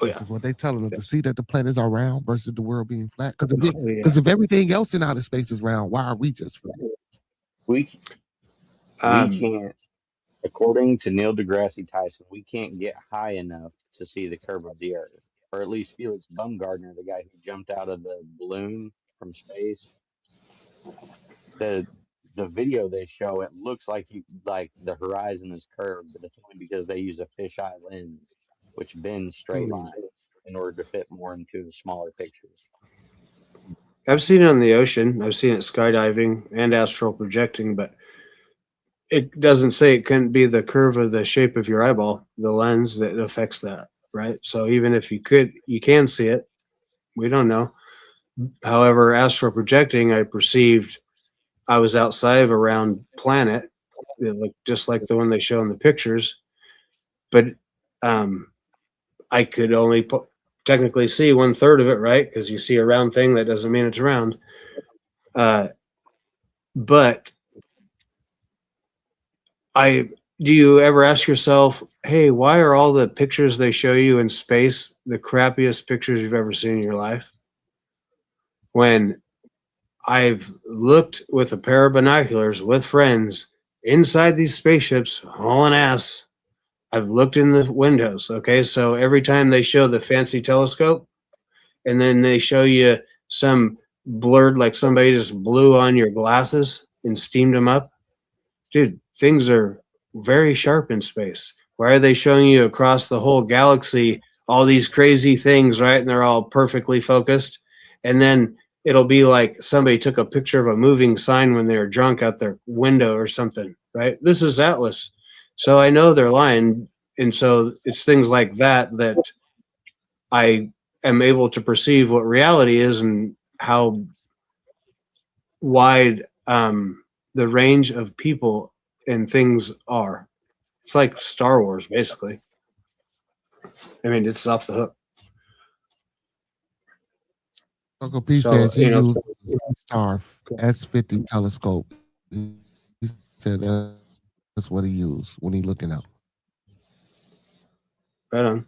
[SPEAKER 2] This is what they telling us to see that the planets are round versus the world being flat. Because if everything else in outer space is round, why are we just flat?
[SPEAKER 5] We can't, according to Neil deGrasse Tyson, we can't get high enough to see the curve of the Earth. Or at least Felix Baumgartner, the guy who jumped out of the balloon from space, the video they show, it looks like the horizon is curved, but it's only because they use a fisheye lens, which bends straight lines in order to fit more into the smaller pictures.
[SPEAKER 4] I've seen it on the ocean. I've seen it skydiving and astral projecting, but it doesn't say it couldn't be the curve of the shape of your eyeball, the lens that affects that, right? So even if you can see it, we don't know. However, astral projecting, I perceived I was outside of a round planet, just like the one they show in the pictures, but I could only technically see 1/3 of it, right? Because you see a round thing, that doesn't mean it's round. But do you ever ask yourself, hey, why are all the pictures they show you in space the crappiest pictures you've ever seen in your life? When I've looked with a pair of binoculars with friends inside these spaceships, hauling ass, I've looked in the windows. Okay, so every time they show the fancy telescope, and then they show you some blurred, like somebody just blew on your glasses and steamed them up. Dude, things are very sharp in space. Why are they showing you across the whole galaxy all these crazy things, right? And they're all perfectly focused. And then it'll be like somebody took a picture of a moving sign when they were drunk out their window or something, right? This is Atlas. So I know they're lying. And so it's things like that I am able to perceive what reality is and how wide the range of people and things are. It's like Star Wars, basically. I mean, it's off the hook.
[SPEAKER 2] Uncle P
[SPEAKER 4] So,
[SPEAKER 2] says he used the Star S50 telescope. He said that's what he used when he looking out.
[SPEAKER 4] right on.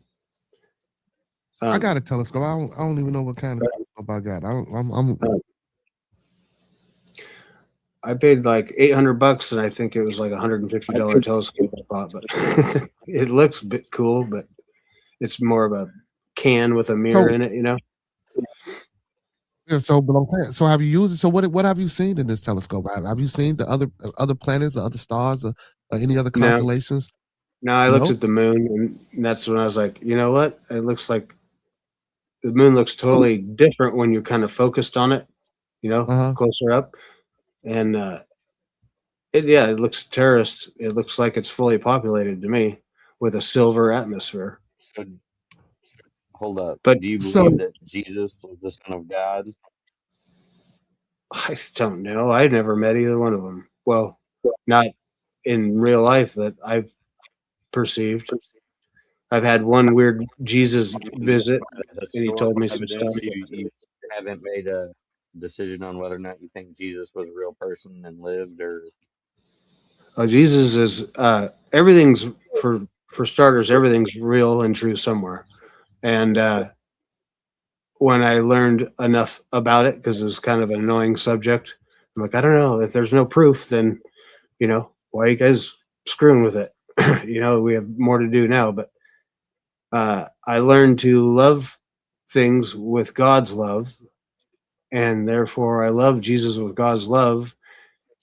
[SPEAKER 2] I got a telescope. I don't even know what kind of telescope I got.
[SPEAKER 4] I paid like $800, and I think it was like $150 telescope I bought, but it looks a bit cool, but it's more of a can with a mirror in it, you know?
[SPEAKER 2] Yeah, so, but I'm saying, so have you used it? So what have you seen in this telescope? Have you seen the other planets or other stars or any other
[SPEAKER 4] No.
[SPEAKER 2] constellations?
[SPEAKER 4] No, I looked at the moon, and that's when I was like, you know what? It looks like the moon looks totally different when you're kind of focused on it, you know, closer up. And it looks terraced. It looks like it's fully populated to me with a silver atmosphere.
[SPEAKER 5] Hold up.
[SPEAKER 4] But
[SPEAKER 5] do you believe that Jesus was the Son of God?
[SPEAKER 4] I don't know. I've never met either one of them. Well, not in real life that I've perceived. I've had one weird Jesus visit, and he told me some stuff.
[SPEAKER 5] You haven't made a decision on whether or not you think Jesus was a real person and lived, or
[SPEAKER 4] Oh, Jesus is everything's for starters. Everything's real and true somewhere, and when I learned enough about it, because it was kind of an annoying subject, I'm like, I don't know. If there's no proof, then why are you guys screwing with it? We have more to do now. But I learned to love things with God's love, and therefore I love Jesus with God's love.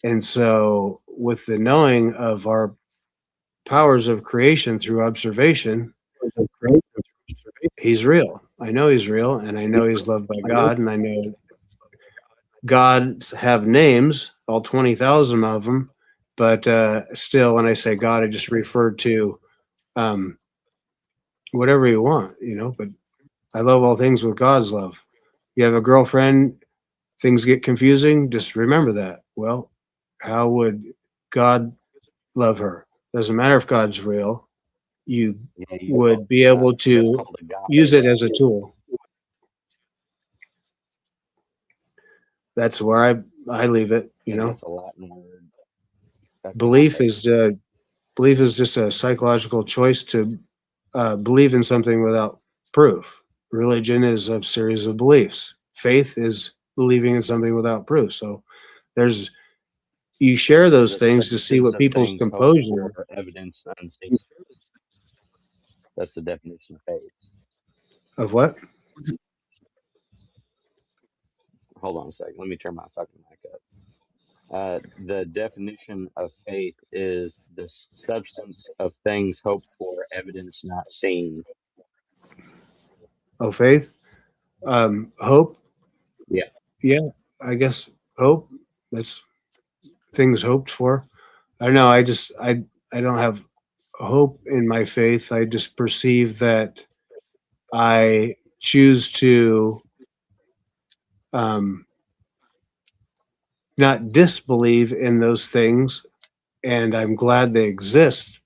[SPEAKER 4] And so, with the knowing of our powers of creation through observation, he's real. I know he's real, and I know he's loved by God, and I know gods have names, all 20,000 of them. But still, when I say God, I just refer to whatever you want, But I love all things with God's love. You have a girlfriend, things get confusing. Just remember that. Well, how would God love her? Doesn't matter if God's real. You would be able to use it as a tool. That's where I leave it.
[SPEAKER 5] That's a Latin word.
[SPEAKER 4] Belief is just a psychological choice to believe in something without proof. Religion is a series of beliefs. Faith is believing in something without proof. So you share those things to see what people's composure.
[SPEAKER 5] Evidence unseen. That's the definition of faith.
[SPEAKER 4] Of what?
[SPEAKER 5] Hold on a second. Let me turn my fucking mic up. The definition of faith is the substance of things hoped for, evidence not seen.
[SPEAKER 4] Oh, faith? Hope?
[SPEAKER 5] Yeah.
[SPEAKER 4] Yeah, I guess hope. That's things hoped for. I don't know. I don't have hope in my faith. I just perceive that I choose to not disbelieve in those things, and I'm glad they exist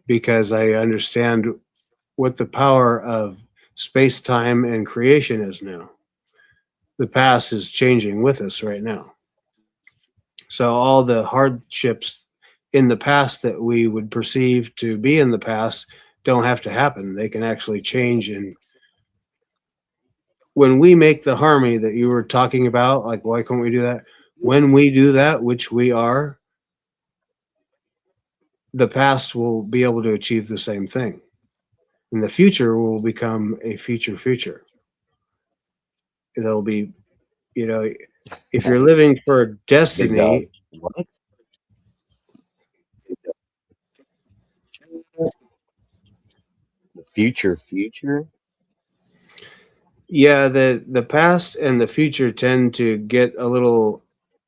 [SPEAKER 4] because I understand what the power of space, time, and creation is now. The past is changing with us right now. So all the hardships in the past that we would perceive to be in the past don't have to happen. They can actually change. And when we make the harmony that you were talking about, like, why can't we do that? When we do that, which we are, the past will be able to achieve the same thing. And the future will become a future. There'll be, if you're living for destiny.
[SPEAKER 5] What? The future?
[SPEAKER 4] Yeah, the past and the future tend to get a little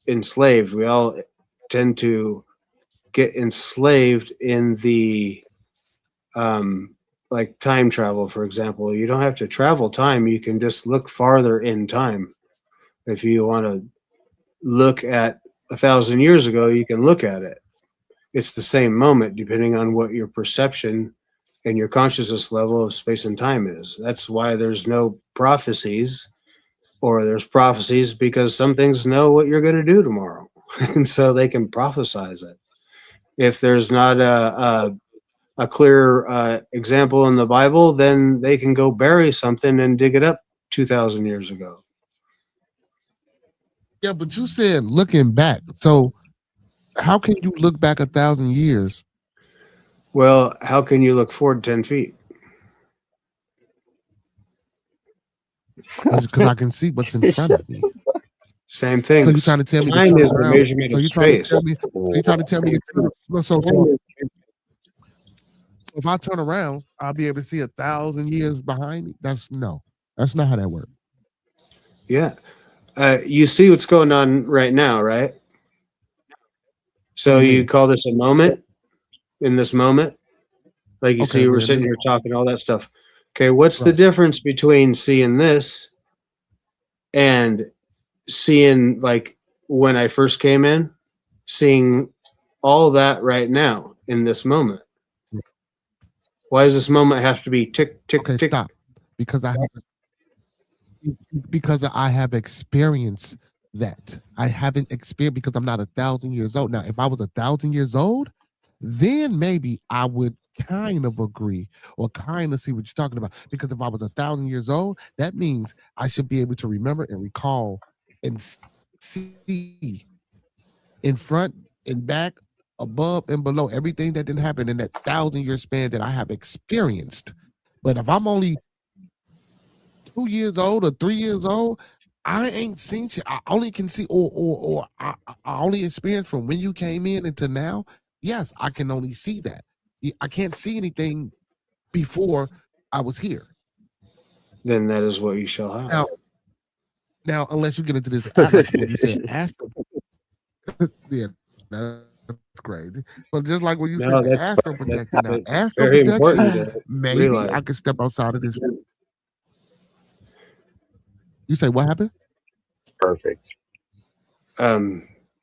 [SPEAKER 4] enslaved. We all tend to get enslaved in the like time travel, for example. You don't have to travel time. You can just look farther in time. If you want to look at 1,000 years ago, you can look at it. It's the same moment, depending on what your perception and your consciousness level of space and time is. That's why there's no prophecies, or there's prophecies because some things know what you're going to do tomorrow. And so they can prophesize it. If there's not a clear example in the Bible, then they can go bury something and dig it up 2,000 years ago.
[SPEAKER 2] Yeah, but you said looking back. So how can you look back 1,000 years?
[SPEAKER 4] Well, how can you look forward 10 feet?
[SPEAKER 2] Because I can see what's in front of me.
[SPEAKER 4] Same thing.
[SPEAKER 2] So you're trying to tell me to
[SPEAKER 4] time
[SPEAKER 2] turn
[SPEAKER 4] is the
[SPEAKER 2] around.
[SPEAKER 4] measurement
[SPEAKER 2] So
[SPEAKER 4] of
[SPEAKER 2] you're trying to
[SPEAKER 4] space.
[SPEAKER 2] tell me. So you're trying to tell me. So if I turn around, I'll be able to see 1,000 years behind me. That's not how that works.
[SPEAKER 4] Yeah. You see what's going on right now, right? So you call this a moment in this moment? Like you see, we're sitting here talking all that stuff. Okay, what's the difference between seeing this and seeing, like, when I first came in, seeing all that right now in this moment? Why does this moment have to be tick, tick, tick?
[SPEAKER 2] Stop. Because I have experienced that. I haven't experienced because I'm not 1,000 years old. Now, if I was 1,000 years old, then maybe I would kind of agree or kind of see what you're talking about. Because if I was 1,000 years old, that means I should be able to remember and recall and see in front and back, above and below, everything that didn't happen in that 1,000-year span that I have experienced. But if I'm only 2 years old or 3 years old, I ain't seen shit. I only can see, or I only experience from when you came in until now. Yes, I can only see that. I can't see anything before I was here.
[SPEAKER 4] Then that is what you shall have.
[SPEAKER 2] Now, unless you get into this, like when you said astral, yeah, that's crazy. But just like when you said the astral projection, now astral
[SPEAKER 4] very
[SPEAKER 2] projection,
[SPEAKER 4] important to
[SPEAKER 2] maybe
[SPEAKER 4] realize.
[SPEAKER 2] I could step outside of this. You say what happened?
[SPEAKER 5] Perfect.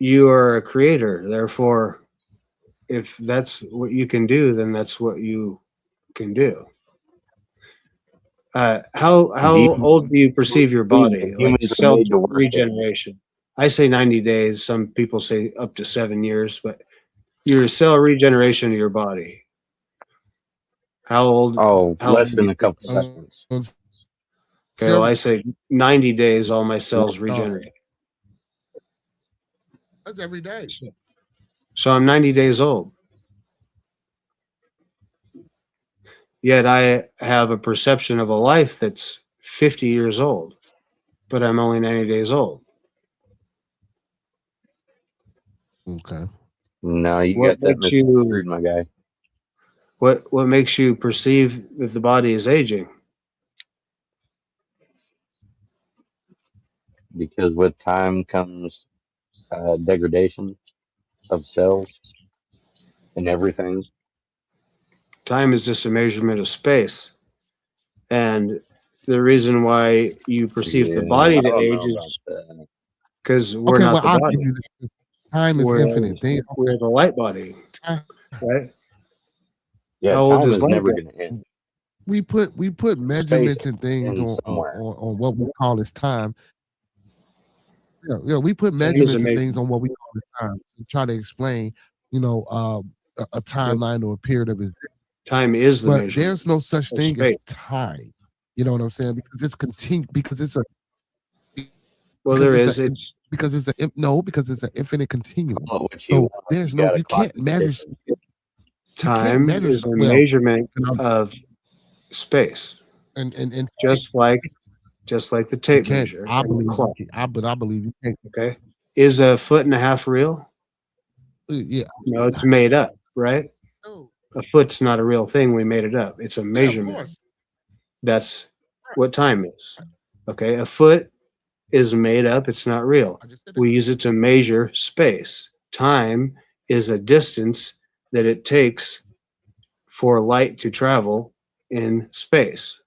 [SPEAKER 4] You are a creator, therefore, if that's what you can do, then that's what you can do. How old do you perceive your body? Like
[SPEAKER 5] Humans are
[SPEAKER 4] cell
[SPEAKER 5] made to worship.
[SPEAKER 4] regeneration. I say 90 days. Some people say up to 7 years, but your cell regeneration of your body. How old?
[SPEAKER 5] Oh,
[SPEAKER 4] how
[SPEAKER 5] less
[SPEAKER 4] old
[SPEAKER 5] than
[SPEAKER 4] do
[SPEAKER 5] a
[SPEAKER 4] you
[SPEAKER 5] couple
[SPEAKER 4] think?
[SPEAKER 5] seconds.
[SPEAKER 4] Okay, well, I say 90 days, all my cells regenerate.
[SPEAKER 2] That's every day.
[SPEAKER 4] So I'm 90 days old. Yet I have a perception of a life that's 50 years old, but I'm only 90 days old.
[SPEAKER 2] Okay.
[SPEAKER 5] No, you
[SPEAKER 4] What
[SPEAKER 5] got that
[SPEAKER 4] makes you-
[SPEAKER 5] misconstrued, my guy.
[SPEAKER 4] What makes you perceive that the body is aging?
[SPEAKER 5] Because with time comes degradation of cells and everything.
[SPEAKER 4] Time is just a measurement of space. And the reason why you perceive the body to age is because we're not the body.
[SPEAKER 2] Time is infinite.
[SPEAKER 4] We're the light body, right?
[SPEAKER 5] Yeah,
[SPEAKER 4] How old
[SPEAKER 5] time
[SPEAKER 4] is
[SPEAKER 5] is
[SPEAKER 4] light
[SPEAKER 5] never
[SPEAKER 4] body?
[SPEAKER 5] going to end.
[SPEAKER 2] We put measurements and things
[SPEAKER 5] ends
[SPEAKER 2] on
[SPEAKER 5] somewhere.
[SPEAKER 2] what we call as time. Yeah, we put
[SPEAKER 4] Time is
[SPEAKER 2] measurements and
[SPEAKER 4] amazing.
[SPEAKER 2] things on what we call as time to try to explain, a timeline or a period of existence.
[SPEAKER 4] Time is the
[SPEAKER 2] But
[SPEAKER 4] measurement
[SPEAKER 2] there's no such
[SPEAKER 4] of
[SPEAKER 2] thing as
[SPEAKER 4] space.
[SPEAKER 2] time. You know what I'm saying? Because it's because it's a
[SPEAKER 4] Well,
[SPEAKER 2] because
[SPEAKER 4] there
[SPEAKER 2] it's
[SPEAKER 4] is.
[SPEAKER 2] a, because it's a no, because it's an infinite continuum.
[SPEAKER 5] Call it what you
[SPEAKER 2] So
[SPEAKER 5] want.
[SPEAKER 2] there's
[SPEAKER 5] You
[SPEAKER 2] no
[SPEAKER 5] got a
[SPEAKER 2] you
[SPEAKER 5] clock
[SPEAKER 2] can't
[SPEAKER 5] that's
[SPEAKER 2] measure
[SPEAKER 5] different.
[SPEAKER 4] Time is a
[SPEAKER 2] well,
[SPEAKER 4] measurement of space,
[SPEAKER 2] and
[SPEAKER 4] just like the
[SPEAKER 2] you
[SPEAKER 4] tape
[SPEAKER 2] can't.
[SPEAKER 4] measure
[SPEAKER 2] I
[SPEAKER 4] and the
[SPEAKER 2] believe
[SPEAKER 4] clock.
[SPEAKER 2] I believe you can't.
[SPEAKER 4] Okay, is a foot and a half real?
[SPEAKER 2] Yeah.
[SPEAKER 4] No, it's made up, right?
[SPEAKER 2] No.
[SPEAKER 4] A foot's not a real thing. We made it up. It's a
[SPEAKER 2] Yeah, of
[SPEAKER 4] measurement.
[SPEAKER 2] course.
[SPEAKER 4] That's what time is. Okay, a foot is made up. It's not real.
[SPEAKER 2] I just said that.
[SPEAKER 4] We use it to measure space. Time is a distance that it takes for light to travel in space,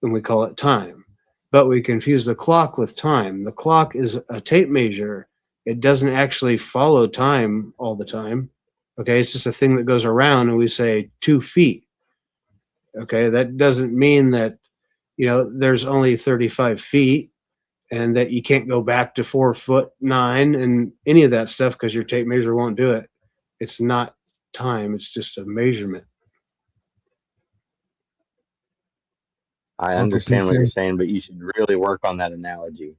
[SPEAKER 4] and we call it time. But we confuse the clock with time. The clock is a tape measure. It doesn't actually follow time all the time. Okay, it's just a thing that goes around, and we say 2 feet. Okay, that doesn't mean that, you know, there's only 35 feet and that you can't go back to 4'9" and any of that stuff, because your tape measure won't do it. It's not time, it's just a measurement.
[SPEAKER 5] I
[SPEAKER 2] Uncle P
[SPEAKER 5] understand what you're
[SPEAKER 2] said,
[SPEAKER 5] saying, but you should really work on that analogy.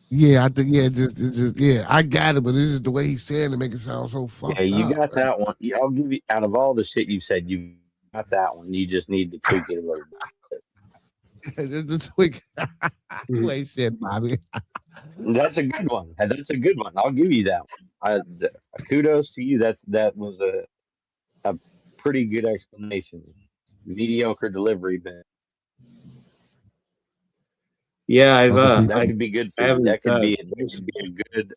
[SPEAKER 2] yeah, I think, yeah, just, yeah, I got it, but this is the way he said it to make it sound so
[SPEAKER 5] Yeah,
[SPEAKER 2] fucked
[SPEAKER 5] you
[SPEAKER 2] up.
[SPEAKER 5] got that one. Yeah, I'll give you, out of all the shit you said, you got that one. You just need to tweak it a little bit.
[SPEAKER 2] Just tweak.
[SPEAKER 4] Mhm.
[SPEAKER 2] Way shit, Bobby.
[SPEAKER 5] That's a good one. That's a good one. I'll give you that one. Kudos to you. That was a pretty good explanation. Mediocre delivery, but
[SPEAKER 4] Yeah,
[SPEAKER 2] Uncle P.
[SPEAKER 5] that could be good for
[SPEAKER 4] I
[SPEAKER 5] you.
[SPEAKER 4] haven't
[SPEAKER 5] That could be a good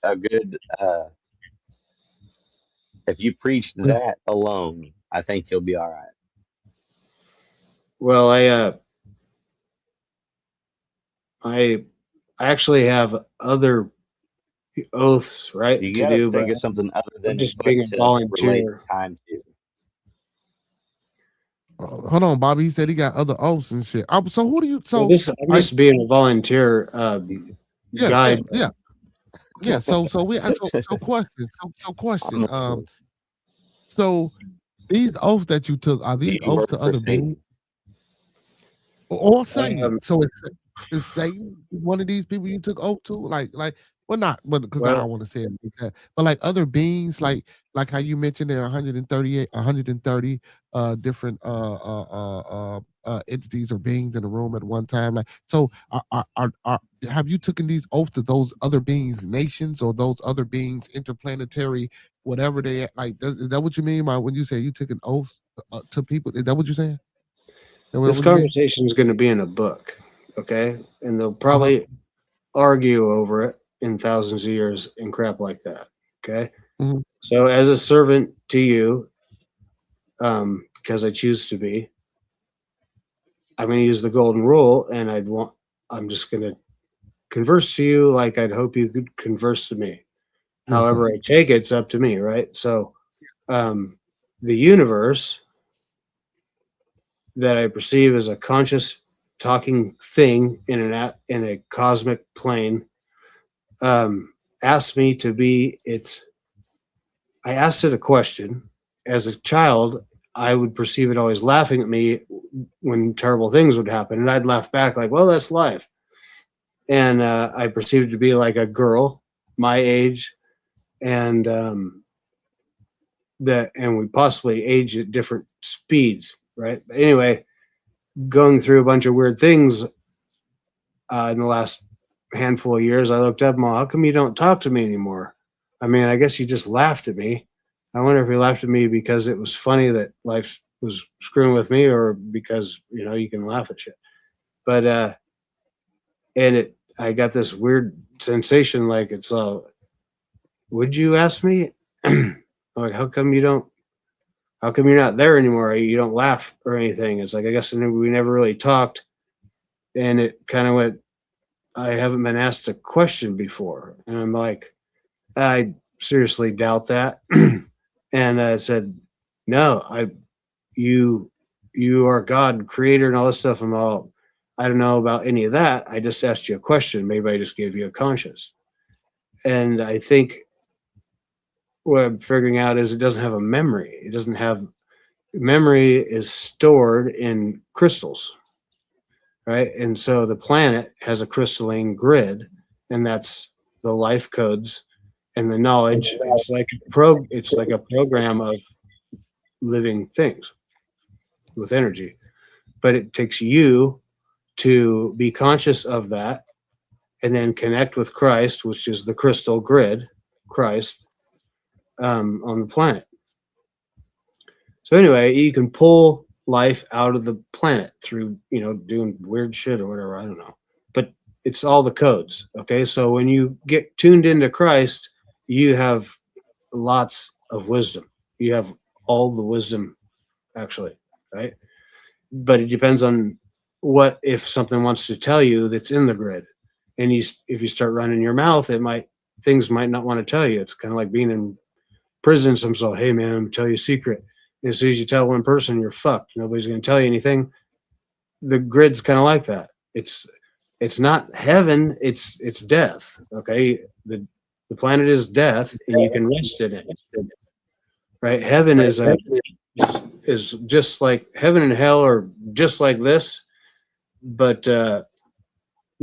[SPEAKER 5] if you preach that alone, I think you'll be all right.
[SPEAKER 4] well, I actually have other oaths, right,
[SPEAKER 5] You
[SPEAKER 4] to
[SPEAKER 5] got to
[SPEAKER 4] do, but
[SPEAKER 5] think of something other
[SPEAKER 4] I'm
[SPEAKER 5] than a
[SPEAKER 4] just
[SPEAKER 5] book
[SPEAKER 4] being a
[SPEAKER 5] to relate
[SPEAKER 4] volunteer.
[SPEAKER 5] time to.
[SPEAKER 2] Hold on, Bobby. He said he got other oaths and shit. So who do you?
[SPEAKER 4] Well,
[SPEAKER 2] So
[SPEAKER 4] I'm
[SPEAKER 2] I,
[SPEAKER 4] just being a volunteer
[SPEAKER 2] yeah, yeah,
[SPEAKER 4] guide.
[SPEAKER 2] yeah, yeah. So we, so
[SPEAKER 5] I'm
[SPEAKER 2] question.
[SPEAKER 5] listening.
[SPEAKER 2] So these oaths that you took, are
[SPEAKER 5] Do
[SPEAKER 2] these
[SPEAKER 5] you
[SPEAKER 2] oaths
[SPEAKER 5] work
[SPEAKER 2] to
[SPEAKER 5] for
[SPEAKER 2] other beings
[SPEAKER 5] Satan?
[SPEAKER 2] or Satan?
[SPEAKER 4] Um,
[SPEAKER 2] So it's Satan one of these people you took oath to? Like, well, not, but because I
[SPEAKER 4] well,
[SPEAKER 2] don't want to say it like that, but like other beings, like how you mentioned there are 130 different entities or beings in a room at one time. Like, so have you taken these oaths to those other beings, nations, or those other beings, interplanetary, whatever they like? Is that what you mean by when you say you took an oath to people? Is that what you're saying? Is that
[SPEAKER 4] this
[SPEAKER 2] what you mean?
[SPEAKER 4] conversation is going to be in a book, okay? And they'll
[SPEAKER 2] Uh huh.
[SPEAKER 4] probably argue over it in thousands of years and crap like that, okay?
[SPEAKER 2] Hmm.
[SPEAKER 4] So, as a servant to you, because I choose to be, I'm going to use the golden rule, and I'm just going to converse to you like I'd hope you could converse to me.
[SPEAKER 2] Yes, sir.
[SPEAKER 4] However I take it, it's up to me, right? So, um, the universe that I perceive as a conscious talking thing in a cosmic plane asked me to be its. I asked it a question. As a child, I would perceive it always laughing at me when terrible things would happen, and I'd laugh back like, "Well, that's life." And I perceived it to be like a girl my age, and and we possibly age at different speeds, right? But anyway, going through a bunch of weird things in the last handful of years, I looked up, Mom, how come you don't talk to me anymore? I mean, I guess you just laughed at me. I wonder if he laughed at me because it was funny that life was screwing with me, or because, you know, you can laugh at shit. But, I got this weird sensation like it's, would you ask me? Like, how come you're not there anymore? You don't laugh or anything. It's like, I guess we never really talked. And it kind of went, I haven't been asked a question before. And I'm like, I seriously doubt that. And I said, no, you, you are God, creator, and all this stuff. I'm all, I don't know about any of that. I just asked you a question. Maybe I just gave you a conscience. And I think what I'm figuring out is it doesn't have a memory. It doesn't have memory is stored in crystals, right? And so the planet has a crystalline grid, and that's the life codes and the knowledge. It's like a program of living things with energy. But it takes you to be conscious of that and then connect with Christ, which is the crystal grid, Christ, on the planet. So anyway, you can pull life out of the planet through, you know, doing weird shit or whatever. I don't know. But it's all the codes. Okay. So when you get tuned into Christ, you have lots of wisdom. You have all the wisdom, actually, right? but it depends on what if something wants to tell you that's in the grid, and if you start running your mouth, things might not want to tell you. It's kind of like being in prison. Some say, "Hey man, I'm gonna tell you a secret." And as soon as you tell one person, you're fucked. Nobody's gonna tell you anything. The grid's kind of like that. It's not heaven. It's death. Okay, the planet is death, and you can rest in it. Right? Heaven is just like heaven and hell are just like this, but the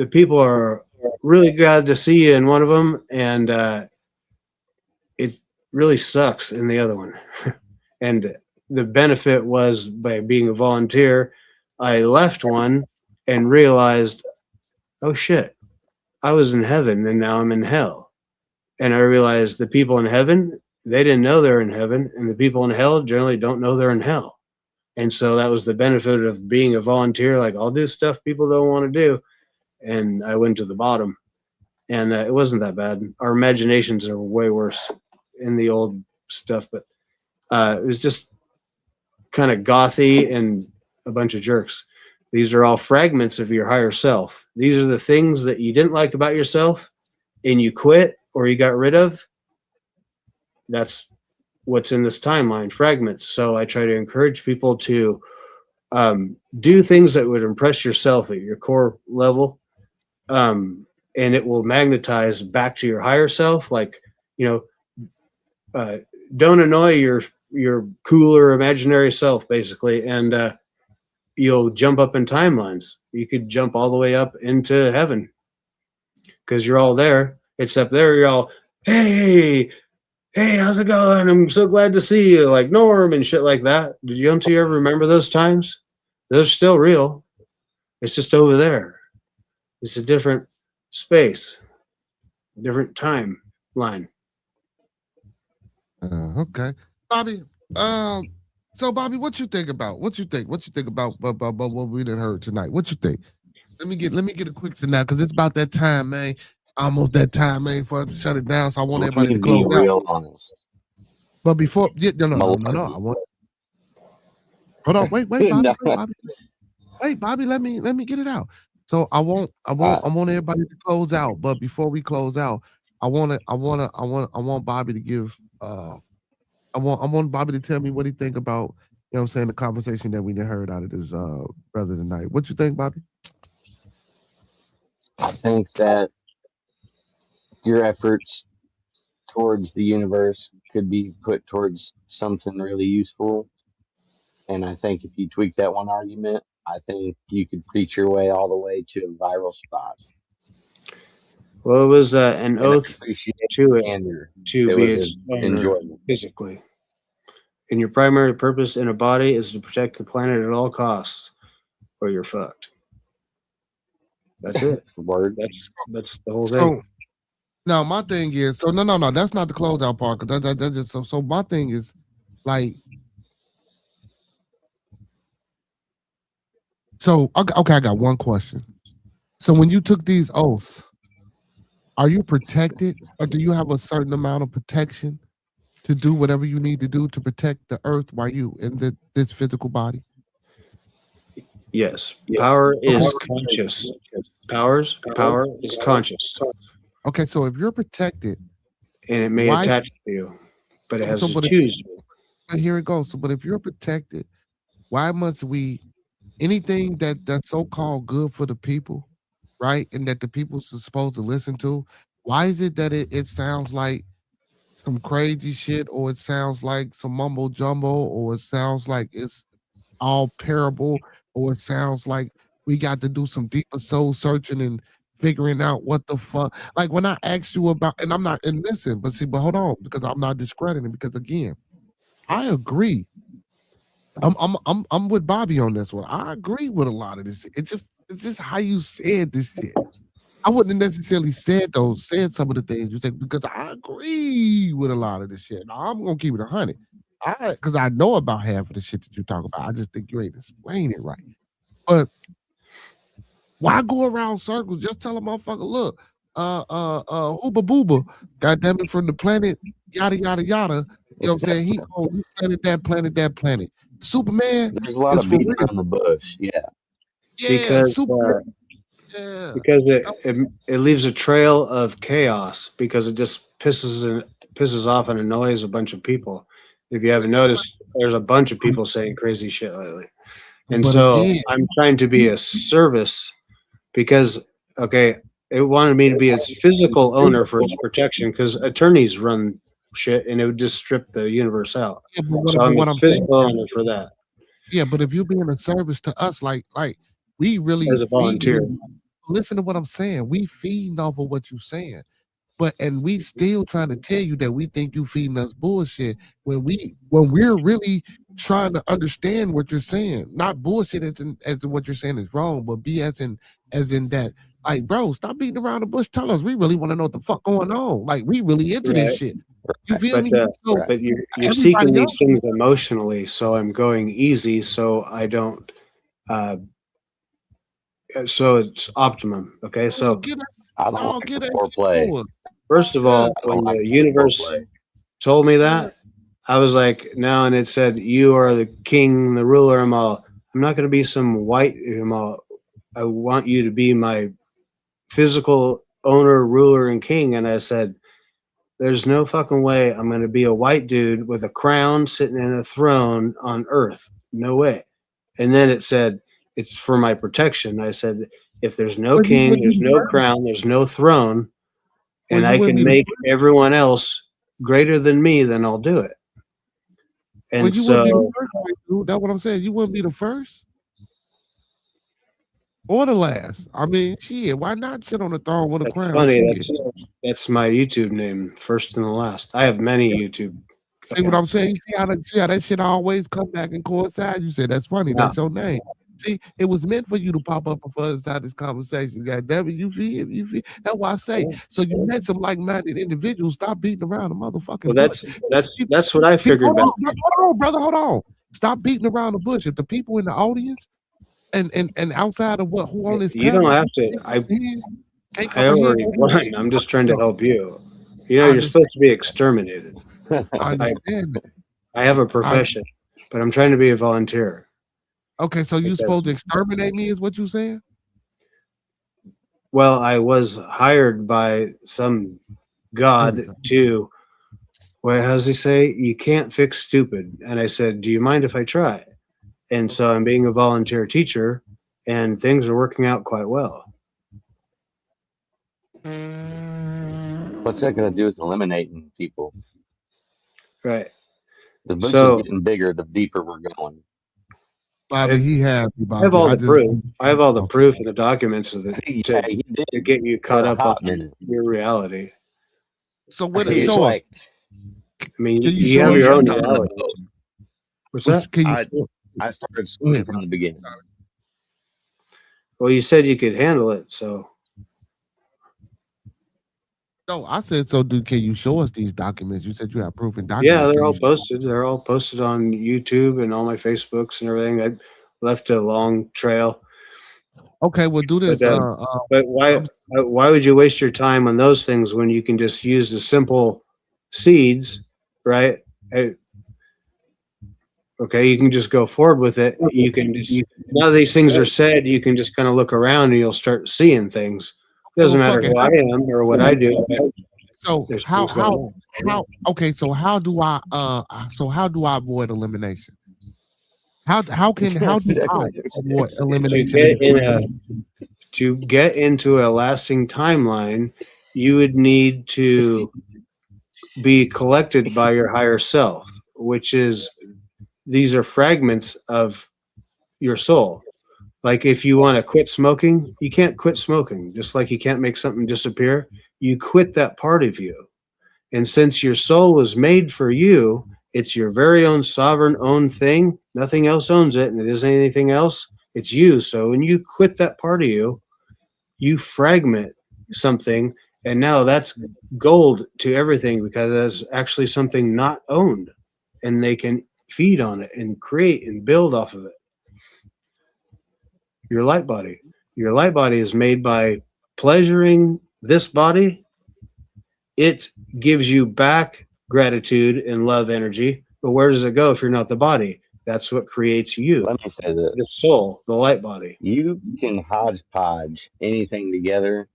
[SPEAKER 4] people are really glad to see you in one of them, and it really sucks in the other one. And the benefit was by being a volunteer, I left one and realized, oh shit, I was in heaven and now I'm in hell. And I realized the people in heaven, they didn't know they're in heaven, and the people in hell generally don't know they're in hell. And so that was the benefit of being a volunteer. Like, I'll do stuff people don't want to do. And I went to the bottom, and it wasn't that bad. Our imaginations are way worse in the old stuff, but it was just kind of gothy and a bunch of jerks. These are all fragments of your higher self. These are the things that you didn't like about yourself and you quit or you got rid of. That's what's in this timeline, fragments. So I try to encourage people to do things that would impress yourself at your core level, and it will magnetize back to your higher self. Like, don't annoy your cooler imaginary self, basically, and you'll jump up in timelines. You could jump all the way up into heaven because you're all there. Except there, you're all, hey, how's it going? I'm so glad to see you, like Norm and shit like that. Did you ever remember those times? They're still real. It's just over there. It's a different space, different timeline.
[SPEAKER 2] Okay, Bobby. So Bobby, what you think about? What you think about what we done heard tonight? What you think? Let me get a quick synopsis because it's about that time, man. Almost that time, man, for us to shut it down. So I want
[SPEAKER 5] Let
[SPEAKER 2] everybody
[SPEAKER 5] me
[SPEAKER 2] to
[SPEAKER 5] be
[SPEAKER 2] close out.
[SPEAKER 5] real honest.
[SPEAKER 2] But before, no.
[SPEAKER 5] Malarkey.
[SPEAKER 2] I want. Hold on, wait, Bobby,
[SPEAKER 5] No.
[SPEAKER 2] Bobby. Let me get it out. So I want everybody to close out. But before we close out, I want Bobby to give. I want Bobby to tell me what he think about. You know what I'm saying, the conversation that we heard out of this brother tonight. What you think, Bobby?
[SPEAKER 5] I think that your efforts towards the universe could be put towards something really useful. And I think if you tweak that one argument, I think you could preach your way all the way to a viral spot.
[SPEAKER 4] Well, it was an
[SPEAKER 5] And I
[SPEAKER 4] oath
[SPEAKER 5] appreciate
[SPEAKER 4] to it
[SPEAKER 5] candor.
[SPEAKER 4] to
[SPEAKER 5] It
[SPEAKER 4] be
[SPEAKER 5] was
[SPEAKER 4] its
[SPEAKER 5] an
[SPEAKER 4] owner
[SPEAKER 5] enjoyment.
[SPEAKER 4] physically. And your primary purpose in a body is to protect the planet at all costs, or you're fucked. That's it.
[SPEAKER 5] Word.
[SPEAKER 4] That's the whole
[SPEAKER 2] So
[SPEAKER 4] thing.
[SPEAKER 2] now my thing is, so no, that's not the closeout part. Cause that's just so my thing is like, so okay, I got one question. So when you took these oaths, are you protected, or do you have a certain amount of protection to do whatever you need to do to protect the earth while you in this physical body?
[SPEAKER 4] Yes. Power is conscious. Power is conscious.
[SPEAKER 2] Okay, so if you're protected,
[SPEAKER 4] And it may
[SPEAKER 2] why?
[SPEAKER 4] attach to you, but it has
[SPEAKER 2] So,
[SPEAKER 4] to
[SPEAKER 2] but
[SPEAKER 4] choose you.
[SPEAKER 2] here it goes. So, but if you're protected, why must we anything that's so called good for the people, right? And that the people are supposed to listen to? Why is it that it sounds like some crazy shit, or it sounds like some mumbo jumbo, or it sounds like it's all parable, or it sounds like we got to do some deeper soul searching and figuring out what the fuck? Like when I asked you about, and I'm not, and listen, but hold on, because I'm not discrediting, because again, I agree. I'm with Bobby on this one. I agree with a lot of this shit. It's just how you said this shit. I wouldn't have necessarily said some of the things you said, because I agree with a lot of this shit. Now, I'm gonna keep it 100. Because I know about half of the shit that you talk about. I just think you ain't explaining it right. But why go around circles? Just tell a motherfucker, look, hooba booba, goddamn it, from the planet, yada yada yada. You know what I'm saying? He on this planet, that planet, that planet. Superman
[SPEAKER 5] There's a lot
[SPEAKER 2] is
[SPEAKER 5] of
[SPEAKER 2] for
[SPEAKER 5] beating
[SPEAKER 2] real.
[SPEAKER 5] around the bush. Yeah.
[SPEAKER 2] Yeah,
[SPEAKER 4] because
[SPEAKER 2] Superman. Yeah.
[SPEAKER 4] because it leaves a trail of chaos because it just pisses off and annoys a bunch of people. If you haven't noticed, there's a bunch of people saying crazy shit lately, and
[SPEAKER 2] But
[SPEAKER 4] so
[SPEAKER 2] again,
[SPEAKER 4] I'm trying to be a service because okay, it wanted me to be its physical owner for its protection because attorneys run shit and it would just strip the universe out.
[SPEAKER 2] yeah,
[SPEAKER 4] So
[SPEAKER 2] but
[SPEAKER 4] I'm
[SPEAKER 2] what
[SPEAKER 4] its
[SPEAKER 2] I'm saying
[SPEAKER 4] physical
[SPEAKER 2] is,
[SPEAKER 4] owner for that
[SPEAKER 2] yeah, but if you're being a service to us, like we really
[SPEAKER 4] as a volunteer.
[SPEAKER 2] listen to what I'm saying. We feeding off of what you're saying. But and we still trying to tell you that we think you feeding us bullshit when we're really trying to understand what you're saying. Not bullshit as in what you're saying is wrong, but be as in that, like, bro, stop beating around the bush. Tell us. We really want to know what the fuck going on. Like, we really into this
[SPEAKER 4] Right.
[SPEAKER 2] shit. You feel
[SPEAKER 4] But
[SPEAKER 2] me? So
[SPEAKER 4] but you're seeking
[SPEAKER 2] everybody
[SPEAKER 4] these
[SPEAKER 2] else,
[SPEAKER 4] things emotionally, so I'm going easy, so I don't. Uh, so it's optimum. Okay,
[SPEAKER 2] no,
[SPEAKER 4] so
[SPEAKER 2] get that,
[SPEAKER 5] I don't
[SPEAKER 2] no,
[SPEAKER 5] like
[SPEAKER 2] get
[SPEAKER 5] the
[SPEAKER 2] that shit
[SPEAKER 5] foreplay.
[SPEAKER 2] to us.
[SPEAKER 4] first of
[SPEAKER 2] Yeah,
[SPEAKER 4] all,
[SPEAKER 5] I
[SPEAKER 4] when
[SPEAKER 5] don't like
[SPEAKER 4] the
[SPEAKER 5] the
[SPEAKER 4] universe
[SPEAKER 5] foreplay.
[SPEAKER 4] told me
[SPEAKER 2] yeah.
[SPEAKER 4] that, I was like, no, and it said, "You are the king, the ruler." I'm not going to be some white. I want you to be my physical owner, ruler, and king. And I said, there's no fucking way I'm going to be a white dude with a crown sitting in a throne on Earth. No way. And then it said, it's for my protection. I said, if there's no
[SPEAKER 2] Well, you
[SPEAKER 4] king,
[SPEAKER 2] wouldn't be
[SPEAKER 4] there's
[SPEAKER 2] the
[SPEAKER 4] no
[SPEAKER 2] first.
[SPEAKER 4] crown, there's no throne,
[SPEAKER 2] Well,
[SPEAKER 4] and
[SPEAKER 2] you
[SPEAKER 4] I
[SPEAKER 2] wouldn't
[SPEAKER 4] can
[SPEAKER 2] be the
[SPEAKER 4] make
[SPEAKER 2] first.
[SPEAKER 4] everyone else greater than me, then I'll do it.
[SPEAKER 2] Well,
[SPEAKER 4] And
[SPEAKER 2] you wouldn't be the
[SPEAKER 4] so
[SPEAKER 2] first, white dude. That's what I'm saying. You wouldn't be the first. Or the last. I mean, shit, why not sit on the throne with a
[SPEAKER 4] that's
[SPEAKER 2] crown?
[SPEAKER 4] funny.
[SPEAKER 2] Shit.
[SPEAKER 4] That's my YouTube name, first and the last. I have many YouTube
[SPEAKER 2] See what I'm
[SPEAKER 4] accounts.
[SPEAKER 2] saying? You see how that shit always come back and coincide? You said that's funny.
[SPEAKER 4] Yeah.
[SPEAKER 2] That's your name. See, it was meant for you to pop up for us to have this conversation. God damn it, you feel? You feel? That's why I say. So you met some like-minded individuals. Stop beating around the
[SPEAKER 4] Well,
[SPEAKER 2] motherfucking bush.
[SPEAKER 4] that's what I figured
[SPEAKER 2] Hold
[SPEAKER 4] back.
[SPEAKER 2] on, hold on, brother, hold on. Stop beating around the bush. If the people in the audience and outside of who on this
[SPEAKER 4] You don't
[SPEAKER 2] panel
[SPEAKER 4] have to.
[SPEAKER 2] can't
[SPEAKER 4] I
[SPEAKER 2] comprehend
[SPEAKER 4] already
[SPEAKER 2] what we
[SPEAKER 4] won. I'm just trying to help you. You know,
[SPEAKER 2] I
[SPEAKER 4] you're
[SPEAKER 2] understand.
[SPEAKER 4] supposed to be exterminated.
[SPEAKER 2] I
[SPEAKER 4] I
[SPEAKER 2] understand that.
[SPEAKER 4] I have a
[SPEAKER 2] I,
[SPEAKER 4] profession, but I'm trying to be a volunteer.
[SPEAKER 2] okay, so you
[SPEAKER 4] Because,
[SPEAKER 2] supposed to exterminate me? Is what you saying?
[SPEAKER 4] well, I was hired by some
[SPEAKER 2] Here we
[SPEAKER 4] god
[SPEAKER 2] go.
[SPEAKER 4] to. Well, how does he say? You can't fix stupid. And I said, do you mind if I try? And so I'm being a volunteer teacher, and things are working out quite well.
[SPEAKER 5] What's that going to do with eliminating people?
[SPEAKER 4] Right.
[SPEAKER 5] The bush is
[SPEAKER 4] So
[SPEAKER 5] getting bigger the deeper we're going.
[SPEAKER 2] Bobby,
[SPEAKER 4] it,
[SPEAKER 2] he happy,
[SPEAKER 4] I have
[SPEAKER 2] Bobby.
[SPEAKER 4] all
[SPEAKER 2] I
[SPEAKER 4] the
[SPEAKER 2] just
[SPEAKER 4] proof. I have all the
[SPEAKER 2] okay.
[SPEAKER 4] proof and the documents of it
[SPEAKER 5] Yeah, he
[SPEAKER 4] to
[SPEAKER 5] did
[SPEAKER 4] get you
[SPEAKER 5] for
[SPEAKER 4] caught
[SPEAKER 5] a
[SPEAKER 4] up on
[SPEAKER 5] hot minute.
[SPEAKER 4] your reality.
[SPEAKER 2] So what?
[SPEAKER 5] It's
[SPEAKER 2] Show us.
[SPEAKER 5] like
[SPEAKER 4] I mean,
[SPEAKER 2] Can you
[SPEAKER 4] you
[SPEAKER 2] show
[SPEAKER 4] have
[SPEAKER 2] us?
[SPEAKER 4] your
[SPEAKER 5] I'm
[SPEAKER 4] own
[SPEAKER 5] telling them
[SPEAKER 4] reality.
[SPEAKER 5] both.
[SPEAKER 4] What's that?
[SPEAKER 2] Can you?
[SPEAKER 5] I started
[SPEAKER 2] Go
[SPEAKER 5] swimming
[SPEAKER 2] ahead,
[SPEAKER 5] from
[SPEAKER 2] Bobby.
[SPEAKER 5] the beginning.
[SPEAKER 4] Well, you said you could handle it, so
[SPEAKER 2] No, I said so. Can you show us these documents? You said you have proof and
[SPEAKER 4] yeah,
[SPEAKER 2] documents.
[SPEAKER 4] they're
[SPEAKER 2] Can you?
[SPEAKER 4] all posted. They're all posted on YouTube and all my Facebooks and everything. I left a long trail,
[SPEAKER 2] Okay, well, do
[SPEAKER 4] but
[SPEAKER 2] this.
[SPEAKER 4] but
[SPEAKER 2] I'm
[SPEAKER 4] why would you waste your time on those things when you can just use the simple seeds, right? Okay, you can just go forward with it. You can just now that these things are said, you can just kind of look around and you'll start seeing things. It
[SPEAKER 2] well,
[SPEAKER 4] doesn't matter
[SPEAKER 2] fuck it.
[SPEAKER 4] who I am or what I do.
[SPEAKER 2] So
[SPEAKER 4] There's things going on.
[SPEAKER 2] how? Okay, so how do I avoid elimination? How do I avoid
[SPEAKER 4] To
[SPEAKER 2] elimination in
[SPEAKER 4] get
[SPEAKER 2] the
[SPEAKER 4] in
[SPEAKER 2] first
[SPEAKER 4] a to get into a lasting timeline, you would need to be collected by your higher self, which is these are fragments of your soul. Like if you want to quit smoking, you can't quit smoking. Just like you can't make something disappear, you quit that part of you. And since your soul was made for you, it's your very own sovereign own thing. Nothing else owns it, and it isn't anything else. It's you. So when you quit that part of you, you fragment something, and now that's gold to everything because it's actually something not owned, and they can feed on it and create and build off of it. Your light body. Your light body is made by pleasuring this body. It gives you back gratitude and love energy. But where does it go if you're not the body? That's what creates you,
[SPEAKER 5] Let me say
[SPEAKER 4] the
[SPEAKER 5] this.
[SPEAKER 4] soul, the light body.
[SPEAKER 5] You can hodgepodge anything together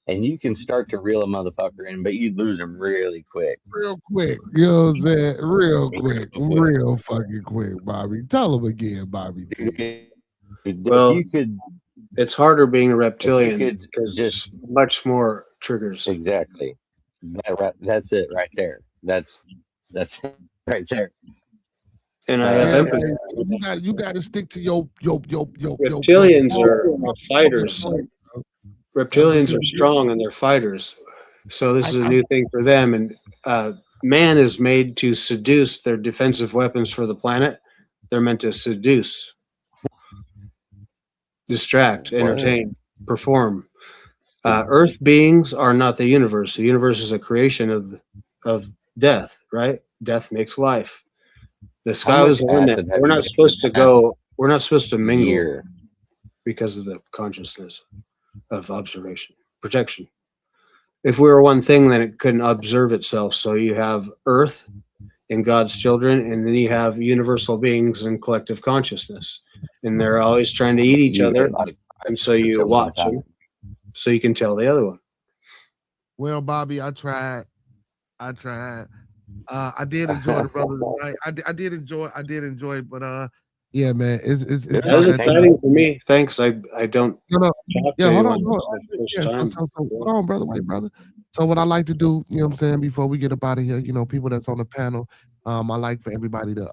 [SPEAKER 5] and you can start to reel a motherfucker in, but you lose them really quick.
[SPEAKER 2] Real quick. You know what I'm saying? Real quick.
[SPEAKER 5] Real quick.
[SPEAKER 2] Real fucking quick, Bobby. Tell them again, Bobby T.
[SPEAKER 4] Well,
[SPEAKER 5] You could
[SPEAKER 4] it's harder being a
[SPEAKER 5] if you
[SPEAKER 4] reptilian
[SPEAKER 5] could
[SPEAKER 4] because
[SPEAKER 5] just
[SPEAKER 4] there's much more triggers.
[SPEAKER 5] exactly that's it right there. That's it right there.
[SPEAKER 4] And I have
[SPEAKER 2] Yeah,
[SPEAKER 5] Uh,
[SPEAKER 4] empathy.
[SPEAKER 2] man. You gotta stick to your
[SPEAKER 4] Reptilians are fighters.
[SPEAKER 2] point, bro.
[SPEAKER 4] Reptilians are strong and they're fighters. So this is a
[SPEAKER 2] I
[SPEAKER 4] new thing for them. And man is made to seduce. Their defensive weapons for the planet. They're meant to seduce, distract,
[SPEAKER 5] what?
[SPEAKER 4] entertain, perform. Earth beings are not the universe. The universe is a creation of death, right? Death makes life. The
[SPEAKER 5] How
[SPEAKER 4] sky was
[SPEAKER 5] much
[SPEAKER 4] the limit.
[SPEAKER 5] acid have you done in the past
[SPEAKER 4] We're not supposed to mingle
[SPEAKER 5] year?
[SPEAKER 4] because of the consciousness of observation, protection. If we were one thing, then it couldn't observe itself. So you have Earth and God's children, and then you have universal beings and collective consciousness, and they're always trying to eat each
[SPEAKER 5] You
[SPEAKER 4] other.
[SPEAKER 5] ate like 5
[SPEAKER 4] And so you
[SPEAKER 5] at one
[SPEAKER 4] watch them,
[SPEAKER 5] time.
[SPEAKER 4] so you can tell the other one.
[SPEAKER 2] Well, Bobby, I tried. I did enjoy the brother tonight. I did enjoy, but yeah, man, it's
[SPEAKER 5] It was
[SPEAKER 4] That
[SPEAKER 2] about
[SPEAKER 4] was
[SPEAKER 2] that
[SPEAKER 5] entertaining.
[SPEAKER 2] time.
[SPEAKER 4] exciting for me. Thanks. I don't
[SPEAKER 2] No, no.
[SPEAKER 4] talk
[SPEAKER 2] Yeah,
[SPEAKER 4] to
[SPEAKER 2] hold on,
[SPEAKER 4] anyone
[SPEAKER 2] hold
[SPEAKER 4] for
[SPEAKER 2] on.
[SPEAKER 4] the
[SPEAKER 2] Yeah,
[SPEAKER 4] first
[SPEAKER 2] so,
[SPEAKER 4] time.
[SPEAKER 2] so, so hold on, brother. Wait, brother. So what I like to do, you know what I'm saying, before we get up out of here, people that's on the panel, I like for everybody to you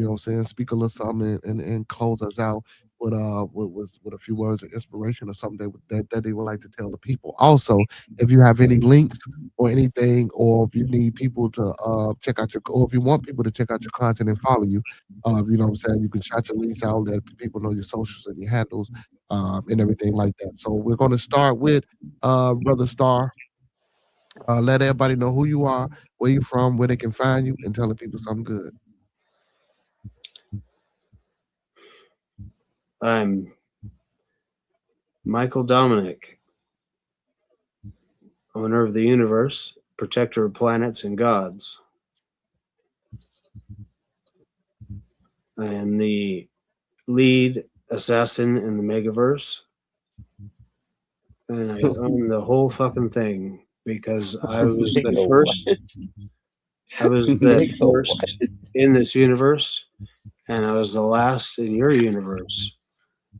[SPEAKER 2] know what I'm saying, speak a little something and close us out with a few words of inspiration or something that they would like to tell the people. Also, if you have any links or anything, or if you need people to check out your, or if you want people to check out your content and follow you, you know what I'm saying, you can shout your links out, let people know your socials and your handles, and everything like that. So we're going to start with Brother Star. Let everybody know who you are, where you from, where they can find you, and telling people something good.
[SPEAKER 4] I'm Michael Dominic, owner of the universe, protector of planets and gods. I am the lead assassin in the Megaverse, and I own the whole fucking thing because I was the
[SPEAKER 5] Nigga, what?
[SPEAKER 4] first. I was the
[SPEAKER 5] Nigga, what?
[SPEAKER 4] first in this universe, and I was the last in your universe,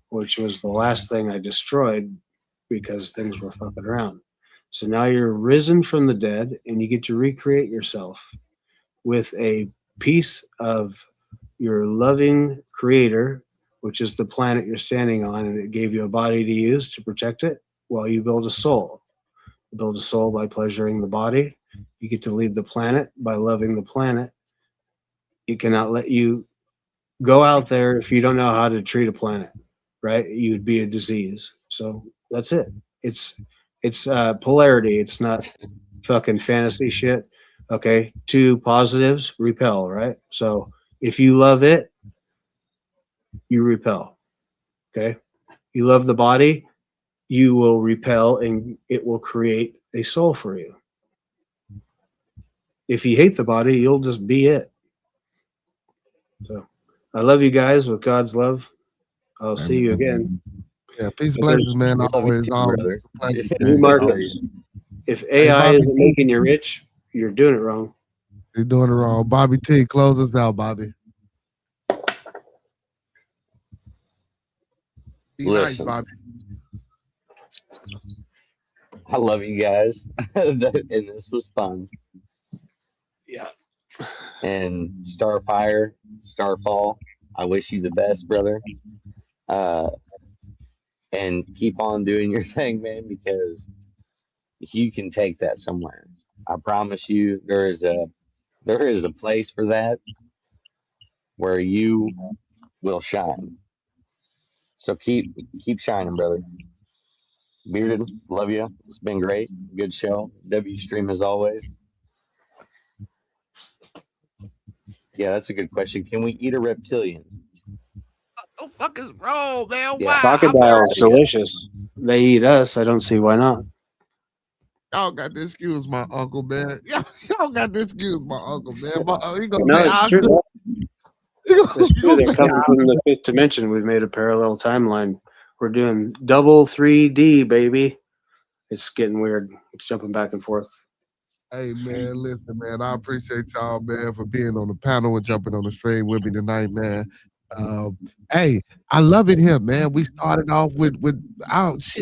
[SPEAKER 4] which was the last thing I destroyed because things were fucking around. So now you're risen from the dead, and you get to recreate yourself with a piece of your loving creator, which is the planet you're standing on, and it gave you a body to use to protect it while you build a soul. You build a soul by pleasuring the body. You get to leave the planet by loving the planet. It cannot let you go out there if you don't know how to treat a planet, right? You'd be a disease. So that's it. It's polarity. It's not fucking fantasy shit. Okay, two positives repel, right? So if you love it, you repel. Okay, you love the body, you will repel, and it will create a soul for you. If you hate the body, you'll just be it. So I love you guys with God's love. I'll see you again.
[SPEAKER 2] Yeah, peace,
[SPEAKER 4] But there's
[SPEAKER 2] blessings, man.
[SPEAKER 5] We love you
[SPEAKER 2] Always,
[SPEAKER 5] too,
[SPEAKER 2] always
[SPEAKER 5] brother.
[SPEAKER 2] a pleasure,
[SPEAKER 4] new
[SPEAKER 2] man.
[SPEAKER 4] markets. If
[SPEAKER 2] Hey,
[SPEAKER 4] AI
[SPEAKER 2] Bobby
[SPEAKER 4] isn't
[SPEAKER 2] T,
[SPEAKER 4] making you rich, you're doing it wrong.
[SPEAKER 2] you're doing it wrong. Bobby T, close us out, Bobby. Be nice,
[SPEAKER 5] Listen,
[SPEAKER 2] Bobby.
[SPEAKER 5] I love you guys, and this was fun.
[SPEAKER 4] Yeah.
[SPEAKER 5] And Starfire, Starfall, I wish you the best, brother. Uh, and keep on doing your thing, man, because you can take that somewhere. I promise you, there is a place for that where you will shine. So keep shining, brother. Bearded, love you. It's been great. Good show. W stream as always. Yeah, that's a good question. Can we eat a reptilian?
[SPEAKER 2] Oh, fuck is wrong, man?
[SPEAKER 5] Yeah,
[SPEAKER 2] Why?
[SPEAKER 5] I would
[SPEAKER 4] Crocodile's
[SPEAKER 5] say yes.
[SPEAKER 4] delicious. They eat us. I don't see why not.
[SPEAKER 2] Y'all got to excuse my uncle, man. Y'all got to excuse my uncle, man. He gonna
[SPEAKER 4] No,
[SPEAKER 2] say,
[SPEAKER 4] it's true. It's
[SPEAKER 2] he
[SPEAKER 4] true.
[SPEAKER 2] gonna
[SPEAKER 4] They're
[SPEAKER 2] say,
[SPEAKER 4] coming from the fifth dimension. We've made a parallel timeline. We're doing double 3D, baby. It's getting weird. It's jumping back and forth.
[SPEAKER 2] hey, man, listen, man, I appreciate y'all, man, for being on the panel and jumping on the stream with me tonight, man. Hey, I love it here, man. We started off with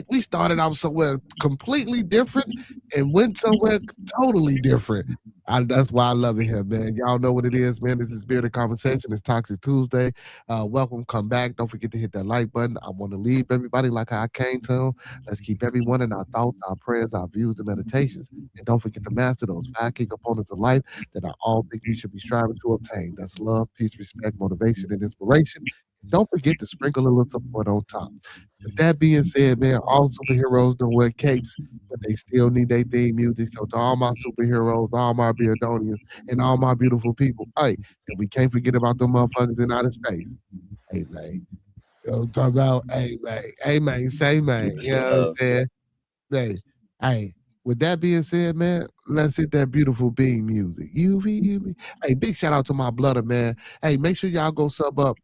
[SPEAKER 2] we started off somewhere completely different and went somewhere totally different. That's why I love it here, man. Y'all know what it is, man. This is Bearded Conversation. It's Toxiq Tuesday. Welcome, come back. Don't forget to hit that like button. I want to leave everybody like how I came to them. Let's keep everyone in our thoughts, our prayers, our views, and meditations. And don't forget to master those 5 key components of life that I all think we should be striving to obtain. That's love, peace, respect, motivation, and inspiration. Don't forget to sprinkle a little support on top. With that being said, man, all superheroes don't wear capes, but they still need their theme music. So to all my superheroes, all my Beardonians, and all my beautiful people, hey, and we can't forget about them motherfuckers in outer space. Hey, man. Talk about, hey, man, say, man. You know what I'm saying? Hey, with that being said, man, let's hit that beautiful being music. You feel me? Hey, big shout out to my blooder, man. Hey, make sure y'all go sub up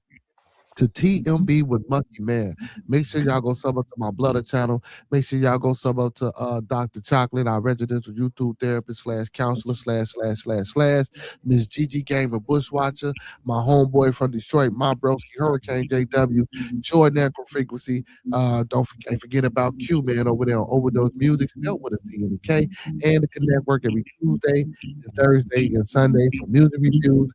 [SPEAKER 2] to TMB with Monkey Man. Make sure y'all go sub up to my Blooder channel. Make sure y'all go sub up to Dr. Chocolate, our residential YouTube therapist / counselor / Miss Gigi Gamer Bushwatcher, my homeboy from Detroit, my broski Hurricane JW, Jordan Echo Frequency. Don't forget about Q Man over there on Overdose Music, spelled with a C and a K, and the Connect Work every Tuesday and Thursday and Sunday for music reviews.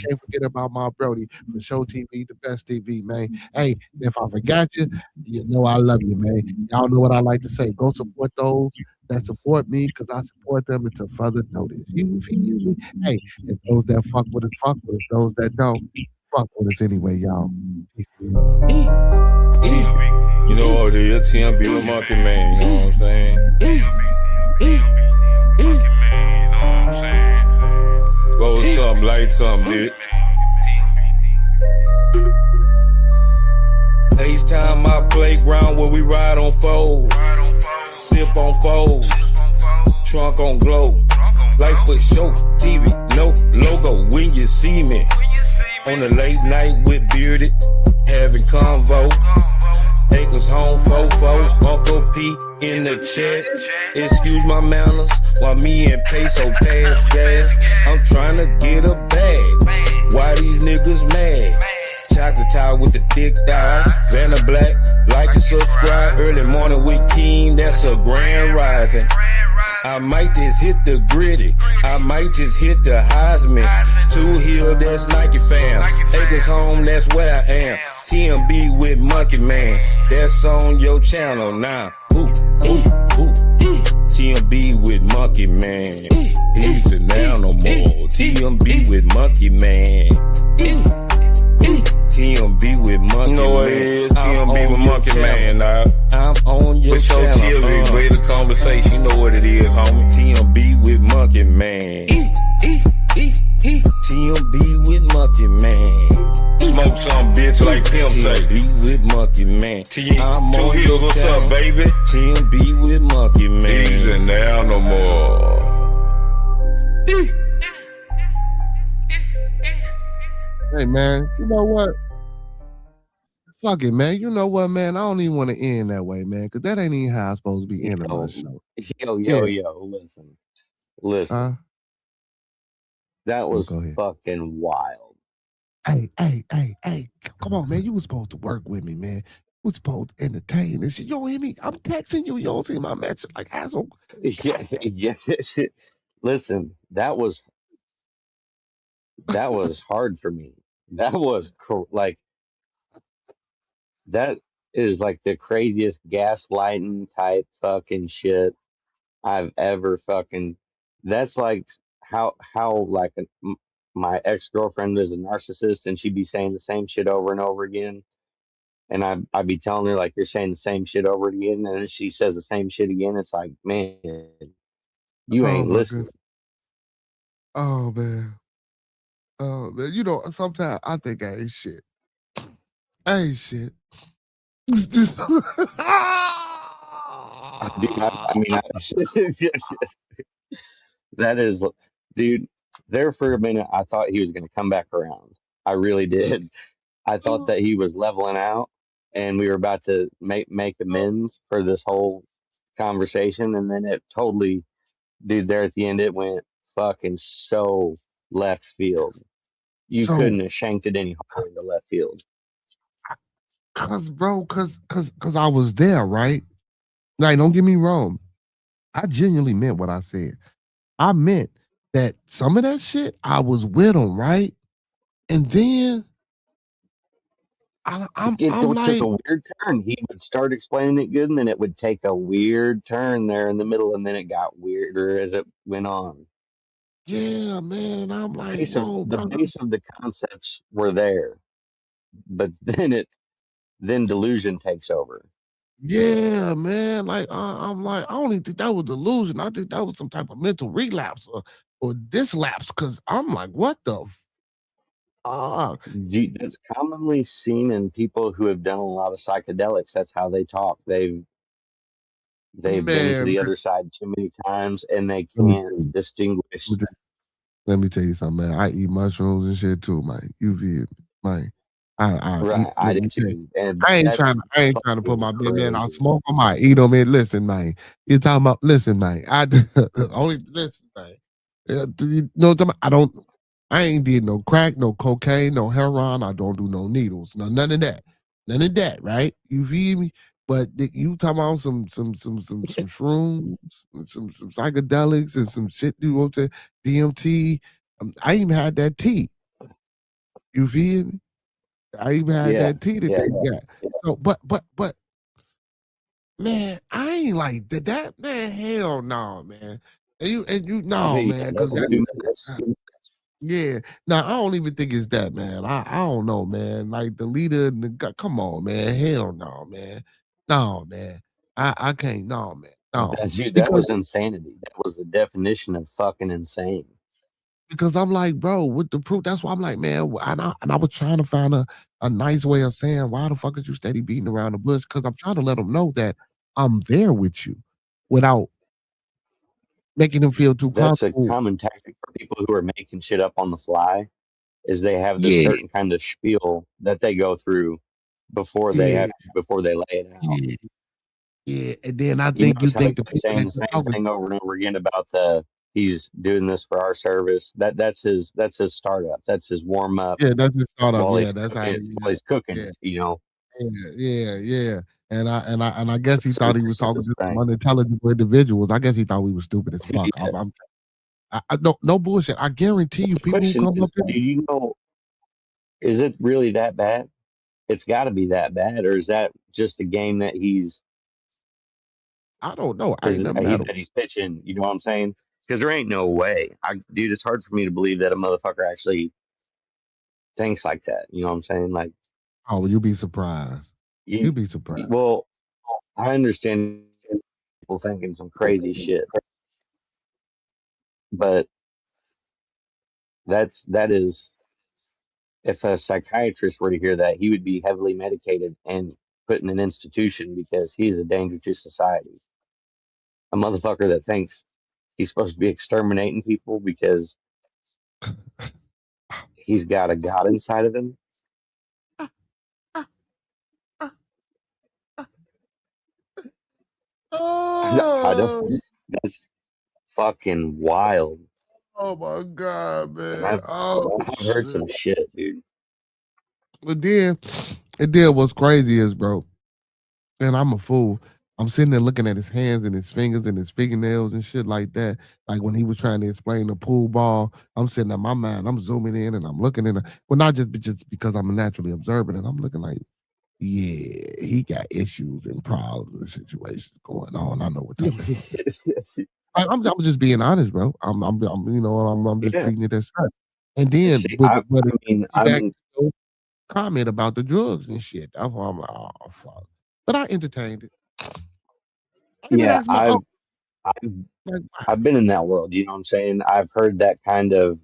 [SPEAKER 2] Can't forget about my Brody for Show TV, the best TV, man. Hey, if I forgot you, you know I love you, man. Y'all know what I like to say. Go support those that support me because I support them until further notice. You feel me? Hey, and those that fuck with us. Those that don't, fuck with us anyway, y'all. Peace and love.
[SPEAKER 6] You know what it is, TMB the Monkey Man, you know what I'm saying? Roll something, light something, bitch. FaceTime my playground where we ride on foes, sip on foes, trunk on glow, light for show, TV, no logo. When you see me on the late night with Bearded, having convo, Acres home, fofo, Uncle P in the chat. Excuse my manners while me and Peso pass gas. I'm trying to get a bag. Why these niggas mad? Chocolate tie with the thick thigh, Vanna Black, like and subscribe. Early morning with King, that's a grand rising. I might just hit the gritty, I might just hit the Heisman. 2 Hill, that's Nike fam. Acres home, that's where I am. TMB with Monkey Man, that's on your channel now. Ooh. TMB with Monkey Man, he's an animal. TMB with Monkey Man. TMB with Monkey Man. You know what it is, TMB with Monkey Man, now. I'm on your channel. TMB, greater conversation, you know what it is, homie. TMB with Monkey Man. TMB with Monkey Man. Smoke some bitch like Pimp say. TMB with Monkey Man. I'm 2 Hills, what's up, baby? TMB with Monkey Man. He's an animal.
[SPEAKER 2] Hey, man, you know what? Fuck it, man. You know what, man? I don't even want to end that way, man, because that ain't even how I'm supposed to be ending my show.
[SPEAKER 5] Yo, listen. That was
[SPEAKER 2] go ahead.
[SPEAKER 5] fucking wild.
[SPEAKER 2] Hey, come on, man. You was supposed to work with me, man. You was supposed to entertain and shit. You don't hear me? I'm texting you. You don't see my message like asshole.
[SPEAKER 5] Yeah. Listen, that was hard for me. That was like, that is like the craziest gaslighting type fucking shit I've ever fucking. That's like how like my ex-girlfriend is a narcissist and she'd be saying the same shit over and over again. And I'd be telling her, like, you're saying the same shit over again. And then she says the same shit again. It's like, man, you ain't listening.
[SPEAKER 2] Goodness. Oh, man. You know, sometimes I think I ain't shit.
[SPEAKER 5] Dude, I mean, that is, dude. There for a minute, I thought he was going to come back around. I really did. I thought that he was leveling out, and we were about to make amends for this whole conversation, and then it totally, dude. There at the end, it went fucking so left field. You
[SPEAKER 2] So,
[SPEAKER 5] couldn't have shanked it any harder into left field.
[SPEAKER 2] cause I was there, right? Like, don't get me wrong. I genuinely meant what I said. I meant that some of that shit I was with him, right? And then
[SPEAKER 5] It
[SPEAKER 2] I'm
[SPEAKER 5] took
[SPEAKER 2] like,
[SPEAKER 5] a weird turn. He would start explaining it good, and then it would take a weird turn there in the middle, and then it got weirder as it went on.
[SPEAKER 2] yeah, man. And I'm like,
[SPEAKER 5] Base of
[SPEAKER 2] whoa,
[SPEAKER 5] the
[SPEAKER 2] bro.
[SPEAKER 5] base of the concepts were there, but then delusion takes over.
[SPEAKER 2] Yeah, man. Like, I'm like, I don't even think that was delusion. I think that was some type of mental relapse or dislapse. Cause I'm like, what the fuck?
[SPEAKER 5] That's commonly seen in people who have done a lot of psychedelics. That's how they talk. They've been to
[SPEAKER 2] Man,
[SPEAKER 5] the other side too many times, and they
[SPEAKER 2] let me
[SPEAKER 5] can't
[SPEAKER 2] tell you.
[SPEAKER 5] distinguish.
[SPEAKER 2] Let me tell you something, man. I eat mushrooms and shit too, man. You feel me? Man. I eat
[SPEAKER 5] Right, I
[SPEAKER 2] look,
[SPEAKER 5] do
[SPEAKER 2] you
[SPEAKER 5] too, and
[SPEAKER 2] I
[SPEAKER 5] that's
[SPEAKER 2] ain't trying to put
[SPEAKER 5] fucking
[SPEAKER 2] my business in. I
[SPEAKER 5] crazy.
[SPEAKER 2] smoke them, I eat them, and listen, man. You talking about listen, man. I only listen, man. You know what I'm talking about? I ain't did no crack, no cocaine, no heroin. I don't do no needles. No, none of that. None of that, right? You feel me? But you talking about some shrooms, and some psychedelics and some shit you want to DMT. I even had that tea. You feel me? I even had
[SPEAKER 5] Yeah,
[SPEAKER 2] that tea that
[SPEAKER 5] yeah.
[SPEAKER 2] they got. So, but man, I ain't like that. That man, hell no, man. And you no,
[SPEAKER 5] Yeah,
[SPEAKER 2] man, because
[SPEAKER 5] that's
[SPEAKER 2] that.
[SPEAKER 5] too much.
[SPEAKER 2] Yeah, now I don't even think it's that, man. I don't know, man. Like the leader, and come on, man. Hell no, man. No, man. I can't. No, man. No,
[SPEAKER 5] That
[SPEAKER 2] because
[SPEAKER 5] was insanity. That was the definition of fucking insane.
[SPEAKER 2] I'm like, bro, with the proof. That's why I'm like, man. And I was trying to find a nice way of saying why the fuck is you steady beating around the bush? Because I'm trying to let them know that I'm there with you, without making them feel too
[SPEAKER 5] That's a
[SPEAKER 2] comfortable.
[SPEAKER 5] common tactic for people who are making shit up on the fly. Is they have this
[SPEAKER 2] Yeah,
[SPEAKER 5] certain kind of spiel that they go through
[SPEAKER 2] yeah,
[SPEAKER 5] before they lay it out.
[SPEAKER 2] yeah, yeah. And then I
[SPEAKER 5] You
[SPEAKER 2] think you
[SPEAKER 5] notice how he
[SPEAKER 2] think the
[SPEAKER 5] kept
[SPEAKER 2] people
[SPEAKER 5] saying
[SPEAKER 2] that
[SPEAKER 5] the
[SPEAKER 2] you're
[SPEAKER 5] same
[SPEAKER 2] talking.
[SPEAKER 5] thing over and over again about the he's doing this for our service. That's his startup. That's his warm up
[SPEAKER 2] Yeah, that's his startup.
[SPEAKER 5] while he's
[SPEAKER 2] Yeah, that's how.
[SPEAKER 5] cooking while he's cooking
[SPEAKER 2] Yeah,
[SPEAKER 5] it. You know,
[SPEAKER 2] yeah. And I guess he
[SPEAKER 5] so
[SPEAKER 2] thought he was
[SPEAKER 5] this is
[SPEAKER 2] talking
[SPEAKER 5] his
[SPEAKER 2] to some
[SPEAKER 5] thing.
[SPEAKER 2] unintelligent individuals. I guess he thought we was stupid as fuck.
[SPEAKER 5] Yeah.
[SPEAKER 2] No bullshit. I guarantee you,
[SPEAKER 5] The
[SPEAKER 2] people who
[SPEAKER 5] question
[SPEAKER 2] come
[SPEAKER 5] is,
[SPEAKER 2] up here.
[SPEAKER 5] do you know? Is it really that bad? It's got to be that bad, or is that just a game that
[SPEAKER 2] I don't know. I ain't never met him.
[SPEAKER 5] that he's pitching? You know what I'm saying? Because there ain't no way, dude. It's hard for me to believe that a motherfucker actually thinks like that. You know what I'm saying? Like
[SPEAKER 2] Oh, well, you be surprised.
[SPEAKER 5] you,
[SPEAKER 2] You be surprised.
[SPEAKER 5] well, I understand people thinking some crazy shit, but that is if a psychiatrist were to hear that, he would be heavily medicated and put in an institution because he's a danger to society. A motherfucker that thinks he's supposed to be exterminating people because he's got a god inside of him. I don't.
[SPEAKER 2] Oh,
[SPEAKER 5] That's fucking wild.
[SPEAKER 2] oh my god,
[SPEAKER 5] And
[SPEAKER 2] man.
[SPEAKER 5] I've
[SPEAKER 2] Oh
[SPEAKER 5] I've heard
[SPEAKER 2] shit.
[SPEAKER 5] some shit, dude.
[SPEAKER 2] But then what's crazy is, bro. And I'm a fool. I'm sitting there looking at his hands and his fingers and his fingernails and shit like that. Like when he was trying to explain the pool ball, I'm sitting in my mind, I'm zooming in and I'm looking in. Well, not just because I'm naturally observant, and I'm looking like, yeah, he got issues and problems and situations going on. I know what type of head. I'm just being honest, bro. I'm just
[SPEAKER 5] Yeah.
[SPEAKER 2] treating it as such. And then,
[SPEAKER 5] See,
[SPEAKER 2] but
[SPEAKER 5] I mean,
[SPEAKER 2] back
[SPEAKER 5] I'm
[SPEAKER 2] to your comment about the drugs and shit. That's why I'm like, oh fuck. But I entertained it. I even
[SPEAKER 5] yeah,
[SPEAKER 2] asked my uncle,
[SPEAKER 5] I've
[SPEAKER 2] like,
[SPEAKER 5] I've been in that world. You know what I'm saying? I've heard that kind of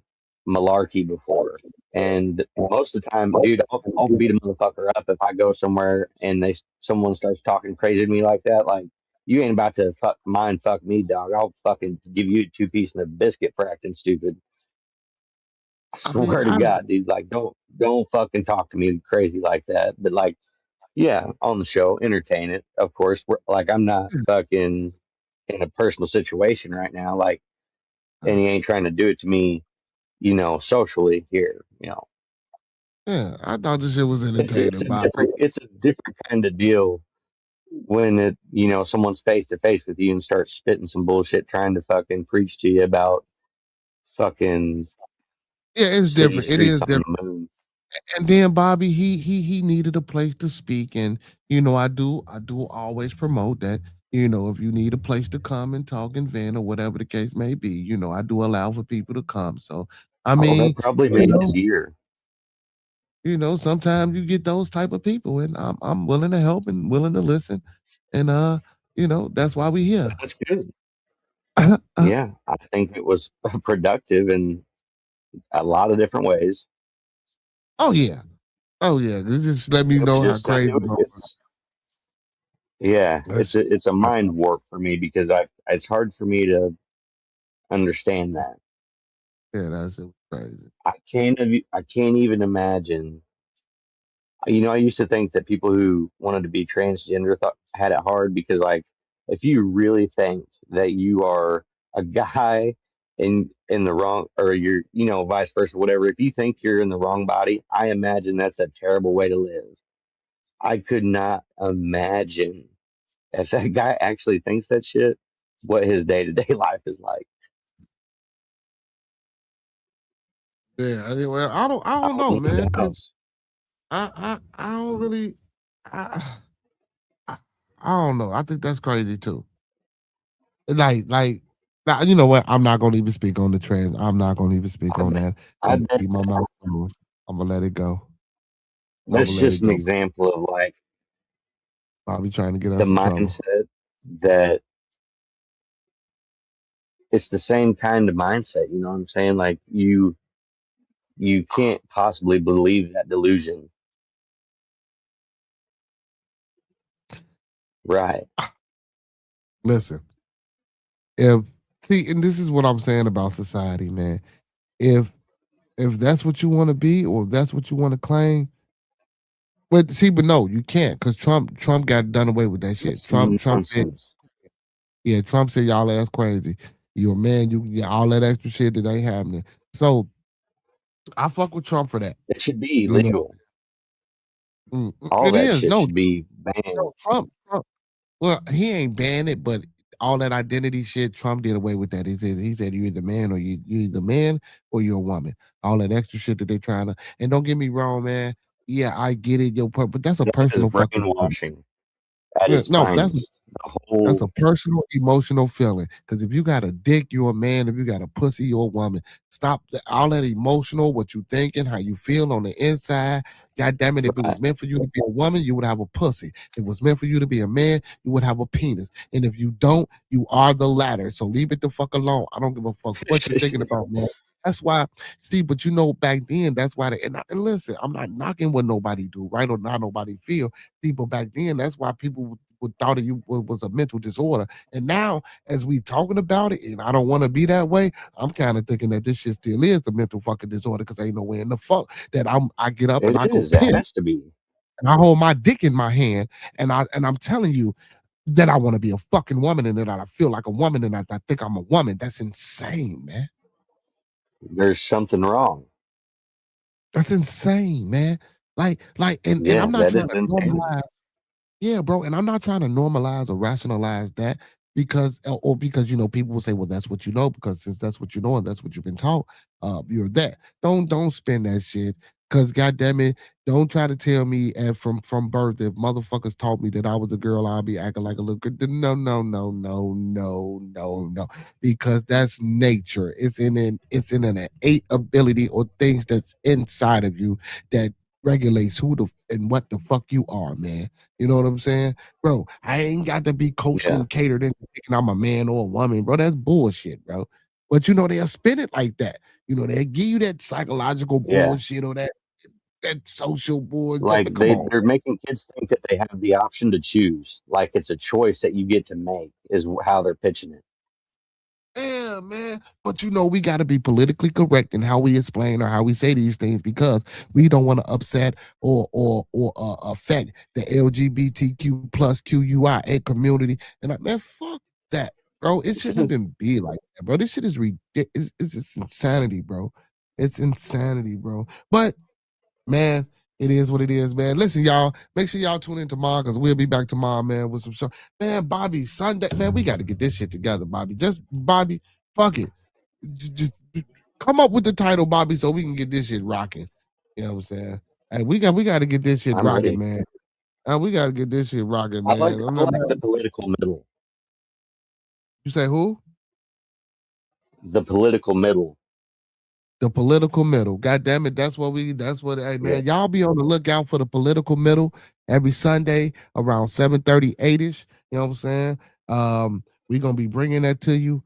[SPEAKER 5] malarkey before, and most of the time, dude, I'll beat a motherfucker up if I go somewhere and someone starts talking crazy to me like that. Like You ain't about to mind fuck me, dog. I'll fucking give you 2 pieces of a biscuit for acting stupid. I
[SPEAKER 2] I mean,
[SPEAKER 5] swear to God, dude. Like, don't fucking talk to me crazy like that. But like, yeah, on the show, entertain it. Of course, like I'm not fucking in a personal situation right now. Like, and he ain't trying to do it to me, socially here.
[SPEAKER 2] yeah, I thought this shit was
[SPEAKER 5] It's
[SPEAKER 2] entertaining,
[SPEAKER 5] a
[SPEAKER 2] Bobby.
[SPEAKER 5] different kind of deal when someone's face to face with you and starts spitting some bullshit, trying to fucking preach to you about fucking
[SPEAKER 2] Yeah, it's
[SPEAKER 5] city
[SPEAKER 2] different. It is
[SPEAKER 5] streets on
[SPEAKER 2] different.
[SPEAKER 5] the moon.
[SPEAKER 2] And then Bobby, he needed a place to speak, and I do always promote that. If you need a place to come and talk and vent or whatever the case may be, I do allow for people to come. So, I
[SPEAKER 5] Oh, that
[SPEAKER 2] mean,
[SPEAKER 5] probably
[SPEAKER 2] you
[SPEAKER 5] made his
[SPEAKER 2] know,
[SPEAKER 5] year.
[SPEAKER 2] sometimes you get those type of people, and I'm willing to help and willing to listen, and that's why we here.
[SPEAKER 5] That's good. Yeah, I think it was productive in a lot of different ways.
[SPEAKER 2] Oh yeah, oh yeah. Just let me
[SPEAKER 5] It's
[SPEAKER 2] know how
[SPEAKER 5] just
[SPEAKER 2] crazy.
[SPEAKER 5] it's yeah,
[SPEAKER 2] That's
[SPEAKER 5] it's a mind warp for me because it's hard for me to understand that.
[SPEAKER 2] yeah, that's crazy.
[SPEAKER 5] I can't even imagine. I used to think that people who wanted to be transgender had it hard because, like, if you really think that you are a guy in the wrong, or you're, vice versa, whatever. If you think you're in the wrong body, I imagine that's a terrible way to live. I could not imagine if that guy actually thinks that shit, what his day to day life is like.
[SPEAKER 2] Yeah, anyway, I don't
[SPEAKER 5] I
[SPEAKER 2] know,
[SPEAKER 5] don't know
[SPEAKER 2] man.
[SPEAKER 5] the house.
[SPEAKER 2] I don't really I, I I don't know. I think that's crazy too. Like now, you know what? I'm not gonna even speak on the trans. I'm not gonna even speak
[SPEAKER 5] I
[SPEAKER 2] on
[SPEAKER 5] bet,
[SPEAKER 2] that.
[SPEAKER 5] I
[SPEAKER 2] I'm gonna
[SPEAKER 5] bet
[SPEAKER 2] keep my mouth closed. I'm gonna let it go. I'm
[SPEAKER 5] that's
[SPEAKER 2] gonna let it
[SPEAKER 5] just an
[SPEAKER 2] go.
[SPEAKER 5] example of like
[SPEAKER 2] I'll be trying to get
[SPEAKER 5] the
[SPEAKER 2] us in trouble.
[SPEAKER 5] mindset that it's the same kind of mindset. You know what I'm saying? Like you can't possibly believe that delusion, right?
[SPEAKER 2] Listen, if see, and this is what I'm saying about society, man. If if that's what you want to be, or if that's what you want to claim, but no, you can't, because Trump got done away with that shit.
[SPEAKER 5] That's
[SPEAKER 2] Trump said,
[SPEAKER 5] nonsense.
[SPEAKER 2] yeah, Trump said y'all ass crazy. You a man, you yeah, all that extra shit that ain't happening. So I fuck with Trump for that.
[SPEAKER 5] It should be
[SPEAKER 2] You know,
[SPEAKER 5] illegal. All
[SPEAKER 2] it
[SPEAKER 5] that
[SPEAKER 2] is
[SPEAKER 5] shit
[SPEAKER 2] no,
[SPEAKER 5] should be banned.
[SPEAKER 2] no Trump. Well, he ain't banned it, but all that identity shit, Trump did away with that. He said you either man or you either man or you're a woman. All that extra shit that they trying to. And don't get me wrong, man. Yeah, I get it, but that's a
[SPEAKER 5] That is
[SPEAKER 2] personal fucking.
[SPEAKER 5] brainwashing at
[SPEAKER 2] Yeah,
[SPEAKER 5] its
[SPEAKER 2] no, that's
[SPEAKER 5] finest. The
[SPEAKER 2] That's
[SPEAKER 5] whole
[SPEAKER 2] a personal, emotional feeling. Because if you got a dick, you're a man. If you got a pussy, you're a woman. Stop all that emotional, what you thinking, how you feel on the inside. God damn it, if it
[SPEAKER 5] right.
[SPEAKER 2] was meant for you to be a woman, you would have a pussy. If it was meant for you to be a man, you would have a penis. And if you don't, you are the latter. So leave it the fuck alone. I don't give a fuck what you're thinking about, man. That's why, see, but back then, that's why, and listen, I'm not knocking what nobody do, right? Or not nobody feel. People back then, that's why people would thought of you was a mental disorder. And now, as we talking about it, and I don't want to be that way, I'm kind of thinking that this shit still is a mental fucking disorder, because ain't no way in the fuck that I get up and
[SPEAKER 5] It
[SPEAKER 2] I go
[SPEAKER 5] is. It
[SPEAKER 2] piss
[SPEAKER 5] has to be.
[SPEAKER 2] and I hold my dick in my hand, and I'm telling you that I want to be a fucking woman, and that I feel like a woman, and I think I'm a woman. That's insane, man.
[SPEAKER 5] There's something wrong.
[SPEAKER 2] That's insane, man. And
[SPEAKER 5] Yeah,
[SPEAKER 2] I'm not
[SPEAKER 5] that
[SPEAKER 2] trying
[SPEAKER 5] is
[SPEAKER 2] to
[SPEAKER 5] insanity.
[SPEAKER 2] normalize. Yeah, bro, and I'm not trying to normalize or rationalize that, because people will say, well, that's what you know, because since that's what you know and that's what you've been taught, you're that. Don't spin that shit, because goddamn it, don't try to tell me, from birth, if motherfuckers taught me that I was a girl, I'll be acting like a little girl. No, no, no, no, no, no, no, because that's nature. It's in an innate ability, or things that's inside of you, that regulates who the and what the fuck you are, man. You know what I'm saying? Bro, I ain't got to be coached
[SPEAKER 5] Yeah.
[SPEAKER 2] and catered into thinking I'm a man or a woman, bro. That's bullshit, bro. But they'll spin it like that. They'll give you that psychological
[SPEAKER 5] Yeah.
[SPEAKER 2] bullshit, or that that social board.
[SPEAKER 5] Like
[SPEAKER 2] Come on.
[SPEAKER 5] they're making kids think that they have the option to choose. Like it's a choice that you get to make is how they're pitching it.
[SPEAKER 2] Yeah, man. But we got to be politically correct in how we explain or how we say these things because we don't want to upset or affect the LGBTQ plus QUIA community. And man, fuck that, bro. It shouldn't even be like that, bro. This shit is ridiculous. It's just insanity, bro. It's insanity, bro. But man, it is what it is, man. Listen, y'all, make sure y'all tune in tomorrow because we'll be back tomorrow, man, with some show. Man, Bobby, Sunday, man, we got to get this shit together, Bobby. Bobby, fuck it. Just come up with the title, Bobby, so we can get this shit rocking. You know what I'm saying? Hey, we got to get this shit
[SPEAKER 5] I'm
[SPEAKER 2] rocking,
[SPEAKER 5] ready.
[SPEAKER 2] man. We got to get this shit rocking,
[SPEAKER 5] I like
[SPEAKER 2] man.
[SPEAKER 5] the political middle.
[SPEAKER 2] You say who?
[SPEAKER 5] The political middle.
[SPEAKER 2] The political middle. God damn it. Hey
[SPEAKER 5] Yeah.
[SPEAKER 2] man, y'all be on the lookout for the political middle every Sunday around 7:30, 8ish. You know what I'm saying? We're gonna be bringing that to you.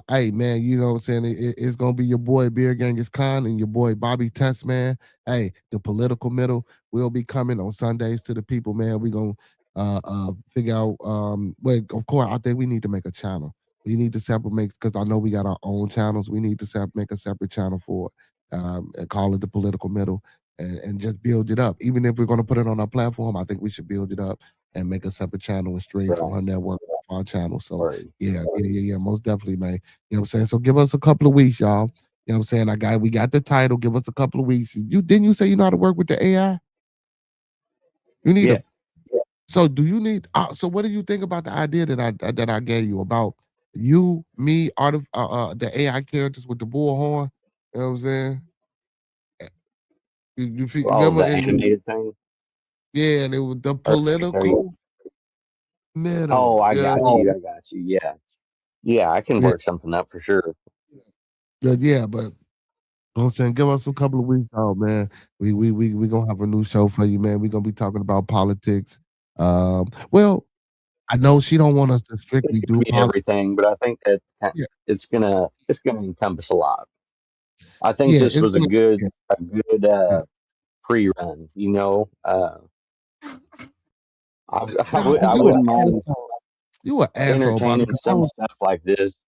[SPEAKER 2] Hey man, you know what I'm saying? It's gonna be your boy Beer Genghis Khan and your boy Bobby Test, man. Hey, the political middle will be coming on Sundays to the people, man. We're gonna figure out well, of course, I think we need to make a channel. We need to separate because I know we got our own channels. We need to make a separate channel for it, and call it the political middle and just build it up. Even if we're going to put it on our platform, I think we should build it up and make a separate channel and stream from her network off our channel. So yeah, most definitely, man. You know what I'm saying? So give us a couple of weeks, y'all. You know what I'm saying? We got the title. Give us a couple of weeks. You say you know how to work with the AI? You need So do you need? So what do you think about the idea that I gave you about you, me, the AI characters with the bullhorn? You know what I'm saying?
[SPEAKER 5] The animated thing.
[SPEAKER 2] Yeah, and it was the
[SPEAKER 5] Perfect. There you go.
[SPEAKER 2] political middle.
[SPEAKER 5] Oh, I
[SPEAKER 2] Yeah,
[SPEAKER 5] got you. I got you. Yeah. Yeah, I can work something up for sure.
[SPEAKER 2] yeah, but you know what I'm saying, give us a couple of weeks out, man. We gonna have a new show for you, man. We're gonna be talking about politics. Well, I know she don't want us to
[SPEAKER 5] It's
[SPEAKER 2] strictly
[SPEAKER 5] gonna
[SPEAKER 2] do
[SPEAKER 5] be
[SPEAKER 2] politics.
[SPEAKER 5] everything, but I think that
[SPEAKER 2] Yeah,
[SPEAKER 5] it's gonna encompass a lot. I think
[SPEAKER 2] yeah,
[SPEAKER 5] this
[SPEAKER 2] it's
[SPEAKER 5] was a
[SPEAKER 2] gonna.
[SPEAKER 5] good
[SPEAKER 2] Yeah.
[SPEAKER 5] pre-run. I
[SPEAKER 2] You an
[SPEAKER 5] wouldn't mind
[SPEAKER 2] asshole. You an asshole, Bobby.
[SPEAKER 5] entertaining some stuff like this,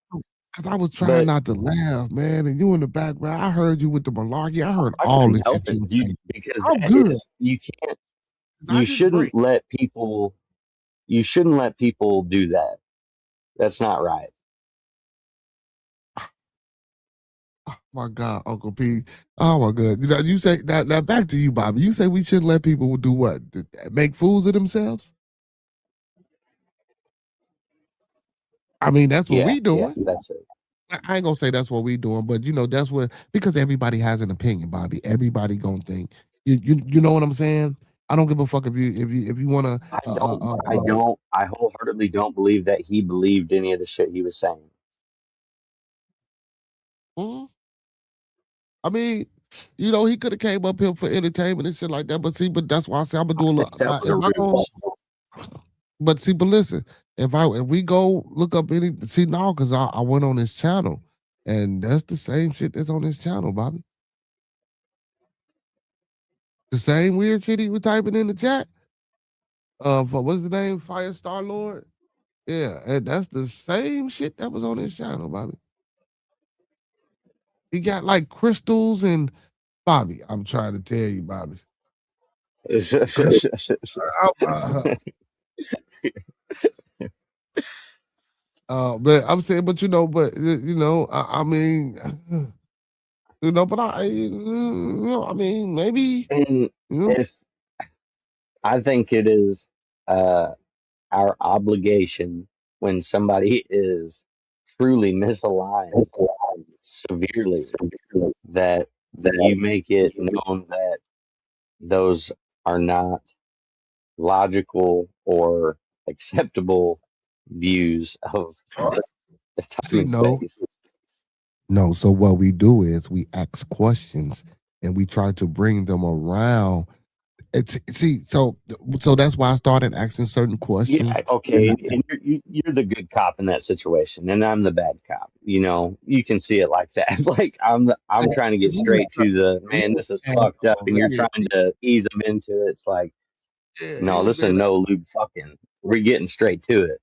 [SPEAKER 2] Cause I was trying
[SPEAKER 5] but
[SPEAKER 2] not to laugh, man. And you in the background, I heard you with the malarkey. I heard
[SPEAKER 5] I
[SPEAKER 2] all
[SPEAKER 5] couldn't
[SPEAKER 2] the
[SPEAKER 5] help
[SPEAKER 2] shit you
[SPEAKER 5] it,
[SPEAKER 2] was
[SPEAKER 5] dude,
[SPEAKER 2] saying.
[SPEAKER 5] because
[SPEAKER 2] I'm
[SPEAKER 5] that
[SPEAKER 2] good.
[SPEAKER 5] is you can't.
[SPEAKER 2] 'Cause I
[SPEAKER 5] You
[SPEAKER 2] didn't break.
[SPEAKER 5] shouldn't let people. You shouldn't let people do that. That's not right.
[SPEAKER 2] Oh my God, Uncle P. Oh my God. You say now back to you, Bobby. You say we shouldn't let people do what? Make fools of themselves? I mean, that's what
[SPEAKER 5] Yeah,
[SPEAKER 2] we
[SPEAKER 5] yeah,
[SPEAKER 2] doing.
[SPEAKER 5] that's it.
[SPEAKER 2] I ain't gonna say that's what we doing, but that's what because everybody has an opinion, Bobby. Everybody gonna think. You know what I'm saying? I don't give a fuck if you wanna
[SPEAKER 5] I wholeheartedly don't believe that he believed any of the shit he was saying.
[SPEAKER 2] mhm. I mean, he could have came up here for entertainment and shit like that. But that's why I say I'm gonna
[SPEAKER 5] I
[SPEAKER 2] do a
[SPEAKER 5] think
[SPEAKER 2] lot.
[SPEAKER 5] that
[SPEAKER 2] Now,
[SPEAKER 5] was
[SPEAKER 2] if
[SPEAKER 5] a
[SPEAKER 2] I go,
[SPEAKER 5] ruse.
[SPEAKER 2] but listen, if we go look up because I went on his channel, and that's the same shit that's on his channel, Bobby. The same weird shit he was typing in the chat. What's the name? Firestar Lord. Yeah, and that's the same shit that was on his channel, Bobby. He got like crystals and Bobby. I'm trying to tell you, Bobby. But I'm saying, but I mean, but I mean, maybe,
[SPEAKER 5] And
[SPEAKER 2] you know,
[SPEAKER 5] if I think it is our obligation when somebody is truly misaligned severely that you make it known that those are not logical or acceptable views of the time
[SPEAKER 2] see,
[SPEAKER 5] and space.
[SPEAKER 2] no. So what we do is we ask questions and we try to bring them around. So that's why I started asking certain
[SPEAKER 5] Yeah,
[SPEAKER 2] questions.
[SPEAKER 5] okay, and you're the good cop in that situation, and I'm the bad cop. you know, you can see it like that. Like I'm trying to get straight to the man. This is fucked up, and you're trying to ease them into it. It's like,
[SPEAKER 2] he
[SPEAKER 5] no,
[SPEAKER 2] was
[SPEAKER 5] this is a
[SPEAKER 2] being
[SPEAKER 5] no lube fucking. We're getting straight to it.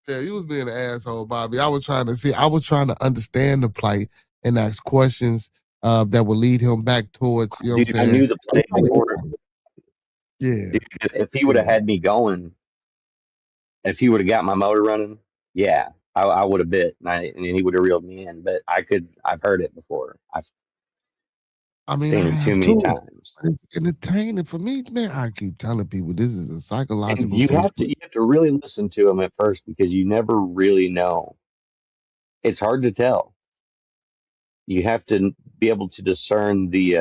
[SPEAKER 2] he was being an asshole, Bobby. I was trying to understand the plight and ask questions that would lead him back towards, you know what
[SPEAKER 5] Dude,
[SPEAKER 2] I'm
[SPEAKER 5] I
[SPEAKER 2] saying?
[SPEAKER 5] knew the play before.
[SPEAKER 2] Yeah.
[SPEAKER 5] Dude, if he would have
[SPEAKER 2] Yeah.
[SPEAKER 5] had me going, if he would have got my motor running, yeah, I would have bit, and he would have reeled me in. But I've heard it before. I've
[SPEAKER 2] I mean, I
[SPEAKER 5] seen him too
[SPEAKER 2] have
[SPEAKER 5] many
[SPEAKER 2] too.
[SPEAKER 5] times.
[SPEAKER 2] It's entertaining for me, man. I keep telling people this is a
[SPEAKER 5] And
[SPEAKER 2] psychological
[SPEAKER 5] you
[SPEAKER 2] safe
[SPEAKER 5] have to really listen to him at first because you never really know. It's hard to tell. You have to be able to discern the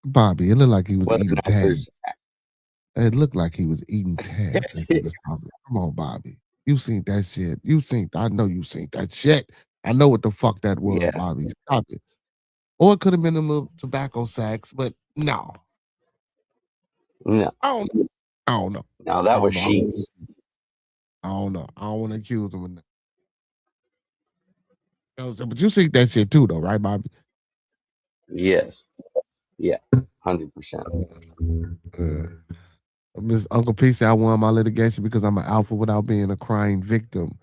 [SPEAKER 2] Bobby, it looked like he was
[SPEAKER 5] whether or
[SPEAKER 2] eating
[SPEAKER 5] not
[SPEAKER 2] tabs.
[SPEAKER 5] there's.
[SPEAKER 2] It looked like he was eating tabs as he was talking. Come on, Bobby. You seen that shit. I know you seen that shit. I know what the fuck that was,
[SPEAKER 5] Yeah,
[SPEAKER 2] Bobby. Stop it. Or it could have been a little tobacco sacks, but no.
[SPEAKER 5] no,
[SPEAKER 2] I don't know.
[SPEAKER 5] no, that was sheets.
[SPEAKER 2] I don't know. I don't want to accuse him of that. You know what I'm saying? But you seen that shit too, though, right, Bobby?
[SPEAKER 5] Yes, yeah, 100%.
[SPEAKER 2] Miss Uncle P said I won my litigation because I'm an alpha without being a crying victim.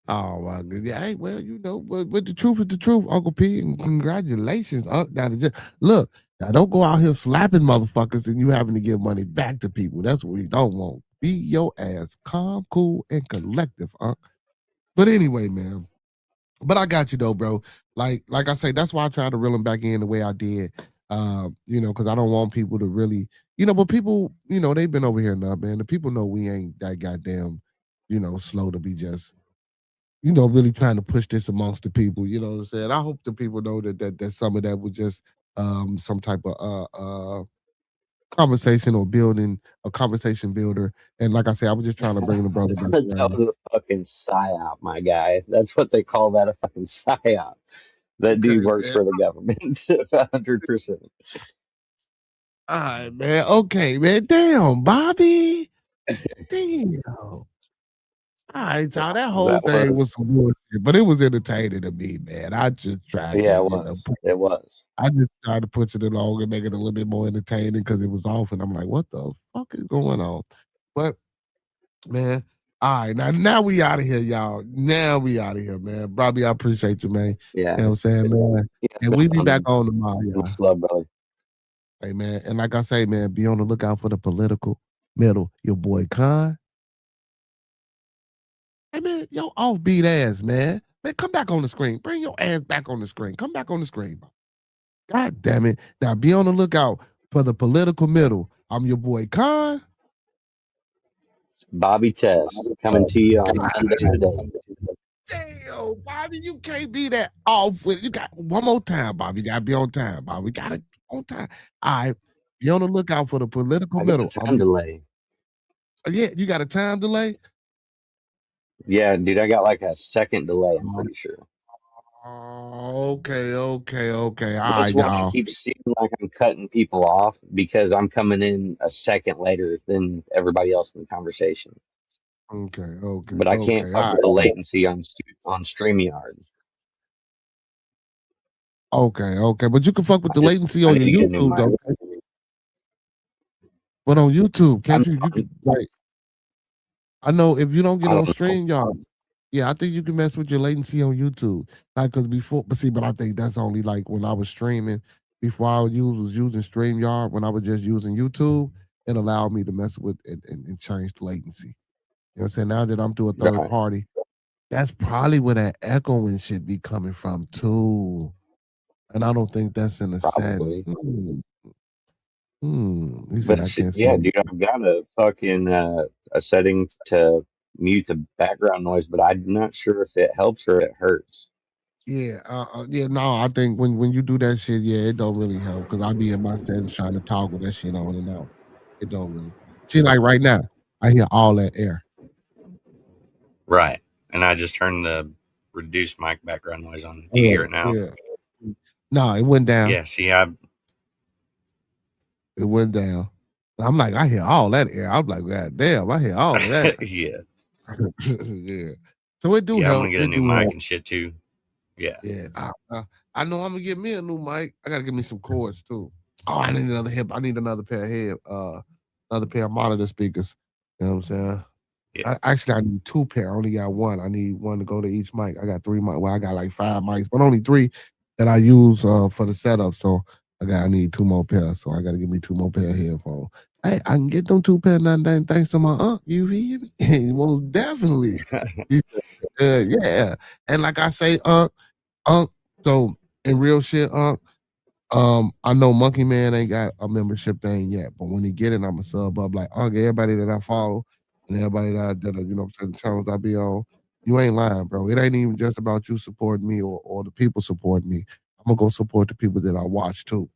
[SPEAKER 2] Oh my God. Yeah, hey, well, you know, but the truth is the truth, Uncle P, and congratulations. Look, now don't go out here slapping motherfuckers and you having to give money back to people. That's what we don't want. Be your ass calm, cool, and collective, But anyway, man. But I got you though, bro. Like I say, that's why I tried to reel him back in the way I did. You know, because I don't want people to really, you know, but people, you know, they've been over here enough, man. The people know we ain't that goddamn, you know, slow to be just, you know, really trying to push this amongst the people. You know what I'm saying? I hope the people know that some of that was just some type of conversation or building a conversation builder. And like I said, I was just trying to bring the brother back
[SPEAKER 5] That
[SPEAKER 2] around.
[SPEAKER 5] was a fucking psyop, my guy. That's what they call that, a fucking psyop. That
[SPEAKER 2] Okay,
[SPEAKER 5] dude works
[SPEAKER 2] man.
[SPEAKER 5] for the government, 100%.
[SPEAKER 2] All right, man. Okay, man. Damn, Bobby. Damn. All right, y'all. That whole
[SPEAKER 5] That
[SPEAKER 2] thing was
[SPEAKER 5] was,
[SPEAKER 2] some bullshit, but it was entertaining to me, man. I just tried to,
[SPEAKER 5] yeah, it
[SPEAKER 2] you know,
[SPEAKER 5] was. It was.
[SPEAKER 2] I just tried to push it along and make it a little bit more entertaining because it was off, and I'm like, what the fuck is going on? But man, all right, now we out of here, y'all. Now we out of here, man. Bobby, I appreciate you, man.
[SPEAKER 5] Yeah.
[SPEAKER 2] You know what I'm saying, man?
[SPEAKER 5] Yeah, it's
[SPEAKER 2] And
[SPEAKER 5] been
[SPEAKER 2] we be back
[SPEAKER 5] fun.
[SPEAKER 2] on tomorrow, y'all.
[SPEAKER 5] Much love, brother.
[SPEAKER 2] Hey, man. And like I say, man, be on the lookout for the political middle. Your boy Khan. Hey, man, yo, offbeat ass, man. Man, come back on the screen. Bring your ass back on the screen. Come back on the screen. God damn it. Now be on the lookout for the political middle. I'm your boy Khan.
[SPEAKER 5] Bobby Test coming to you on Sundays a day.
[SPEAKER 2] Damn, Bobby, you can't be that off with. You got one more time, Bobby. You gotta be on time, Bobby. We gotta be on time. All right. Be on the lookout for the political
[SPEAKER 5] I got a
[SPEAKER 2] middle.
[SPEAKER 5] time delay.
[SPEAKER 2] Yeah, you got a time delay?
[SPEAKER 5] Yeah, dude, I got like a second delay, I'm pretty sure.
[SPEAKER 2] Oh, okay. All
[SPEAKER 5] That's
[SPEAKER 2] right,
[SPEAKER 5] why I
[SPEAKER 2] y'all.
[SPEAKER 5] keep seeming like I'm cutting people off because I'm coming in a second later than everybody else in the conversation.
[SPEAKER 2] Okay.
[SPEAKER 5] But I can't
[SPEAKER 2] All
[SPEAKER 5] fuck
[SPEAKER 2] right.
[SPEAKER 5] with the latency on StreamYard.
[SPEAKER 2] Okay. But you can fuck with the latency
[SPEAKER 5] I
[SPEAKER 2] on
[SPEAKER 5] need
[SPEAKER 2] your
[SPEAKER 5] to get a new
[SPEAKER 2] YouTube,
[SPEAKER 5] mic.
[SPEAKER 2] though. But on YouTube, can't
[SPEAKER 5] I'm,
[SPEAKER 2] you? You could like. I know if you don't get
[SPEAKER 5] I
[SPEAKER 2] on
[SPEAKER 5] don't know.
[SPEAKER 2] StreamYard, yeah, I think you can mess with your latency on YouTube. Like, cause before, but I think that's only like when I was streaming. Before I was using StreamYard, when I was just using YouTube, it allowed me to mess with and change the latency. You know what I'm saying? Now that I'm through a third
[SPEAKER 5] Right.
[SPEAKER 2] party, that's probably where that echoing should be coming from too. And I don't think that's in the setting.
[SPEAKER 5] Probably.
[SPEAKER 2] You said I
[SPEAKER 5] But
[SPEAKER 2] can't
[SPEAKER 5] yeah,
[SPEAKER 2] stand.
[SPEAKER 5] dude, I've got a fucking a setting to mute the background noise, but I'm not sure if it helps or it hurts.
[SPEAKER 2] Yeah. No, I think when you do that shit, yeah, it don't really help because I be in my settings trying to toggle that shit on and out. It don't really. See, like right now, I hear all that air.
[SPEAKER 5] Right. And I just turned the reduced mic background noise on. Do you hear it now?
[SPEAKER 2] Yeah. No, it went down.
[SPEAKER 5] Yeah. See,
[SPEAKER 2] It went down. I'm like, I hear all that air. I'm like, God damn, I hear all of that.
[SPEAKER 5] yeah.
[SPEAKER 2] Yeah. So it do
[SPEAKER 5] Yeah, I'm
[SPEAKER 2] help.
[SPEAKER 5] gonna get a new mic and shit too. Yeah.
[SPEAKER 2] Yeah, I know I'm gonna get me a new mic. I gotta get me some cords too. Oh, I need another hip. I need another pair of another pair of monitor speakers. You know what I'm saying?
[SPEAKER 5] Yeah.
[SPEAKER 2] I need 2 pair. I only got 1. I need 1 to go to each mic. I got 3 mic. Well, I got like 5 mics, but only 3 that I use for the setup. So I need 2 more pairs. So I gotta give me 2 more pair of headphones. Hey, I can get them 2 pair nothing thanks to my aunt. You hear me? Well, definitely. Yeah. And like I say, so in real shit, I know Monkey Man ain't got a membership thing yet, but when he get it, I'ma sub up. Like, everybody that I follow and everybody that you know, certain channels I be on, you ain't lying, bro. It ain't even just about you supporting me or the people supporting me. I'm gonna go support the people that I watch too.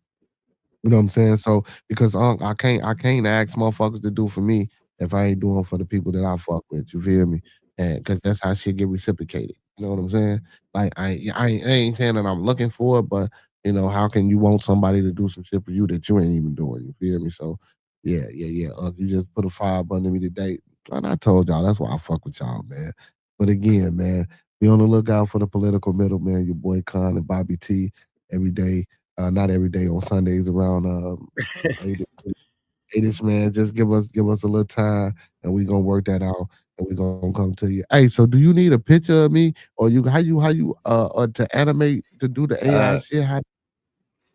[SPEAKER 2] You know what I'm saying? So because I can't ask motherfuckers to do for me if I ain't doing for the people that I fuck with. You feel me? And because that's how shit get reciprocated. You know what I'm saying? Like I ain't saying that I'm looking for it, but you know, how can you want somebody to do some shit for you that you ain't even doing? You feel me? So yeah. You just put a fire up under me today. And I told y'all that's why I fuck with y'all, man. But again, man, be on the lookout for the political middleman, your boy Con and Bobby T every day. Not every day, on Sundays around 8ish, man. Just give us a little time and we gonna work that out and we gonna come to you. Hey, so do you need a picture of me or how you to animate to do the AI shit?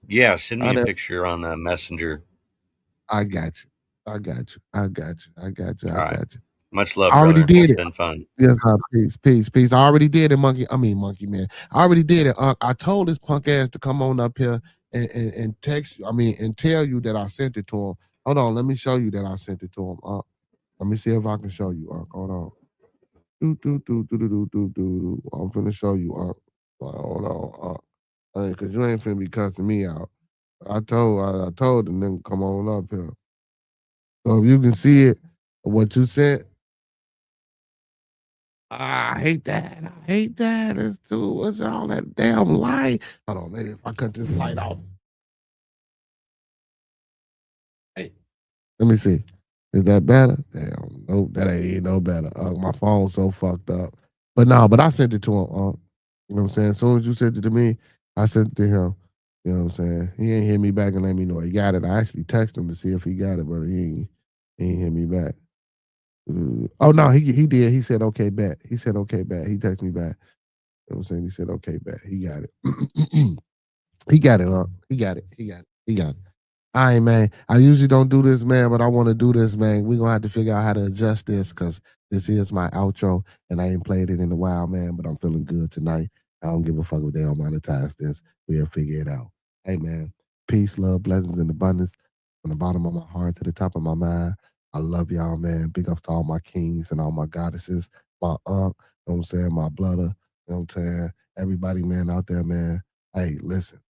[SPEAKER 5] Yeah, send me a picture on Messenger.
[SPEAKER 2] I got you.
[SPEAKER 5] All right. Much love,
[SPEAKER 2] I already
[SPEAKER 5] brother.
[SPEAKER 2] did
[SPEAKER 5] It's
[SPEAKER 2] it.
[SPEAKER 5] been fun.
[SPEAKER 2] Yes, peace. I already did it, Monkey Man. I already did it. I told this punk ass to come on up here and text you. And tell you that I sent it to him. Hold on, let me show you that I sent it to him. Let me see if I can show you. Hold on. I'm finna show you. Hold on. Cause you ain't finna be cussing me out. I told the nigga come on up here. So if you can see it, what you said. I hate that. It's too. What's all that damn light? Hold on, maybe if I cut this light off. Hey, let me see. Is that better? Damn, nope, that ain't no better. My phone's so fucked up. But I sent it to him. You know what I'm saying? As soon as you sent it to me, I sent it to him. You know what I'm saying? He ain't hit me back and let me know he got it. I actually texted him to see if he got it, but he ain't hit me back. Oh no, he did. He said okay, bet. He said okay, bet. He texted me back. You know what I'm saying? He said okay, bet. He got it. He got it, huh? He got it. All right, man. I usually don't do this, man, but I want to do this, man. We're gonna have to figure out how to adjust this because this is my outro, and I ain't played it in a while, man. But I'm feeling good tonight. I don't give a fuck if they don't monetize this. We'll figure it out. Hey, man. Peace, love, blessings, and abundance from the bottom of my heart to the top of my mind. I love y'all, man. Big ups to all my kings and all my goddesses, my aunt, you know what I'm saying, my brother, you know what I'm saying, everybody, man, out there, man. Hey, listen,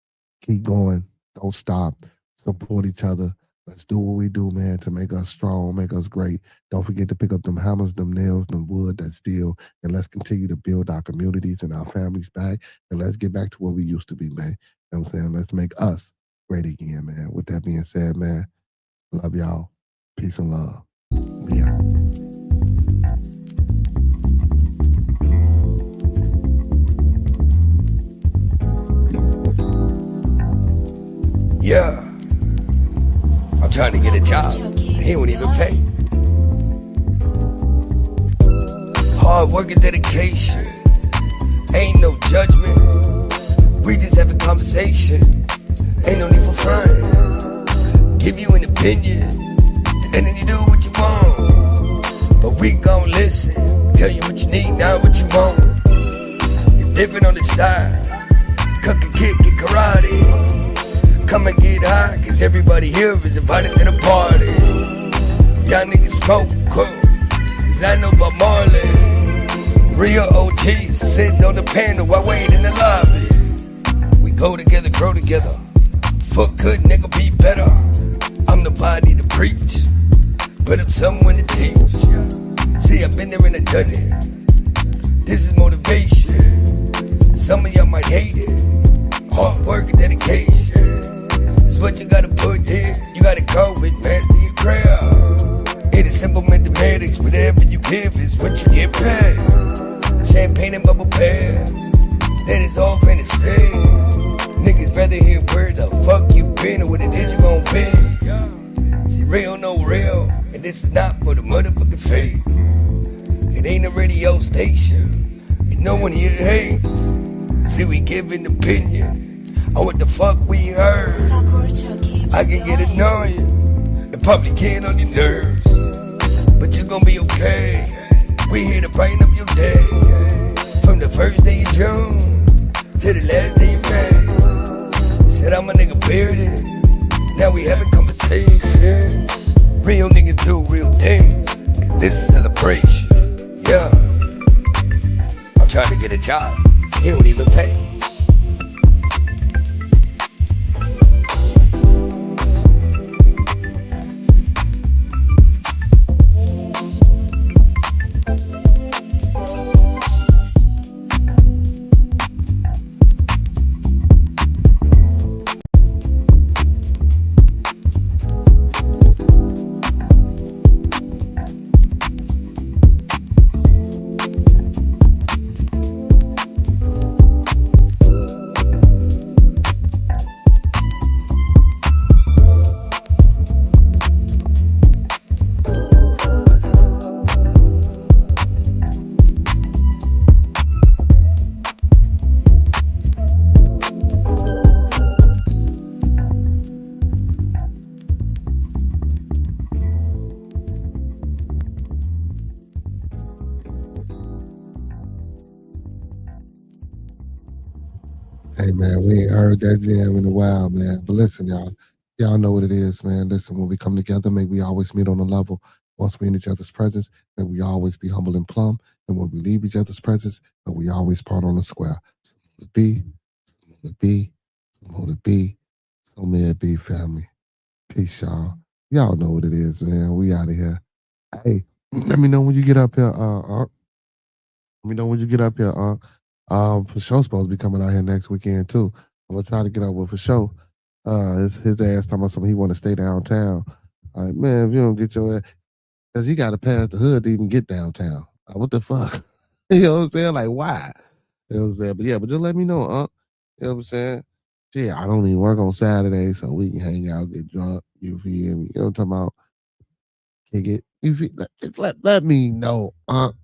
[SPEAKER 2] keep going. Don't stop. Support each other. Let's do what we do, man, to make us strong, make us great. Don't forget to pick up them hammers, them nails, them wood, that steel, and let's continue to build our communities and our families back, and let's get back to where we used to be, man. You know what I'm saying? Let's make us great again, man. With that being said, man, love y'all. Peace and love. We out.
[SPEAKER 7] Yeah. I'm trying to get a job. He won't even pay. Hard work and dedication. Ain't no judgment. We just having conversations. Ain't no need for fun. Give you an opinion, and then you do what you want. But we gon' listen. Tell you what you need, not what you want. It's different on the side. Cook and kick and karate. Come and get high, cause everybody here is invited to the party. Y'all niggas smoke, cool, cause I know Bob Marley. Real OGs sitting on the panel while waiting in the lobby. We go together, grow together. Fuck good, nigga, be better. I'm the body to preach, but I'm someone to teach. See, I've been there and I done it. This is motivation. Some of y'all might hate it. Hard work and dedication. What you gotta put in, you gotta go with master your craft. It is simple mathematics, whatever you give is what you get paid. Champagne and bubble bath, that is all for this is not for the motherfucking fake. It ain't a radio station, and no one here hates. See, we give an opinion on what the fuck we heard. I can get annoying and probably get on your nerves, but you're gonna be okay. We here to brighten up your day, from the first day of June to the last day of May. Said I'm a nigga bearded, now we having conversation. Real niggas do real things, cause this is celebration. Yeah, I'm trying to get a job, he don't even pay.
[SPEAKER 2] Hey man, we ain't heard that jam in a while, man. But listen, y'all know what it is, man. Listen, when we come together, may we always meet on a level. Once we in each other's presence, may we always be humble and plumb. And when we leave each other's presence, may we always part on the square. So to be, so to be, so to be, so may it be, family. Peace, y'all. Y'all know what it is, man. We out of here. Hey, let me know when you get up here, Let me know when you get up here, For sure supposed to be coming out here next weekend too. I'm gonna try to get up with For sure. His ass talking about something he want to stay downtown. Like, man, if you don't get your ass, cause he got to pass the hood to even get downtown. Like, what the fuck? You know what I'm saying? Like, why? You know what I'm saying? But yeah, but just let me know, You know what I'm saying? Shit, I don't even work on Saturday, so we can hang out, get drunk. You feel me? You know what I'm talking about? Kick it. You feel, let me know,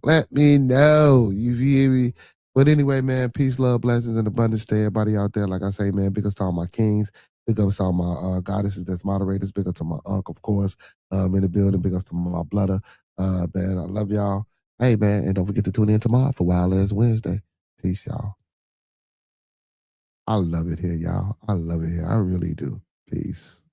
[SPEAKER 2] Let me know. You feel me? But anyway, man, peace, love, blessings, and abundance to everybody out there. Like I say, man, big ups to all my kings. Big ups to all my goddesses that's moderators. Big ups to my of course, in the building. Big ups to my blooder. Man, I love y'all. Hey, man, and don't forget to tune in tomorrow for Wild Ass Wednesday. Peace, y'all. I love it here, y'all. I love it here. I really do. Peace.